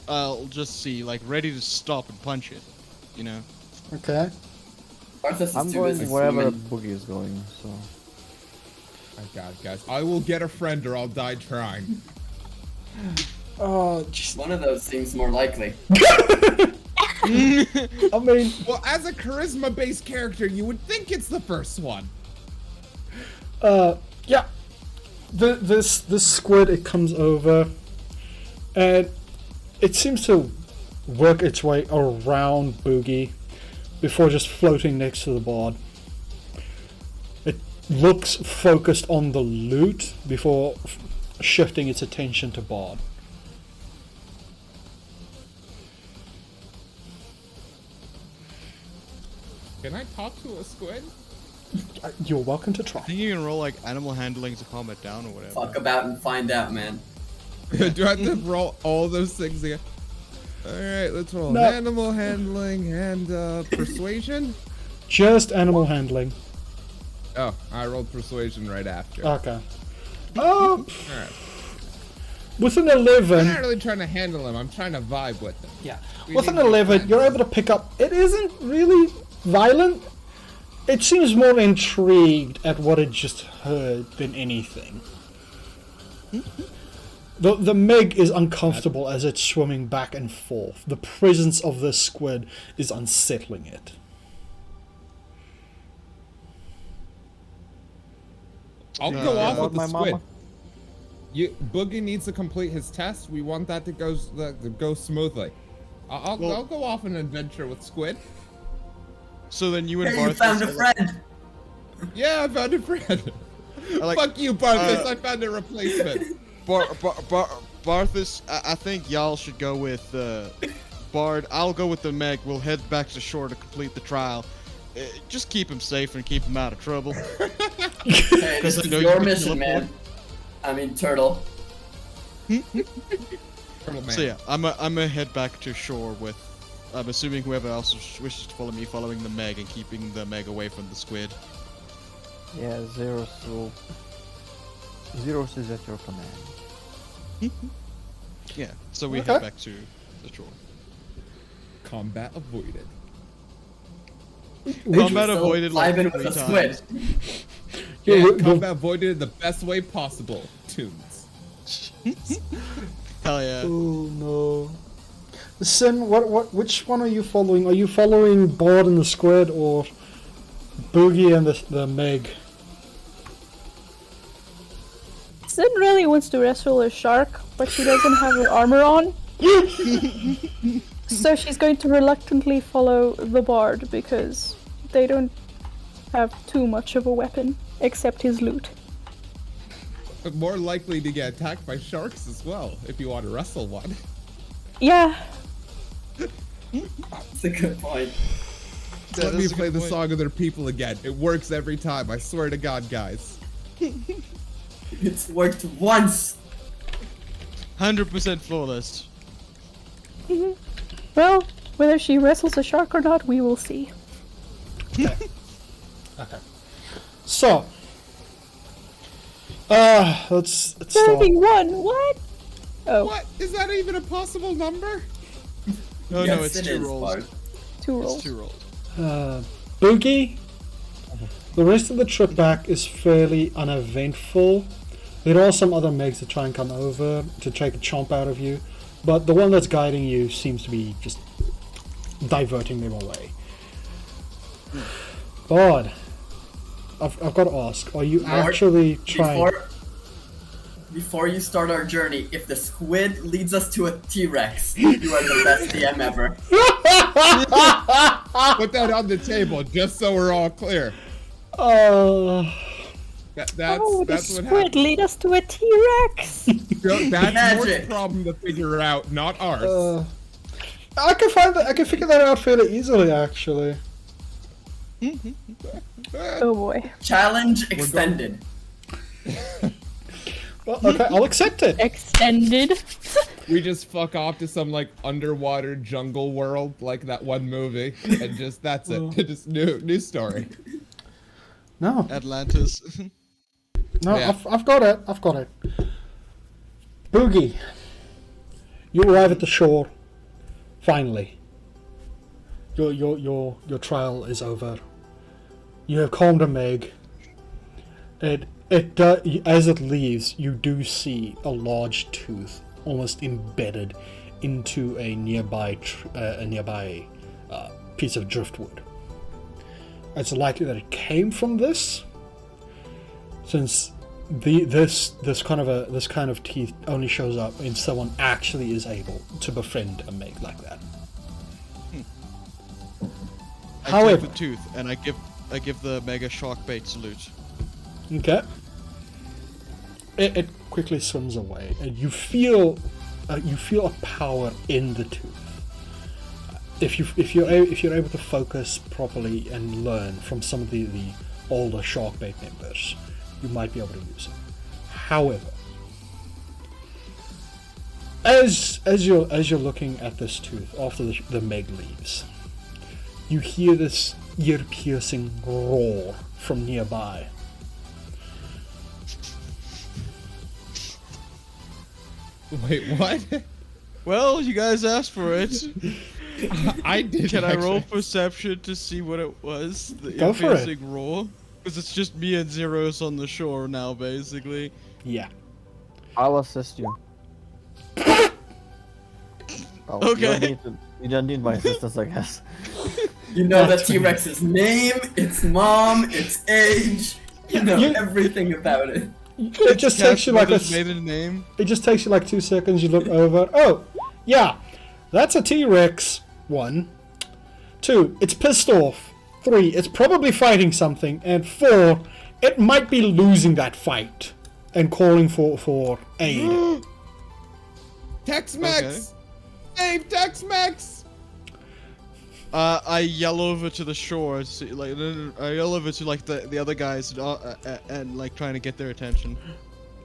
I'll just see, like, ready to stop and punch it, you know? Okay. Arthas is I'm too busy going wherever swimming. Boogie is going, so. My God, guys, I will get a friend or I'll die trying. Oh, just, One of those seems more likely. I mean, Well, as a charisma-based character, you would think it's the first one. yeah. This squid, it comes over, and it seems to work its way around Boogie before just floating next to the bard. It looks focused on the loot before shifting its attention to Bard. Can I talk to a squid? You're welcome to try. I think you can roll, like, animal handling to calm it down or whatever. Fuck about and find out, man. Do I have to roll all those things again? Alright, let's roll. No. Animal handling and persuasion? Just animal handling. Oh, I rolled persuasion right after. Okay. Alright. With an I'm 11, not really trying to handle him, I'm trying to vibe with him. yeah. We With an need to 11, find- you're able to pick up. It isn't really violent. It seems more intrigued at what it just heard than anything. The Meg is uncomfortable as it's swimming back and forth. The presence of this squid is unsettling it. I'll go off with the my squid. mama? Boogie needs to complete his test. We want that to go smoothly. I'll go off an adventure with Squid. So then you and Hey, you Barthas found a are, friend! Yeah, I found a friend. like, Fuck you, Barthas. I found a replacement. Barthas, I think y'all should go with Bard. I'll go with the Meg. We'll head back to shore to complete the trial. Just keep him safe and keep him out of trouble. Hey, this I is know your you can mission, teleport. man. I mean, turtle. Turtle man. So yeah, I'm gonna head back to shore with. I'm assuming whoever else wishes to follow me, following the Meg and keeping the Meg away from the squid. Yeah, Zeros is at your command. Yeah. So we Okay. head back to the shore. Combat avoided. Combat Still avoided like vibing 3 with a times. squid. Yeah, Yeah, the- combat avoided in the best way possible. Tunes. Hell yeah. Oh no. Sin, which one are you following? Are you following Bard and the Squid or Boogie and the Meg? Sin really wants to wrestle a shark, but she doesn't have her armor on. So she's going to reluctantly follow the bard because they don't have too much of a weapon except his loot. But more likely to get attacked by sharks as well, if you want to wrestle one. Yeah, That's a good point. Let me that's a play good the point. song of their people again. It works every time. I swear to God, guys. It's worked once! 100% flawless. well, whether she wrestles a shark or not, we will see. Okay. So, let's start. 31, what? Oh, What? Is that even a possible number? No, Yes, no, it's it 2 is, rolls. Bard. 2 It's rolls. 2 rolls. Boogie, the rest of the trip back is fairly uneventful. There are some other Megs that try and come over to take a chomp out of you, but the one that's guiding you seems to be just diverting them away. Bard, I've got to ask, are you Lord, actually trying... Before you start our journey, if the squid leads us to a T-Rex, you are the best DM ever. Put that on the table, just so we're all clear. That's Oh, the that's what squid happened. lead us to a T-Rex! That's Magic. your problem to figure out, not ours. I can find that. I can figure that out fairly easily, actually. Oh boy. Challenge extended. Well, okay, I'll accept it. Extended. We just fuck off to some like underwater jungle world, like that one movie, and just that's it. Just new story. No, Atlantis. no, Yeah. I've got it. I've got it. Boogie, you arrive at the shore. Finally, your trial is over. You have calmed a Meg. As it leaves, you do see a large tooth almost embedded into a nearby piece of driftwood. It's likely that it came from this, since this kind of teeth only shows up when someone actually is able to befriend a Meg like that. I However, take the tooth and I give the mega shark bait salute. okay, it quickly swims away, and you feel a power in the tooth. If you're able to focus properly and learn from some of the older shark bait members, you might be able to use it. However, as you're looking at this tooth after the Meg leaves, you hear this ear-piercing roar from nearby. Wait, what? Well, you guys asked for it. I did. Can I roll actually. perception to see what it was? The Go for it. piercing roar? Because it's just me and Zeros on the shore now, basically. Yeah. I'll assist you. Oh, Okay. You don't need my assistance, I guess. You know the T-Rex's name, its mom, its age. You know You- everything about it. It just takes you like maiden name. It just takes you like 2 seconds. You look over. Oh, yeah, that's a T-Rex. 1, 2, it's pissed off. 3, it's probably fighting something. And 4, it might be losing that fight and calling for aid. Tex-Mex! Okay. Save Tex-Mex! I yell over to the shore, I yell over to like the other guys and like trying to get their attention.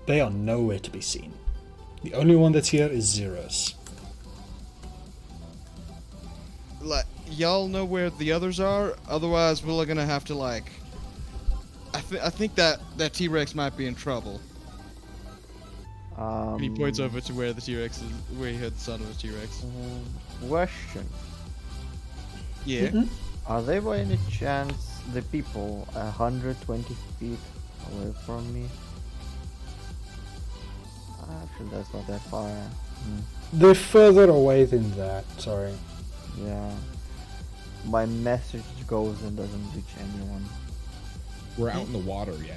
They are nowhere to be seen. The only one that's here is Zeros. Like, y'all know where the others are? Otherwise, we're gonna have to like. I think that T-Rex might be in trouble. And he points over to where the T-Rex is, where he heard the sound of the T-Rex. Question. Yeah. Are they by any chance the people 120 feet away from me? Actually, that's not that far. They're further away than that. Sorry. Yeah. My message goes and doesn't reach anyone. We're out in the water, yeah.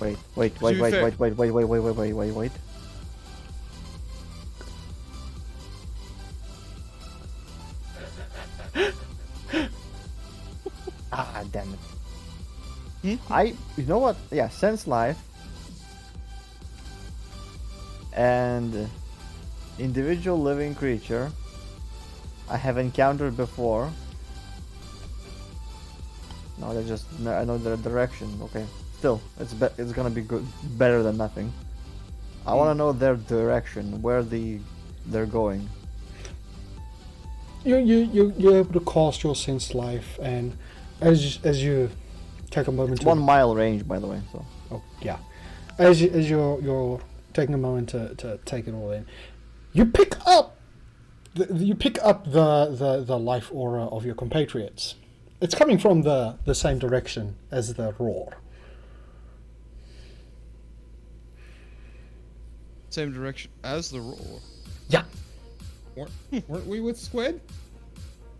Wait. To be fair- Wait. Ah, damn it. You know what? Yeah, sense life. And individual living creature I have encountered before. No, they just I know their direction. Okay, still, it's gonna be good, better than nothing. I want to know their direction, where they're going. You're able to cast your sense life, and as you take a moment to 1 mile range, by the way. So oh yeah, as you're taking a moment to take it all in, you pick up the life aura of your compatriots. It's coming from the same direction as the roar. Same direction as the roar. Yeah. Weren't we with Squid?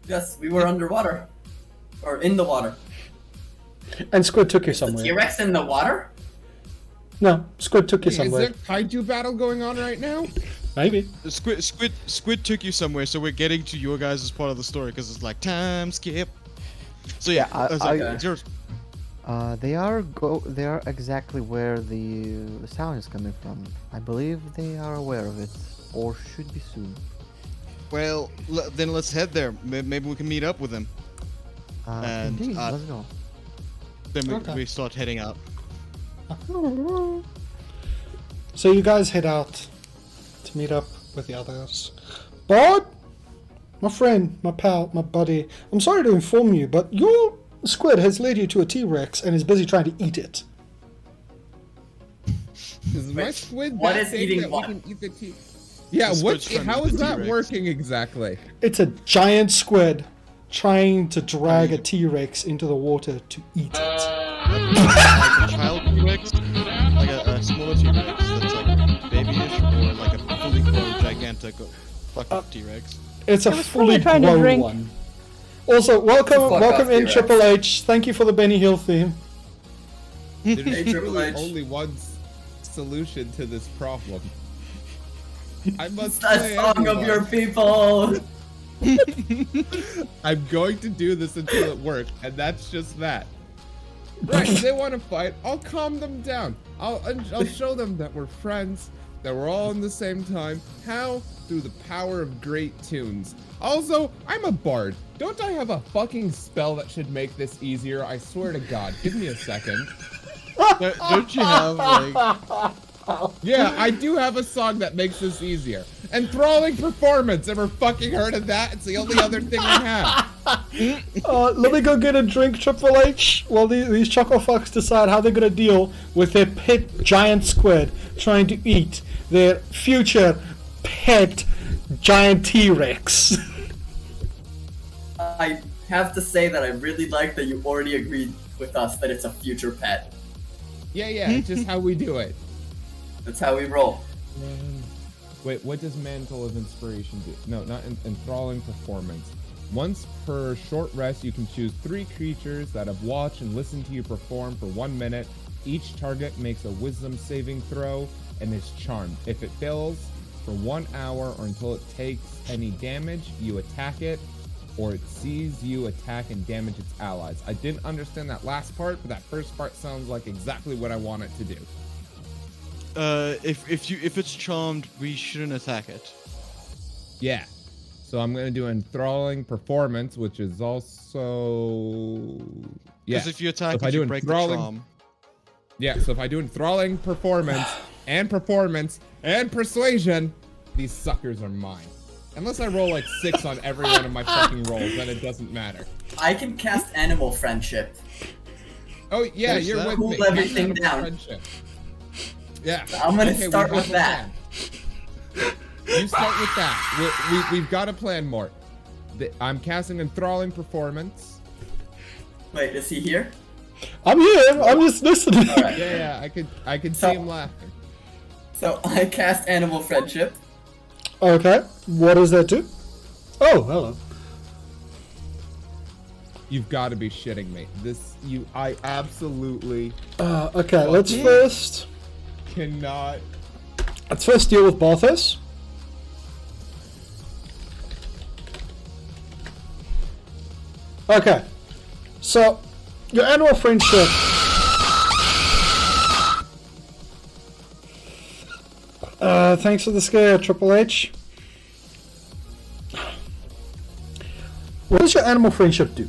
Yes, we were underwater. Or in the water. And Squid took you The somewhere. T-Rex in the water? No, Squid took you Is somewhere. there a kaiju battle going on right now? Maybe. Squid took you somewhere, so we're getting to your guys' part of the story because it's like time skip. So yeah, Yeah, I was like, I- Zeros, they are exactly where the sound is coming from. I believe they are aware of it. or should be soon. Well, then let's head there. Maybe we can meet up with him. And, Indeed, let's go. Then Okay. we start heading out. So you guys head out to meet up with the others. Bard, my friend, my pal, my buddy, I'm sorry to inform you, but your squid has led you to a T-Rex and is busy trying to eat it. Is my squid what that is big eating that what? we can eat the tea? Yeah, The what? squid's trying to How eat is the that T-Rex. working exactly? It's a giant squid trying to drag a T-Rex into the water to eat it. Like a child T-Rex, like a smaller T-Rex that's like babyish, or like a fully grown gigantic fucking T-Rex. It's a was fully probably trying to grown drink. one. Also, welcome Fuck welcome off, in T-Rex. Triple H. Thank you for the Benny Hill theme. There's Hey, Triple really H. only one solution to this problem. I must The play song of everyone. your people. I'm going to do this until it works, and that's just that. Right, they want to fight. I'll calm them down. I'll show them that we're friends, that we're all in the same time. How? Through the power of great tunes. Also, I'm a bard. Don't I have a fucking spell that should make this easier? I swear to God. Give me a second. Don't you have like? Yeah, I do have a song that makes this easier. Enthralling performance. Ever fucking heard of that? It's the only other thing I have. Let me go get a drink, Triple H, while these choco fucks decide how they're gonna deal with their pet giant squid trying to eat their future pet giant T-Rex. I have to say that I really like that you already agreed with us that it's a future pet. Yeah, it's just how we do it. That's how we roll. Wait, what does Mantle of Inspiration do? No, not enthralling performance. Once per short rest, you can choose 3 creatures that have watched and listened to you perform for 1 minute. Each target makes a wisdom saving throw and is charmed. If it fails for 1 hour or until it takes any damage, you attack it, or it sees you attack and damage its allies. I didn't understand that last part, but that first part sounds like exactly what I want it to do. If it's charmed, we shouldn't attack it. Yeah. So I'm gonna do enthralling performance, which is also Because if you attack if it, I do you break the enthralling- charm. Yeah, so if I do enthralling performance and persuasion, these suckers are mine. Unless I roll like 6 on every one of my fucking rolls, then it doesn't matter. I can cast Animal Friendship. Oh yeah, Finish you're that. with Cool me. everything Animal down. friendship. Yeah. I'm gonna we start have with a that. plan. You start with that. We've got a plan, Mort. I'm casting enthralling performance. Wait, is he here? I'm here. I'm just listening. Alright. Yeah, I can see So- him laughing. So I cast Animal Friendship. Okay. What does that do? Oh, hello. You've got to be shitting me. I absolutely Okay. Let's first cannot. deal with Balthus. Okay. So your animal friendship. Thanks for the scare, Triple H. What does your animal friendship do?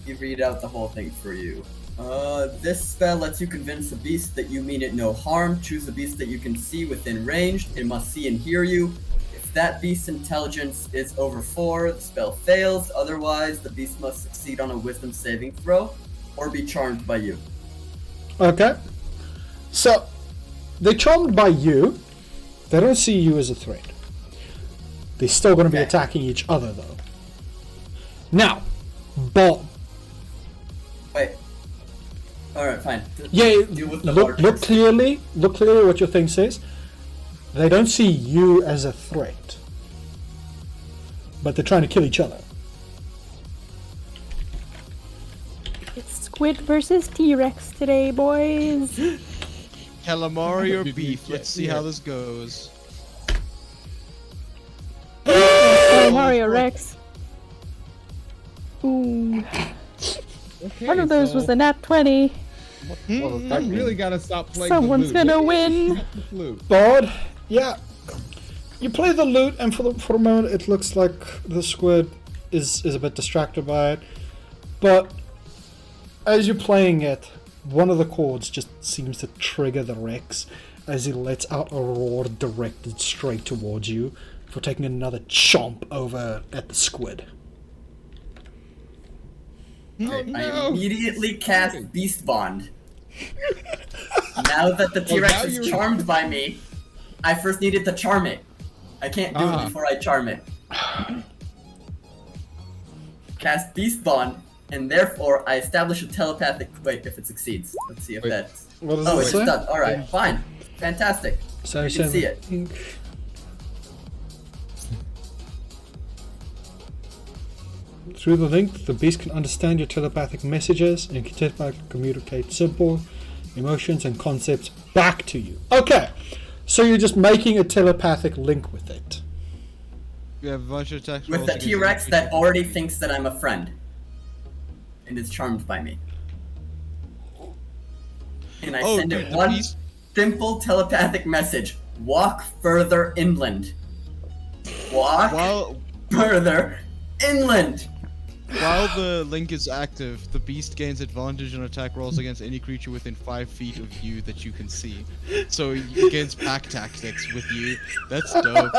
You read out the whole thing for you. This spell lets you convince a beast that you mean it no harm. Choose a beast that you can see within range. It must see and hear you. If that beast's intelligence is over 4, the spell fails. Otherwise, the beast must succeed on a wisdom saving throw or be charmed by you. Okay. So, they're charmed by you. They don't see you as a threat. They're still going to be Okay. attacking each other, though. Now, Bob. Wait. Alright, fine. Yeah, Deal with the look archers. clearly. Look clearly what your thing says. They don't see you as a threat. But they're trying to kill each other. It's squid versus T-Rex today, boys. Calamari or Did you beef? get Let's see here? how this goes. Oh, Mario Rex. Ooh. Okay, One of those so was a nat 20. What I really gotta stop playing Someone's the lute. gonna win. The flute. Bard, yeah. You play the lute, and for a moment, it looks like the squid is a bit distracted by it. But as you're playing it, one of the chords just seems to trigger the Rex as he lets out a roar directed straight towards you for taking another chomp over at the squid. Oh, I no. immediately cast Beast Bond. Now that the now T-Rex is you're- charmed by me, I first needed to charm it. I can't do it before I charm it. Cast Beast Bond, and therefore I establish a telepathic. Wait, if it succeeds, let's see if Wait. that's. What does Oh, it it's say? done. All right, fine, fantastic. So You can see it. Through the link, the beast can understand your telepathic messages and can telepathically communicate simple emotions and concepts back to you. Okay, so you're just making a telepathic link with it. You have a bunch of attacks With rolls the against T-Rex any that creature. already thinks that I'm a friend, and is charmed by me. And I Oh, send dude, it the one beast- simple telepathic message: walk further inland. Walk While further inland. While the link is active, the beast gains advantage on attack rolls against any creature within 5 feet of you that you can see. So it gains pack tactics with you. That's dope.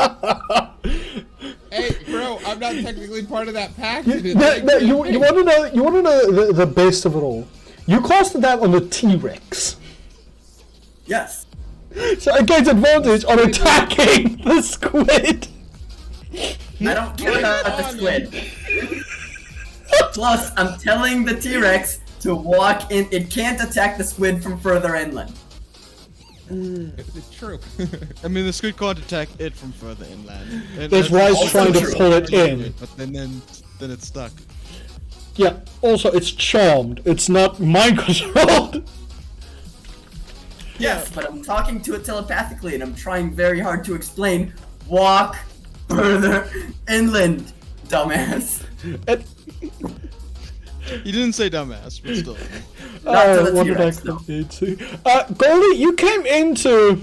Hey, bro, I'm not technically part of that pack. You want to know the best of it all? You casted that on the T-Rex, Yes. so it gains advantage on attacking the squid. I don't care about the squid. Plus, I'm telling the T-Rex to walk in. It can't attack the squid from further inland. It's true. I mean, the squid can't attack it from further inland. And That's why it's also trying to true. pull it in. But then it's stuck. Yeah. Also, it's charmed. It's not mind controlled. Yes, but I'm talking to it telepathically, and I'm trying very hard to explain. Walk further inland, dumbass. You didn't say dumbass, but still. Not to the What did I T-Rex, though. come into? Goldie, you came into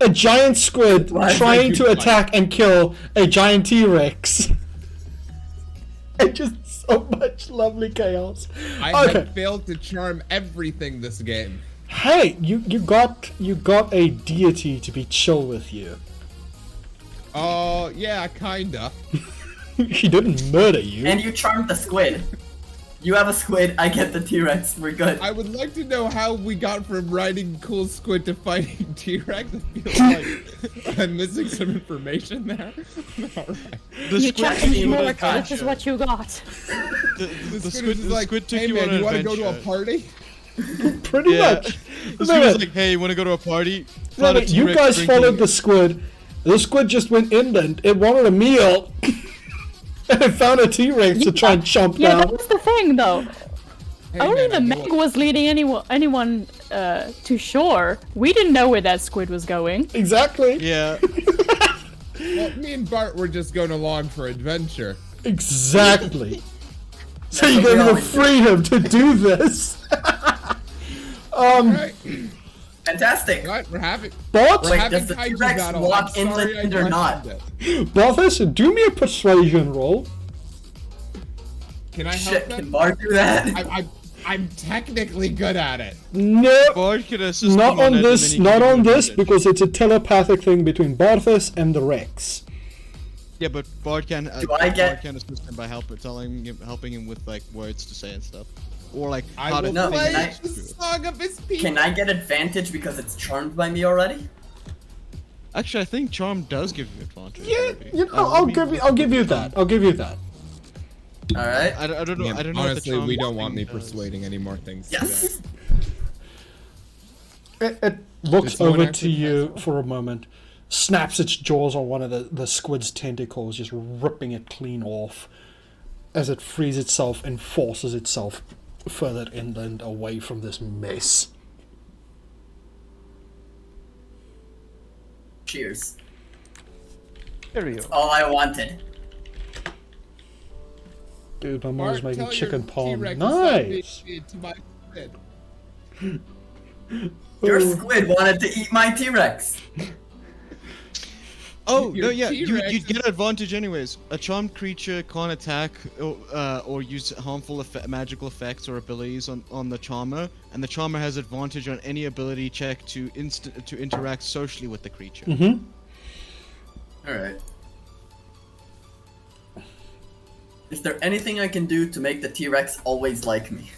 a giant squid Why trying did to you attack and kill a giant T-Rex. And just so much lovely chaos. I Okay. have failed to charm everything this game. Hey, you got a deity to be chill with you. Oh, yeah, kinda. He didn't murder you. And you charmed the squid. You have a squid, I get the T-Rex, we're good. I would like to know how we got from riding cool squid to fighting T-Rex. I feel like I'm missing some information there. Alright. The You squid challenged took you on an Mork, this is adventure. what you got. The squid is like, squid took hey you man, on an you wanna go to a adventure." party? Pretty Yeah. much. The No, squid was no, like, hey, wanna go to a party? no, Found a no, you T-Rex guys drinking- followed the squid. The squid just went inland. It wanted a meal. And it found a T-Rex to try and chomp Yeah, that down. was the thing, though. Hey, Only man, the I know Meg was leading anyone to shore. We didn't know where that squid was going. Exactly. Yeah. Well, me and Bart were just going along for adventure. Exactly. So you what gave we me the always do. freedom to do this. Alright, Fantastic. alright, we're having But, we're Wait, having does the kaiju T-Rex battle. walk I'm sorry inland I or not? questioned it. Balthus, do me a persuasion roll. Can I help Shit, them? can Bart do that? I'm technically good at it. Nope. Bard could assist Not him on it, and this, then he not can on give you this, advantage. because it's a telepathic thing between Balthus and the Rex. Yeah, but Bard can. Do I get- Bard can assist him by helping him with like words to say and stuff, or like I how to will No, think can play I- it the through. song of his people. Can I get advantage because it's charmed by me already? Actually, I think charm does give you advantage. Yeah, maybe. you know, Let I'll me give you look that. at I'll give you that. Alright. I don't know. Yeah, I don't know. what the honestly, charm we don't want me thing does. persuading any more things. Yes. It looks Did someone over to actually you cast for a moment, snaps its jaws on one of the squid's tentacles, just ripping it clean off as it frees itself and forces itself further inland away from this mess. Cheers. Here you go. All I wanted. Dude, my Bart, mom's making tell chicken your palm. T-Rex to stop being Nice! mean to my squid. Your squid wanted to eat my T-Rex. Oh Your no, yeah, T-Rex you'd get advantage anyways. A charmed creature can't attack or use harmful magical effects or abilities on the charmer, and the charmer has advantage on any ability check to interact socially with the creature. Mm-hmm. All right. Is there anything I can do to make the T-Rex always like me?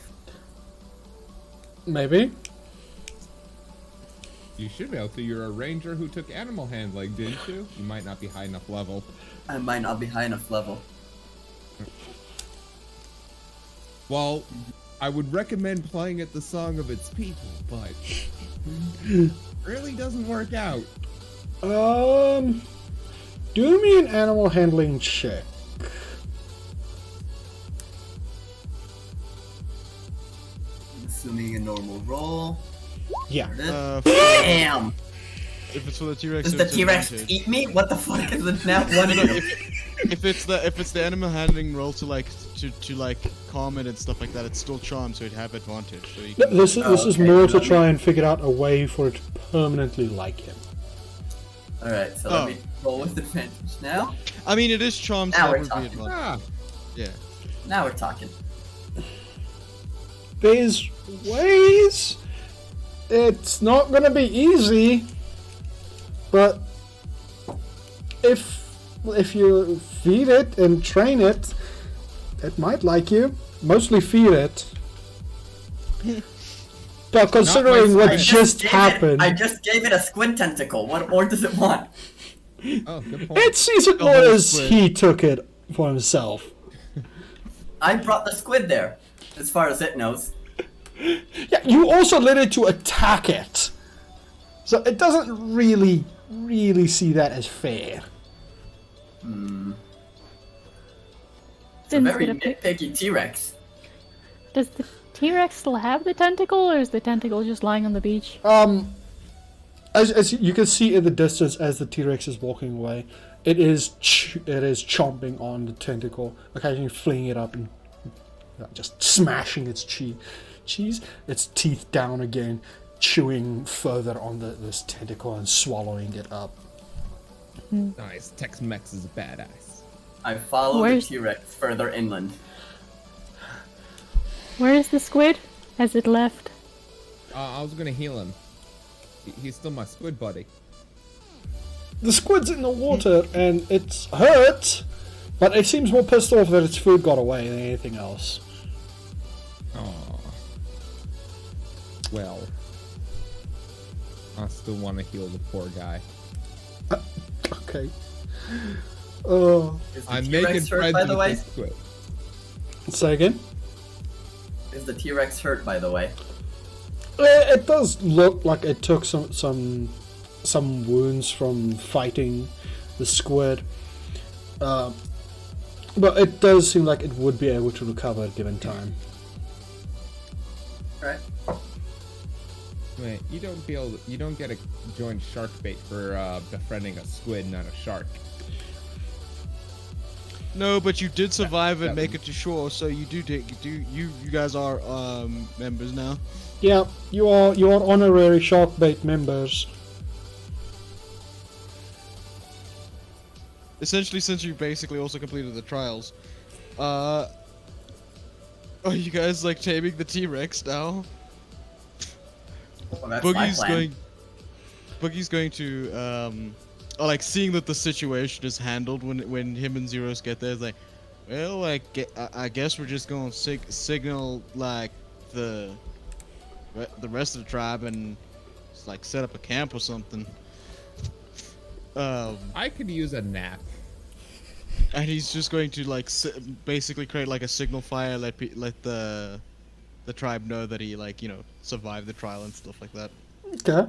Maybe. You should be able to. You're a ranger who took animal handling, didn't you? You might not be high enough level. I might not be high enough level. Well, I would recommend playing it the song of its people, but really doesn't work out. Do me an animal handling check. I'm assuming a normal roll. Yeah. Damn! If it's for the T-Rex, Does the it's T-Rex advantage. eat me? What the fuck is it now? One No, of no, you. if it's the animal handling roll to calm it and stuff like that, it's still charmed, so it'd have advantage. So you can, This is okay, more to let me- try and figure out a way for it to permanently like him. Alright, so Oh. let me roll with advantage now. I mean, it is charmed, so Now that we're would be talking. advantage. Ah, Yeah. Now we're talking. There's ways. It's not gonna be easy, but if you feed it and train it, it might like you. Mostly feed it. But considering what just happened, I just gave it a squid tentacle. What more does it want? oh, good point. it sees it The more whole as squid. he took it for himself. I brought the squid there, as far as it knows. Yeah, you also let it to attack it. So it doesn't really see that as fair. It's a Sin's very gonna pick. nitpicky T-Rex. Does the T-Rex still have the tentacle, or is the tentacle just lying on the beach? As you can see in the distance as the T-Rex is walking away, it is chomping on the tentacle, occasionally flinging it up and just smashing its its teeth down again, chewing further on this tentacle and swallowing it up. Nice. Tex-Mex is a badass. I follow Where's- the T-Rex further inland. Where is the squid? Has it left? I was gonna heal him. He's still my squid buddy. The squid's in the water and it's hurt, but it seems more pissed off that its food got away than anything else. Aww. Well, I still want to heal the poor guy. Okay. Oh. Is the I'm T-Rex making hurt, friends by the with way? this squid. Say again? Is the T-Rex hurt, by the way? It does look like it took some wounds from fighting the squid, but it does seem like it would be able to recover at given time. Alright. Wait, you don't get a joint shark bait for befriending a squid, not a shark. No, but you did survive and that make it to shore, so you you guys are members now. Yeah, you are honorary shark bait members. Essentially, since you basically also completed the trials, are you guys like taming the T-Rex now? Well, that's my plan. Boogie's going to like seeing that the situation is handled when him and Zeros get there. It's like, well, I guess we're just gonna signal like the rest of the tribe and just, like set up a camp or something. I could use a nap. And he's just going to like basically create like a signal fire, let the tribe know that he survived the trial and stuff like that. Okay.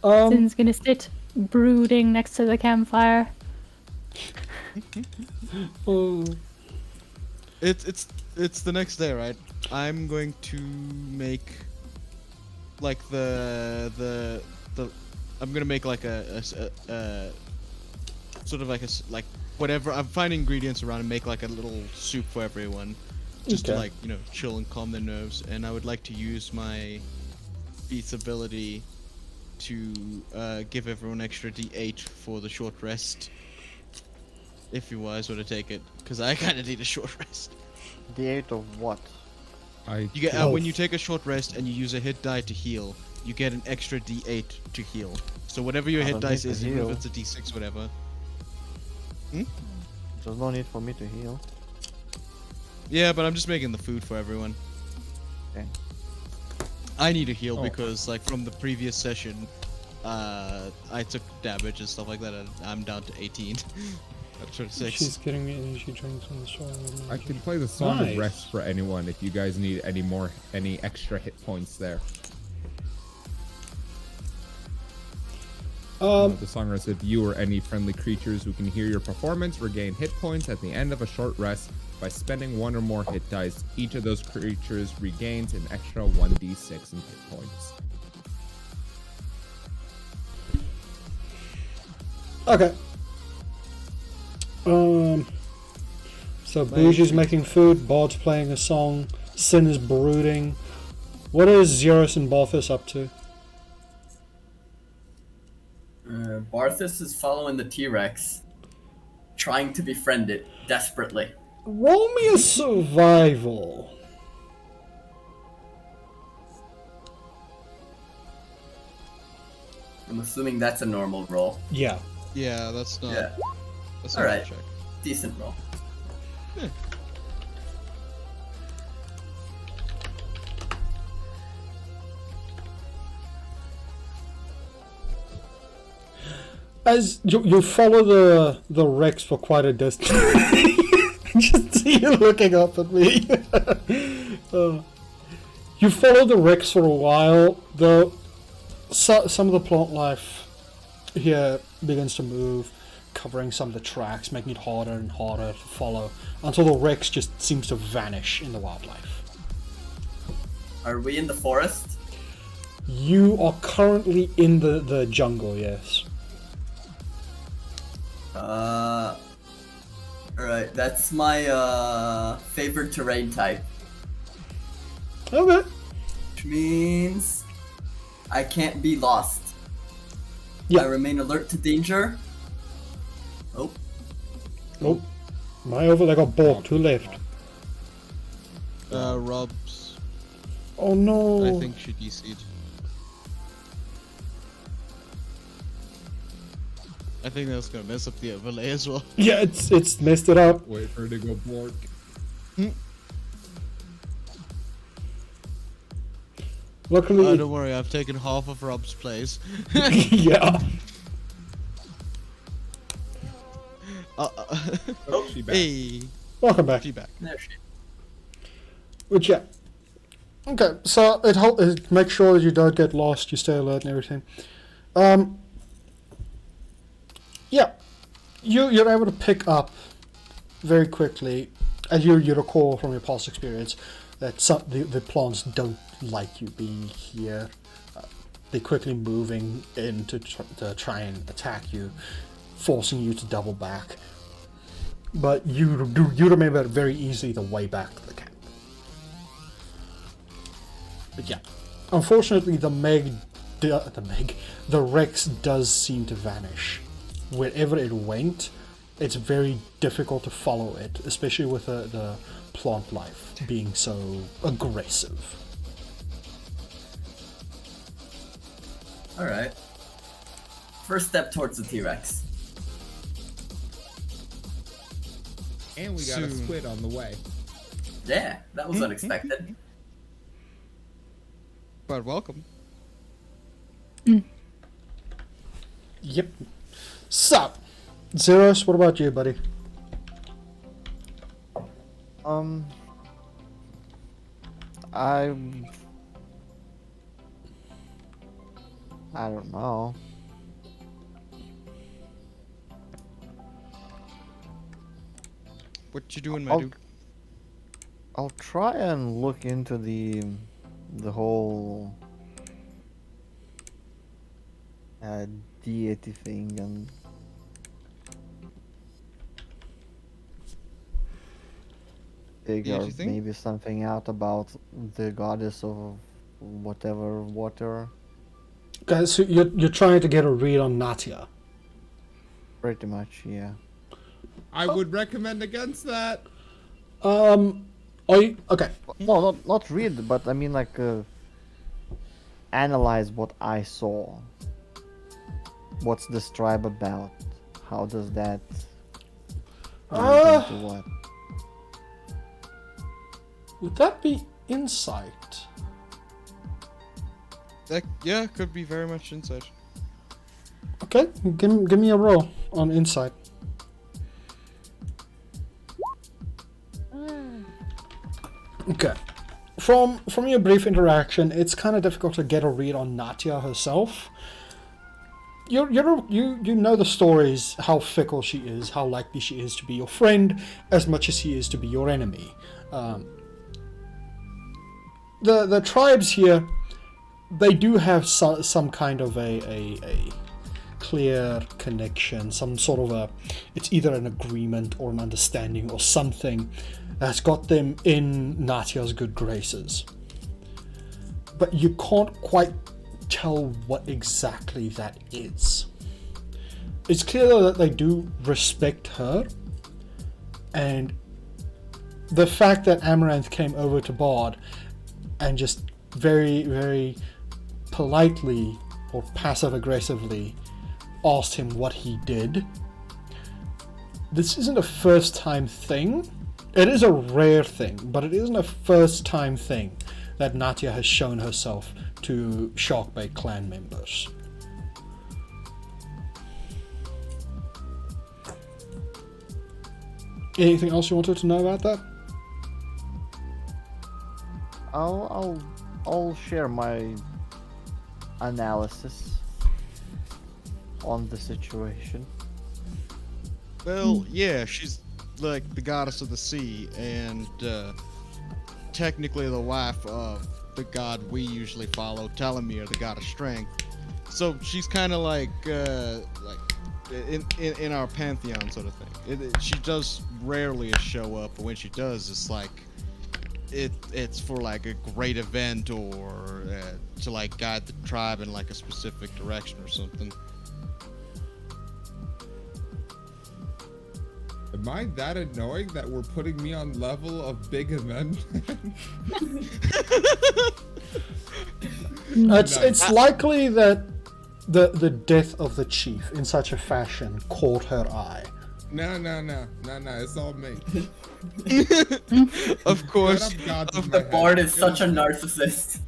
Sin's gonna sit brooding next to the campfire. Oh. It's the next day, right? I'm going to make like I'm gonna make like a sort of like like whatever. I'm finding ingredients around and make like a little soup for everyone, just to Okay. like, you know, chill and calm their nerves. And I would like to use my feat's ability to give everyone extra D8 for the short rest. If you guys want to take it, because I kind of need a short rest. D8 of what? I You get Oh. when you take a short rest and you use a hit die to heal, you get an extra D8 to heal. So whatever your I hit don't dice need to is, even if heal. it's a D6, whatever. There's no need for me to heal. Yeah, but I'm just making the food for everyone. Okay. I need to heal Oh. because, like, from the previous session, I took damage and stuff like that, and I'm down to 18. Out of 26. She's getting me energy drinks on the soil. I can play the Song Nice. of Rest for anyone if you guys need any extra hit points there. The Song of Rest, if you or any friendly creatures who can hear your performance regain hit points at the end of a short rest by spending one or more hit dice. Each of those creatures regains an extra 1d6 in hit points. Okay. So Bougie's making food, Bard's playing a song, Sin is brooding. What is Xeros and Balthus up to? Barthus is following the T-Rex, trying to befriend it desperately. Roll me a survival. I'm assuming that's a normal roll. Yeah. Yeah, that's not. Yeah. That's All not right. a check. Decent roll. As you follow the Rex for quite a distance. Just see you looking up at me. You follow the Rex for a while, though some of the plant life here begins to move, covering some of the tracks, making it harder and harder to follow, until the Rex just seems to vanish in the wildlife. Are we in the forest? You are currently in the jungle, yes. Alright, that's my favorite terrain type. Okay. Which means I can't be lost. Yeah. I remain alert to danger. Oh, Oh, my overlay got balked. Who left? Rob's, Oh no. I think, she DC'd. I think that's gonna mess up the overlay as well. Yeah, it's messed it up. Wait for her to go bork. Luckily, Don't worry, I've taken half of Rob's place. yeah. Oh, she back. Hey, Welcome back. she back. there she. Which yeah. Okay, so it makes sure that you don't get lost, you stay alert and everything. Yeah, you're able to pick up very quickly, as you recall from your past experience, that the plants don't like you being here. They're quickly moving in to try and attack you, forcing you to double back. But you remember very easily the way back to the camp. But yeah, unfortunately, the Rex does seem to vanish. Wherever it went, it's very difficult to follow it, especially with the plant life being so aggressive. Alright. First step towards the T-Rex. And we got a Soon. squid on the way. Yeah, that was unexpected. But welcome. Yep. So, Zeros, what about you, buddy? I don't know. What you doing, my I'll- dude? I'll try and look into the whole deity thing and figure you think? maybe something out about the goddess of whatever water. Guys, so you're trying to get a read on Natia. Pretty much, yeah. I would recommend against that. Are you okay? No, not read, but I mean like analyze what I saw. What's this tribe about? How does that link into what? Would that be insight? That yeah, could be very much insight. Okay, give me a roll on insight. Okay. From your brief interaction, it's kind of difficult to get a read on Natia herself. You know the stories, how fickle she is, how likely she is to be your friend, as much as she is to be your enemy. The tribes here, they do have some kind of a clear connection, some sort of a, it's either an agreement or an understanding or something that's got them in Natia's good graces. But you can't quite tell what exactly that is. It's clear though that they do respect her, and the fact that Amaranth came over to Bard and just very, very politely or passive aggressively asked him what he did. This isn't a first time thing. It is a rare thing, but it isn't a first time thing that Natia has shown herself to Sharkbait clan members. Anything else you wanted to know about that? I'll share my analysis on the situation. Well, yeah, she's like the goddess of the sea, and technically the wife of the god we usually follow, Talamir, the god of strength. So she's kind of like in our pantheon sort of thing. She does rarely show up, but when she does, it's like it's for like a great event or to like guide the tribe in like a specific direction or something. Am I that annoying that we're putting me on level of big event? It's likely that the death of the chief in such a fashion caught her eye. No, it's all me. Of course. The Bard is such a narcissist.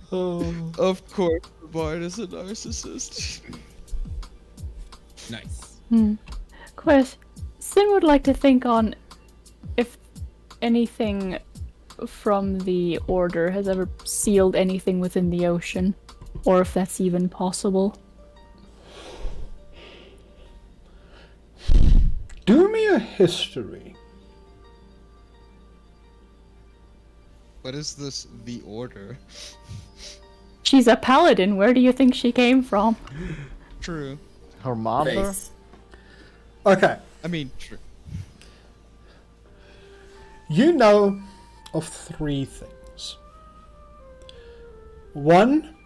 Of course, the Bard is a narcissist. Nice. Quest, Sin would like to think on if anything from the Order has ever sealed anything within the ocean, or if that's even possible. Do me a history. What is this, the Order? She's a paladin. Where do you think she came from? True. Her mother? Face. Okay, I mean, true. you know of three things. One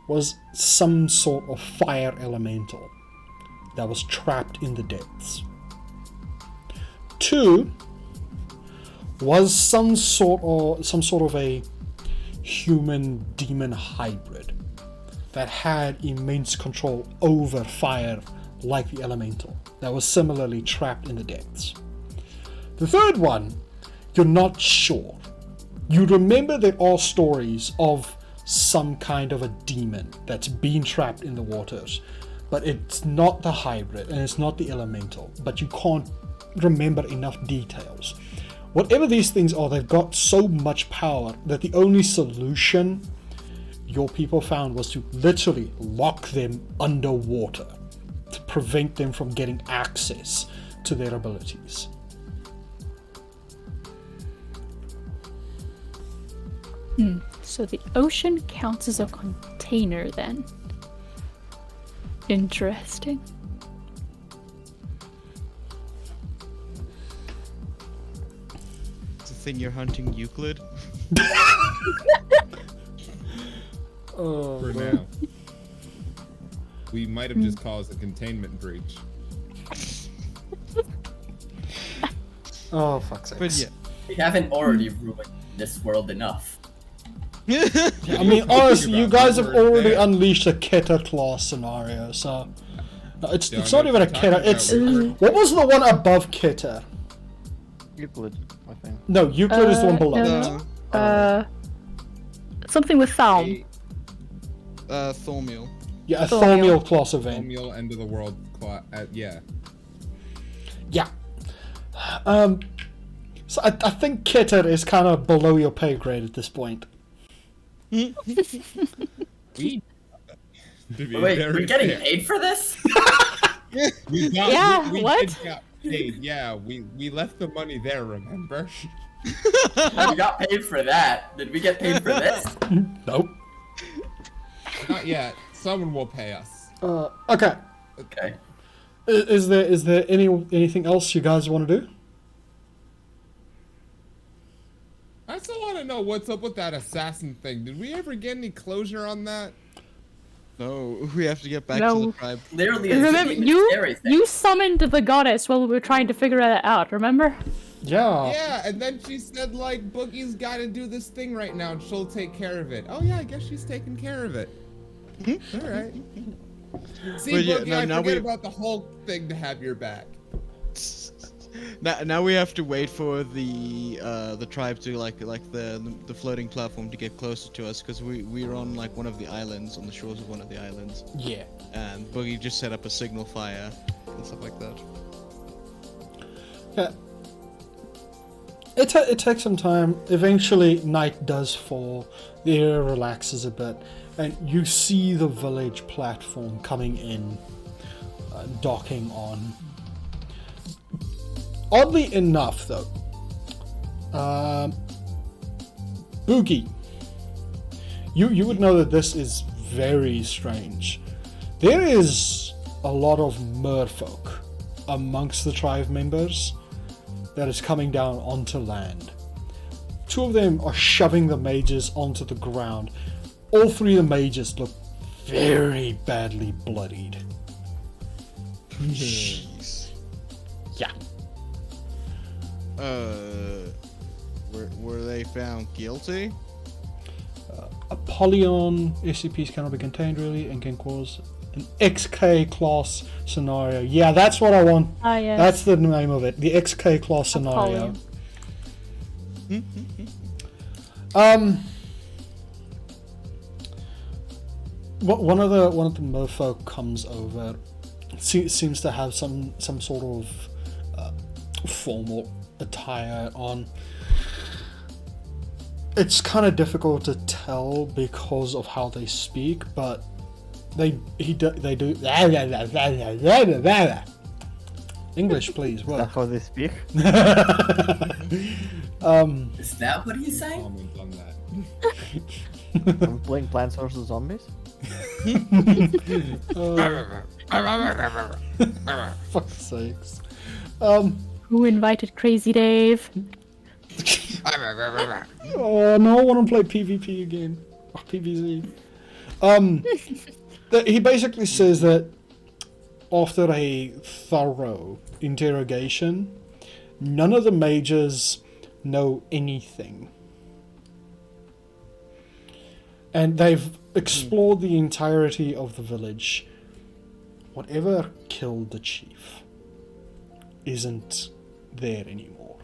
was some sort of fire elemental that was trapped in the depths. Two was some sort of a human demon hybrid that had immense control over fire like the elemental, that was similarly trapped in the depths. The third one, you're not sure. You remember there are stories of some kind of a demon that's been trapped in the waters, but it's not the hybrid and it's not the elemental, but you can't remember enough details. Whatever these things are, they've got so much power that the only solution your people found was to literally lock them underwater to prevent them from getting access to their abilities. So the ocean counts as a container then. Interesting. It's a thing you're hunting Euclid? Oh, For now. We might have just caused a containment breach. oh fuck's sake. But yeah. We haven't already ruined this world enough. I mean, honestly, you guys have We're already there. unleashed a Keter class scenario, so no, it's Don't not know even a what you're Keter. talking It's about. what was the one above Keter? Euclid, I think. No, Euclid is the one below. no. it. Something with Thalm. Thormiel. Yeah, a Thormiel. Thormiel class event. Meal end of the world. Yeah. Yeah. So I think Keter is kind of below your pay grade at this point. We. To be Wait, very we're getting fair, paid for this? we got, Yeah, we what? did get paid. Yeah, we left the money there. Remember? We got paid for that. Did we get paid for this? Nope. Not yet. Someone will pay us. Okay. Okay. Is there anything else you guys want to do? I still want to know what's up with that assassin thing. Did we ever get any closure on that? No, we have to get back to No. the tribe. Clearly, it's Remember, a scary thing. you summoned the goddess while we were trying to figure that out, remember? Yeah. Yeah, and then she said like Boogie's got to do this thing right now, and she'll take care of it. Oh yeah, I guess she's taking care of it. All right. See, But yeah, Boogie, no, I now forget we- about the whole thing to have your back. Now we have to wait for the tribe to like the floating platform to get closer to us because we're on like one of the islands, on the shores of one of the islands, Yeah. and Boogie just set up a signal fire and stuff like that. Yeah. It takes some time. Eventually, night does fall. The air relaxes a bit, and you see the village platform coming in, docking on. Oddly enough, though, Boogie, you would know that this is very strange. There is a lot of merfolk amongst the tribe members that is coming down onto land. Two of them are shoving the mages onto the ground. All three of the mages look very badly bloodied. Jeez. Yeah. Were they found guilty? Apollyon SCPs cannot be contained really and can cause an XK class scenario. Yeah, that's what I want. Ah, yes. That's the name of it. The XK class scenario. One of the merfolk comes over. Seems to have some sort of formal attire on. It's kind of difficult to tell because of how they speak, but they do English, please. Work. That's how they speak. Is that what he's saying? Comment on that. I'm playing Plants vs Zombies. Fuck's sakes. Who invited Crazy Dave? Oh no, I want to play PvP again. Or PvZ. He basically says that after a thorough interrogation, none of the mages know anything. And they've explored the entirety of the village. Whatever killed the chief isn't there anymore.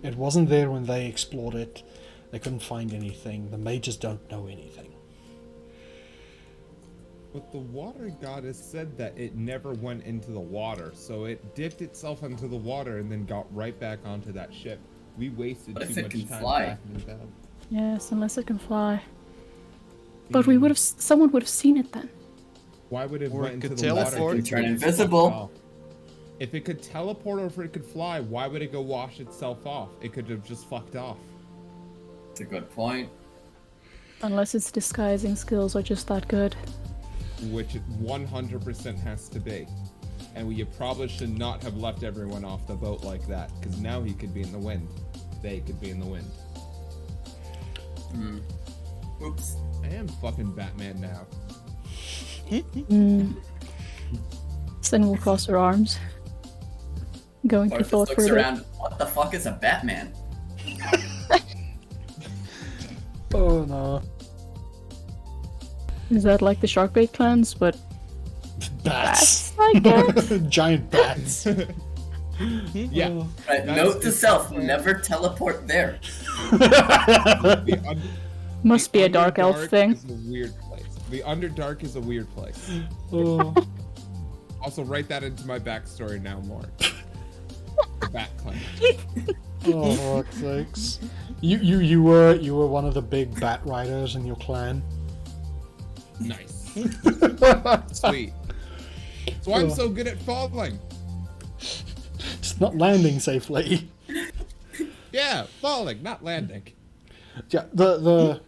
It wasn't there when they explored it. They couldn't find anything. The mages don't know anything. But the water goddess said that it never went into the water, so it dipped itself into the water and then got right back onto that ship. We wasted What if too it much can time fly? tracking it down. Yes, unless it can fly. But we would have. Someone would have seen it then. Why would it Or went it into could the water? teleport. if it Turn could invisible. fuck off? If it could teleport or if it could fly, why would it go wash itself off? It could have just fucked off. That's a good point. Unless its disguising skills are just that good. Which it 100% has to be. And you probably should not have left everyone off the boat like that, because now he could be in the wind. they could be in the wind. Oops. I am fucking Batman now. Sin will cross her arms. Going to Barthus thought looks further. around. What the fuck is a Batman? Oh no. Is that like the Sharkbait clans, but Bats. I guess? Giant bats. Yeah. Right, note to self: never teleport there. Must be a dark elf Underdark thing. Is a weird place. The Underdark is a weird place. Oh. Also, write that into my backstory now more. The Bat Clan. Oh, for fuck's sakes. You were one of the big bat riders in your clan. Nice. Sweet. So I'm so good at falling. Just not landing safely. Yeah, falling, not landing. Yeah, the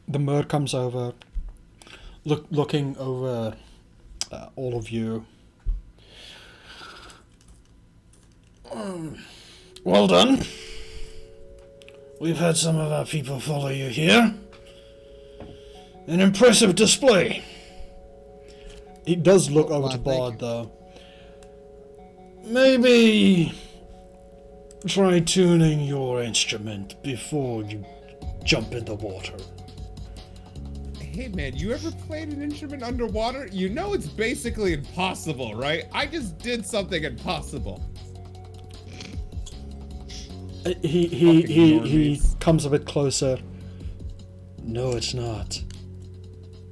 Murd comes over, looking over all of you. Well done. We've had some of our people follow you here. An impressive display. He does look over to Bard, though. Maybe try tuning your instrument before you jump in the water. Hey man, you ever played an instrument underwater? You know it's basically impossible, right? I just did something impossible. He comes a bit closer. No, it's not.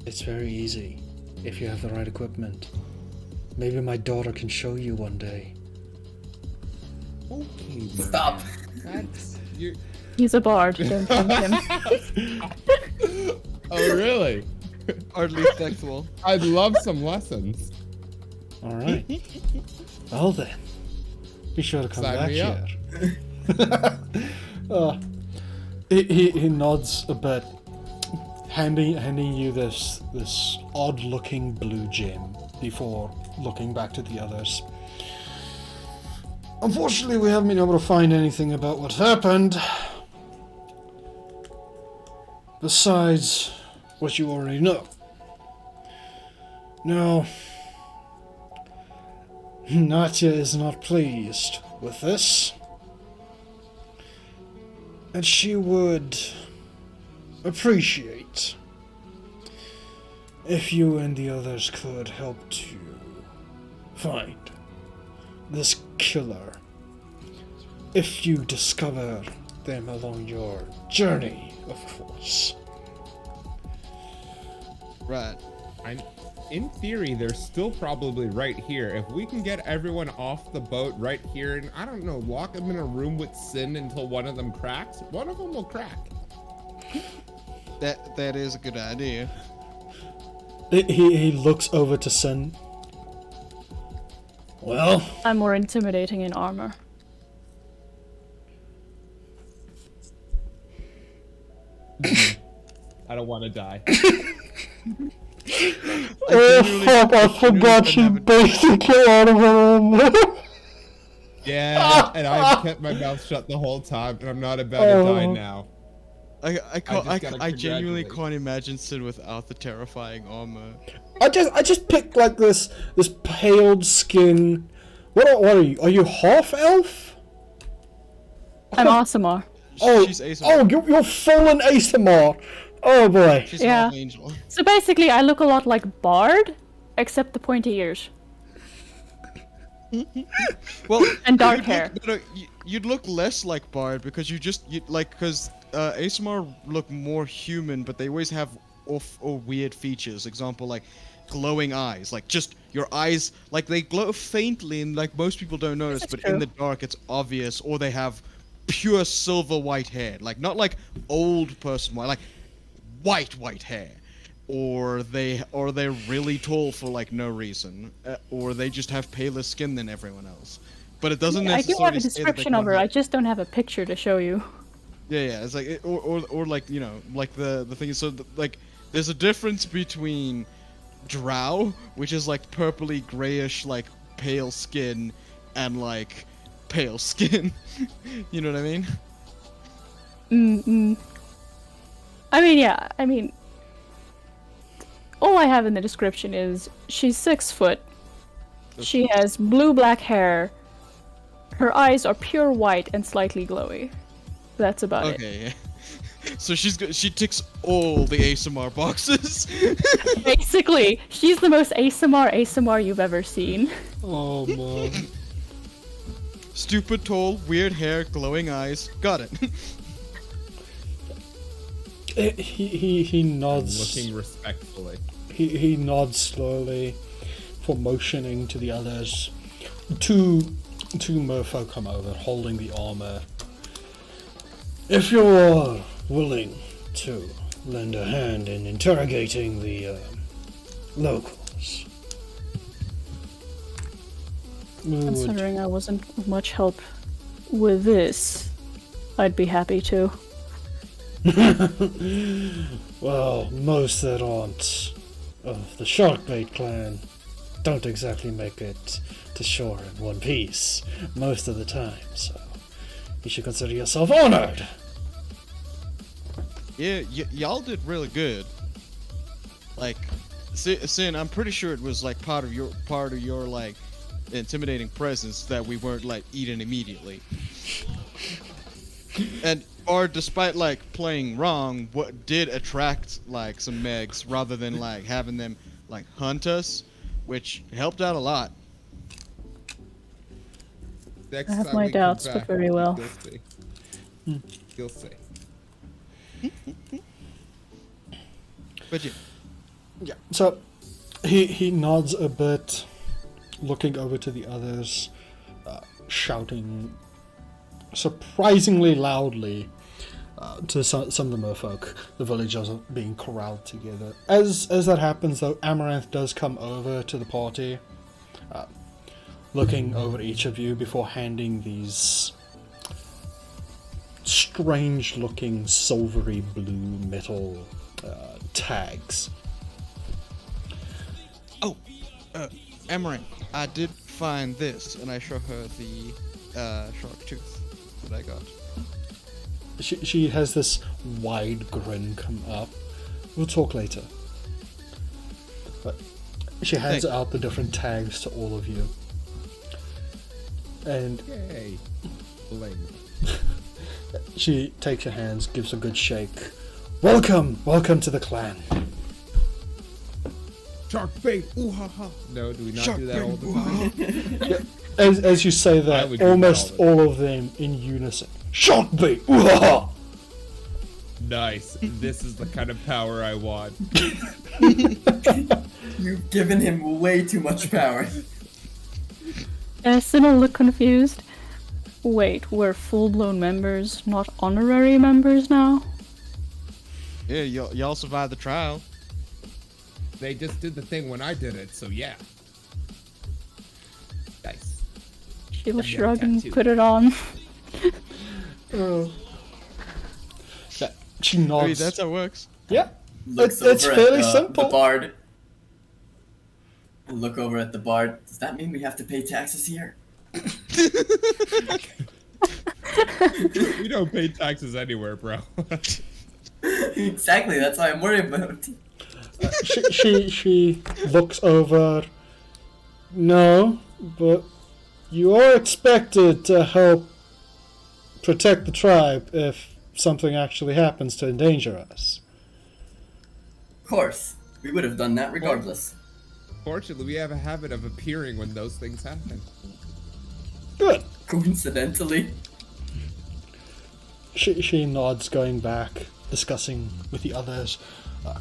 It's very easy if you have the right equipment. Maybe my daughter can show you one day. Okay, Stop. That's you. He's a bard, don't tempt him. Oh really? Hardly sexual. I'd love some lessons. All right. Well then, be sure to come Sign back me up. here. He nods a bit, handing you this odd-looking blue gem before looking back to the others. Unfortunately, we haven't been able to find anything about what happened. Besides what you already know. Now, Natya is not pleased with this. And she would appreciate if you and the others could help to find this killer. If you discover them along your journey, of course. Right. In theory, they're still probably right here. If we can get everyone off the boat right here, and I don't know, lock them in a room with Sin until one of them cracks, one of them will crack. That is a good idea. He looks over to Sin. Well, I'm more intimidating in armor. I don't want to die. oh fuck, I forgot she basically out of her armor. Yeah, and I've kept my mouth shut the whole time, and I'm not about to die now. I genuinely can't imagine Sin without the terrifying armor. I just picked like this paled skin. What are you? Are you half elf? I'm Asimar. Oh, She's Asimar. oh, you're fallen Asimar. Oh boy. She's Yeah. half angel. So basically, I look a lot like Bard, except the pointy ears Well, and dark you'd hair. Look, you'd look less like Bard because because Asimar look more human, but they always have off or weird features. Example, like glowing eyes, like just your eyes, like they glow faintly, and like most people don't notice, This is but true. in the dark it's obvious. Or they have pure silver white hair, like not like old person white, like white hair. Or they're really tall for like no reason, or they just have paler skin than everyone else. But it doesn't I do necessarily have a say that they description of can't her. have- I just don't have a picture to show you. Yeah, it's like or like like the thing is like there's a difference between drow, which is like purpley grayish like pale skin, and like pale skin. You know what I mean? I mean, yeah. I mean, all I have in the description is she's 6 foot. She has blue-black hair. Her eyes are pure white and slightly glowy. That's about it. Okay. Yeah. So she ticks all the ASMR boxes. Basically, she's the most ASMR you've ever seen. Oh man. Stupid, tall, weird hair, glowing eyes. Got it. He nods. Looking respectfully. He nods slowly for motioning to the others. Two merfolk come over, holding the armor. If you're willing to lend a hand in interrogating the locals, we would. Considering I wasn't of much help with this, I'd be happy to. Well, most that aren't of the Sharkbait clan don't exactly make it to shore in one piece most of the time, so you should consider yourself honored. Yeah, y'all did really good. Like, Sin, I'm pretty sure it was like part of your like intimidating presence that we weren't like eaten immediately. And or despite like playing wrong, what did attract like some Megs rather than like having them like hunt us, which helped out a lot. Next I have time my we come doubts, but back, very well. You'll see. You'll see. But yeah. Yeah. So he nods a bit, looking over to the others, shouting surprisingly loudly to some of the merfolk. The villagers are being corralled together. As that happens, though, Amaranth does come over to the party, looking over each of you before handing these strange-looking silvery blue metal tags. Oh, Amaranth, I did find this, and I show her the shark tooth that I got. She has this wide grin come up. We'll talk later. But she hands out the different tags to all of you. And Yay. Bling. she takes your hands, gives a good shake. Welcome to the clan. Shark bait, ooh ha ha. No, do we not Shark do that all the time? Yeah, as you say I that, would do that almost all all of them in unison. Shark bait! Ooh-ha-ha! Nice. This is the kind of power I want. You've given him way too much power. Sin will look confused. Wait, we're full-blown members, not honorary members now? Yeah, y'all survived the trial. They just did the thing when I did it, so yeah. Nice. She'll I've got a shrug and tattoo. put it on. Yeah, she I mean, nods. that's how it works. Yeah, Looks it's over fairly at simple. the bard. And look over at the bard. Does that mean we have to pay taxes here? We don't pay taxes anywhere, bro. Exactly, that's why I'm worried about. She looks over. No, but you are expected to help protect the tribe if something actually happens to endanger us. Of course, we would have done that regardless. Fortunately, we have a habit of appearing when those things happen. Good. Coincidentally. She nods, going back, discussing with the others,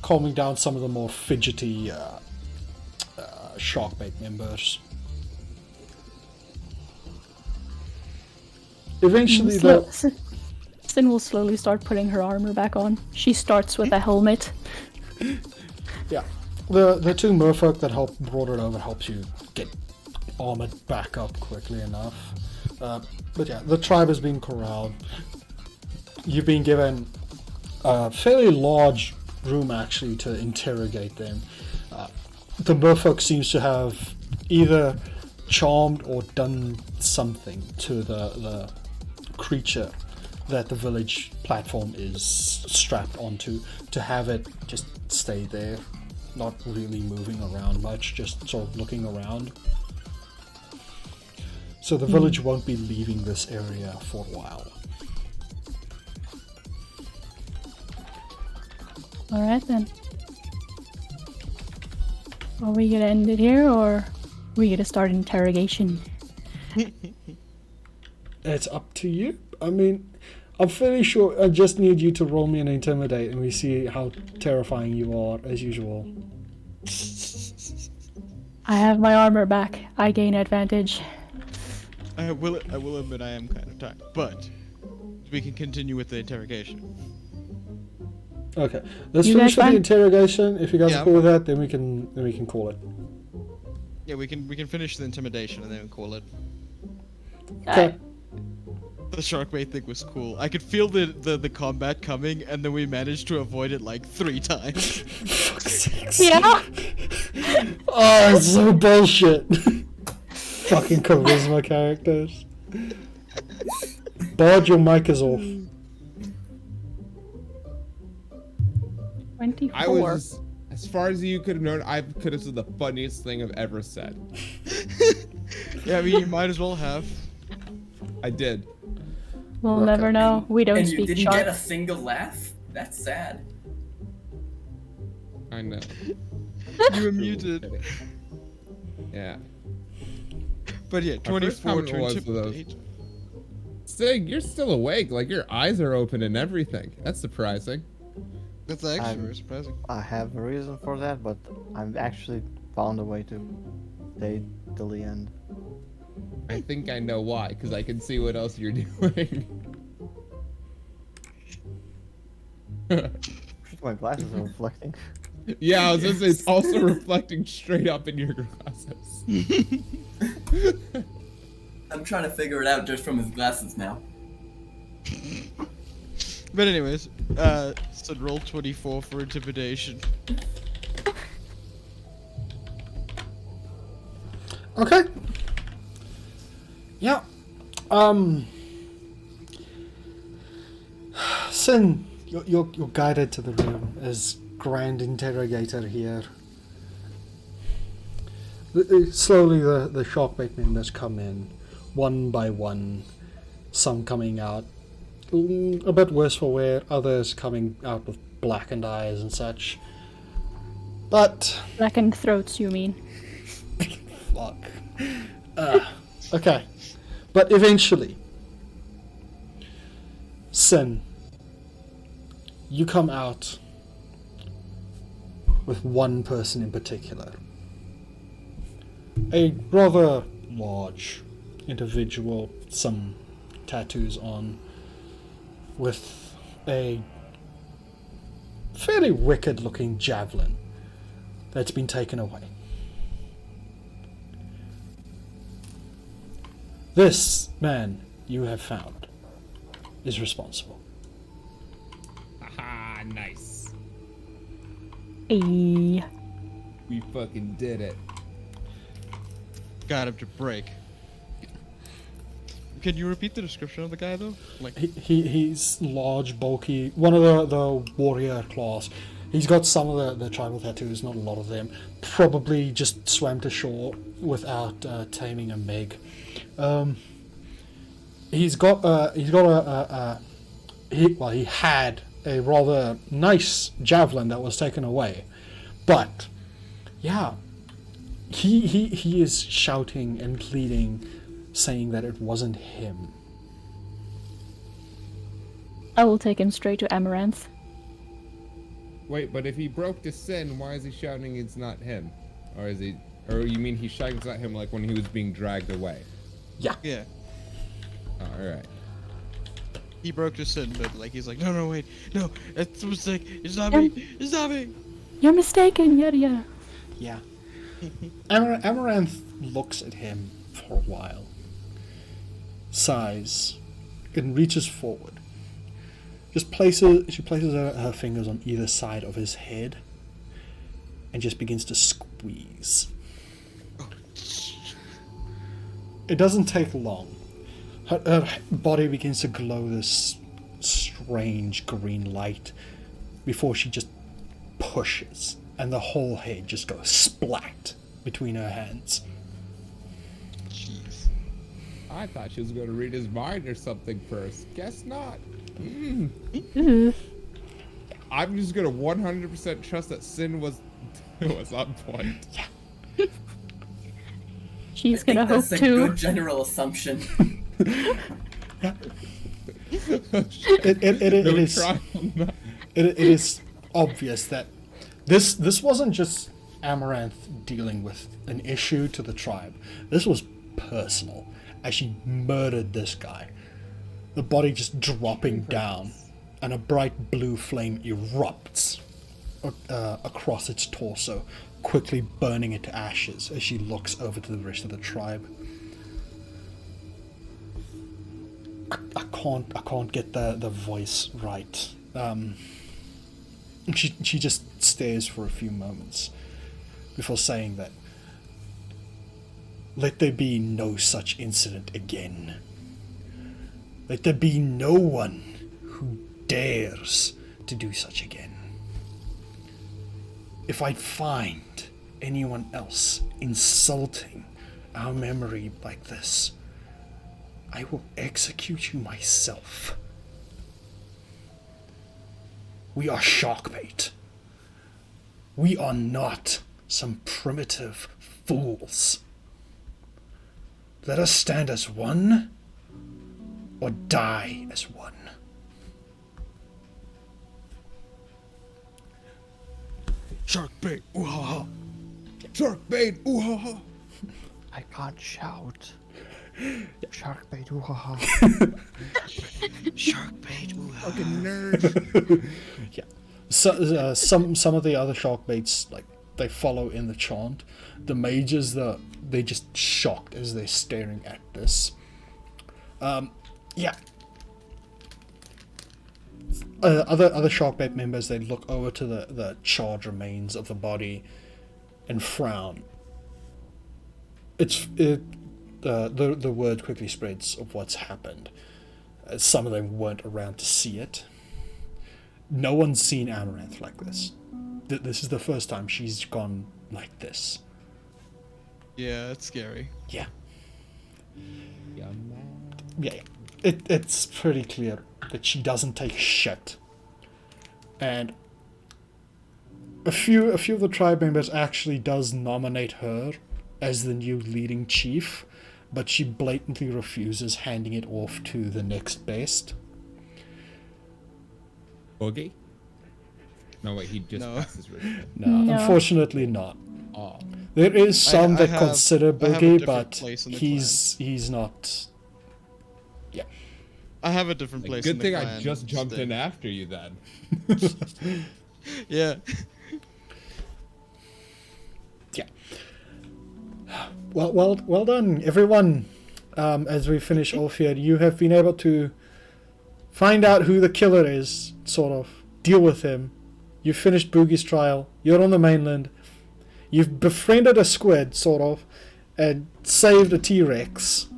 calming down some of the more fidgety Sharkbait members. Eventually, though, Sin will slowly start putting her armor back on. She starts with a helmet. yeah, the two merfolk that brought it over helps you get armored back up quickly enough. But yeah, the tribe has been corralled. You've been given a fairly large room actually to interrogate them. The merfolk seems to have either charmed or done something to the creature that the village platform is strapped onto, to have it just stay there, not really moving around much, just sort of looking around. So the village won't be leaving this area for a while. Alright then. Are we gonna end it here, or are we gonna start interrogation? It's up to you. I mean, I'm fairly sure I just need you to roll me an intimidate and we see how terrifying you are as usual. I have my armor back. I gain advantage. I will admit I am kind of tired, but we can continue with the interrogation. Okay, let's You finish guys with the fine? interrogation. If you guys Yeah. are cool with that, then we can call it. Yeah, we can finish the intimidation and then call it. Okay. The shark bait thing was cool. I could feel the combat coming, and then we managed to avoid it like 3 times. Yeah. Oh, it's so bullshit. Fucking charisma characters. Bard, your mic is off. 24. I was, as far as you could have known, I could have said the funniest thing I've ever said. Yeah, I mean, you might as well have. I did. We'll never know. We don't And you speak didn't shark. get a single laugh? That's sad. I know. You were muted. Yeah. But yeah, My first 24 comment to was intimidate. Sig, you're still awake. Like, your eyes are open and everything. That's surprising. That's actually I'm- very surprising. I have a reason for that, but I've actually found a way to stay till the end. I think I know why, because I can see what else you're doing. My glasses are reflecting. Yeah, I was gonna say, it's also reflecting straight up in your glasses. I'm trying to figure it out just from his glasses now. But anyways, so roll 24 for intimidation. Okay. Yeah. Sin, you're guided to the room as Grand Interrogator here. Slowly the sharkbait members come in, one by one, some coming out a bit worse for wear, others coming out with blackened eyes and such. But Blackened throats, you mean? fuck. Okay. But eventually, Sin, you come out with one person in particular. A rather large individual, some tattoos on, with a fairly wicked looking javelin that's been taken away. This man you have found is responsible. Haha, nice. Ayy. We fucking did it. Got him to break. Can you repeat the description of the guy though? Like, He's large, bulky, one of the warrior class. He's got some of the tribal tattoos, not a lot of them. Probably just swam to shore without taming a meg. He had a rather nice javelin that was taken away, but yeah, he is shouting and pleading, saying that it wasn't him. I will take him straight to Amaranth. Wait, but if he broke to Sin, why is he shouting it's not him? Or is he... Or you mean he's shouting it's not him like when he was being dragged away? Yeah. yeah, Alright. he broke his sin, but like he's like, no, wait, no, it's a mistake. It's not me. It's not me. You're mistaken, yada yada. Yeah. Amaranth looks at him for a while, sighs, and reaches forward. She places her fingers on either side of his head and just begins to squeeze. It doesn't take long. Her body begins to glow this strange green light before she just pushes, and the whole head just goes splat between her hands. Jeez. I thought she was going to read his mind or something first. Guess not. I'm just going to 100% trust that Sin was on point. She's I gonna think hope that's a too. good general assumption. It is obvious that this wasn't just Amaranth dealing with an issue to the tribe. This was personal, as she murdered this guy. The body just dropping down, and a bright blue flame erupts across its torso, quickly burning it to ashes as she looks over to the rest of the tribe. I can't get the voice right. She just stares for a few moments before saying that, "Let there be no such incident again. Let there be no one who dares to do such again. If I find anyone else insulting our memory like this, I will execute you myself. We are shark bait. We are not some primitive fools. Let us stand as one, or die as one." Shark bait. Ooh ha ha. Shark bait. Ooh ha ha. I can't shout. Shark bait, ooh ha ha. Shark bait. Ooh ha. Fucking nerd. Yeah. So, some of the other shark baits, like, they follow in the chant. The mages, they're just shocked as they're staring at this. Yeah. Other Sharkbait members, they look over to the charred remains of the body and frown. The word quickly spreads of what's happened. Some of them weren't around to see it. No one's seen Amaranth like this. This is the first time she's gone like this. Yeah, it's scary. Yeah. Yeah, man. Yeah. It's pretty clear that she doesn't take shit. And a few of the tribe members actually does nominate her as the new leading chief, but she blatantly refuses, handing it off to the next best. Boogie? No, wait, he just No. passed his written. No, No. unfortunately not. Oh. There is some that have- consider I have a Boogie, different but place in the he's not. Yeah. I have a different place. in Good the thing I clan just jumped still. in after you then. Yeah. Yeah. Well done, everyone. As we finish off here, you have been able to find out who the killer is, sort of, deal with him. You've finished Boogie's trial. You're on the mainland. You've befriended a squid, sort of, and saved a T-Rex.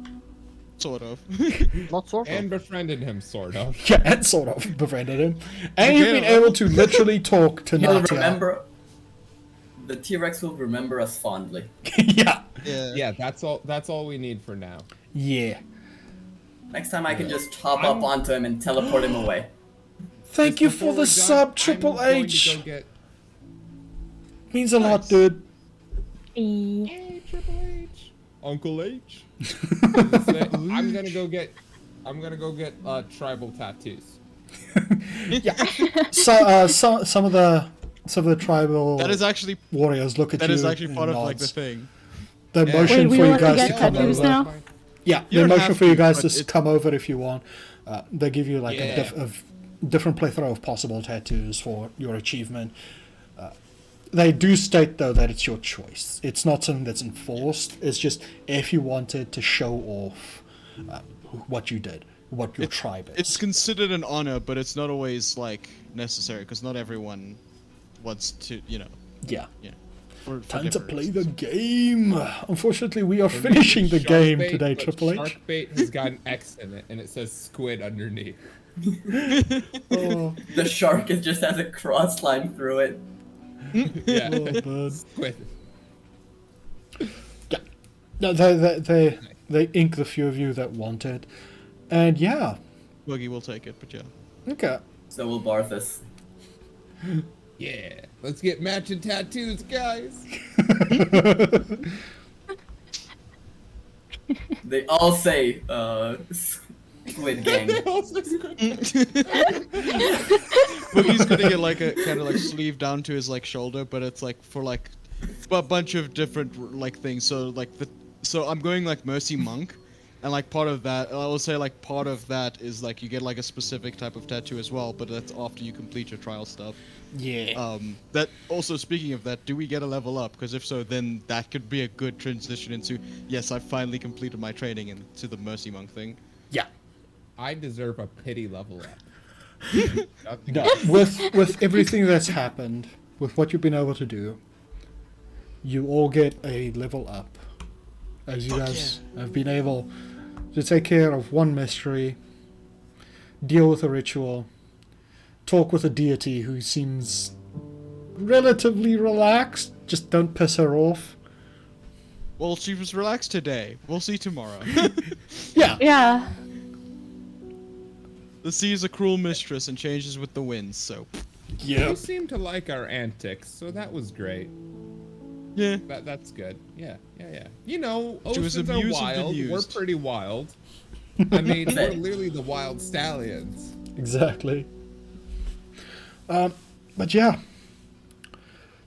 Sort of. Not sort of. And befriended him, sort of. Yeah, and sort of befriended him. And you've been able to literally talk to He'll Natia. remember. The T-Rex will remember us fondly. Yeah. Yeah. Yeah, that's all we need for now. Yeah. Next time I can just hop up onto him and teleport him away. Thank Just you before for the we're done, sub, Triple I'm going to H. go get- Means a lot, Nice. dude. Hey, Triple H. Uncle H. I'm gonna go get tribal tattoos. So, some of the tribal That is actually warriors look at that you. is actually and part of like the nods. thing. They Yeah. motion Wait, we for all you have to guys get to come tattoos over. now? Yeah, You they don't motion have for you to, guys but to it- come over if you want. They give you like Yeah. a different plethora of possible tattoos for your achievement. They do state though that it's your choice. It's not something that's enforced. It's just if you wanted to show off what you did, what your tribe is. It's considered an honor, but it's not always like necessary because not everyone wants to, Yeah. Yeah. Time to different play the reasons. game. Unfortunately, we are finishing the game Shark bait, today, but Triple H. Shark bait has got an X in it, and it says squid underneath. Oh, The shark just has a cross line through it. Yeah, oh man. squid. Yeah. No, they ink the few of you that want it. And yeah. Boogie will take it, but yeah. Okay. So will Barthus. Yeah, let's get matching tattoos, guys. They all say, Squid Gang. Boogie's gonna get like a kind of like sleeve down to his like shoulder, but it's like for like a bunch of different like things. So like so I'm going like Mercy Monk, and like part of that, I will say like part of that is like you get like a specific type of tattoo as well, but that's after you complete your trial stuff. Yeah. That also, speaking of that, do we get a level up? Because if so, then that could be a good transition into, yes, I finally completed my training into the Mercy Monk thing. Yeah. I deserve a pity level up. Nothing No, else. with everything that's happened, with what you've been able to do, you all get a level up. As you guys have been able to take care of one mystery, deal with a ritual, talk with a deity who seems relatively relaxed. Just don't piss her off. Well, she was relaxed today. We'll see tomorrow. Yeah. Yeah. The sea is a cruel mistress and changes with the winds, so Yeah. You seem to like our antics, so that was great. yeah. That's good. Yeah. You know, She was oceans are amused and wild. We're bemused. pretty wild. I mean, we're literally the wild stallions. Exactly. But yeah.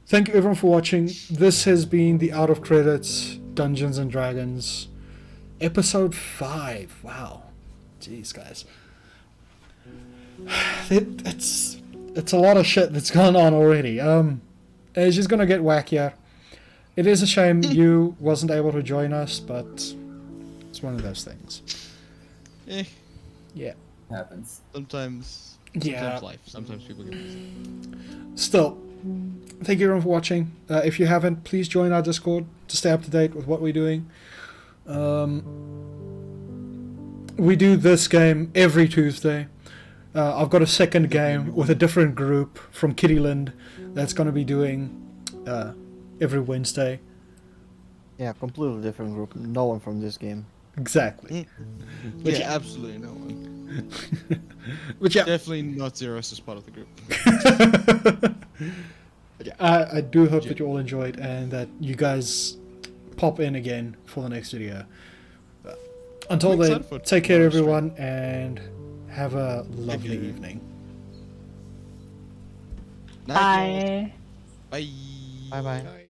Thank you everyone for watching. This has been the Out of Credits Dungeons and Dragons episode 5. Wow. Jeez, guys. It's a lot of shit that's gone on already. It's just gonna get wackier. It is a shame you wasn't able to join us, but it's one of those things. Eh, Yeah. Happens. sometimes Yeah. life. Sometimes people get busy. Still, thank you everyone for watching. If you haven't, please join our Discord to stay up to date with what we're doing. We do this game every Tuesday. I've got a second game with a different group from Kittyland that's going to be doing every Wednesday. Yeah, completely different group. No one from this game. Exactly. But Yeah, yeah. absolutely no one. But yeah, Definitely not Zeros as part of the group. yeah, I do hope that you all enjoyed and that you guys pop in again for the next video. Until I'm then, excited for take care tomorrow's stream. everyone and have a lovely you. evening. Night, y'all. Bye. Bye. Bye bye. Night.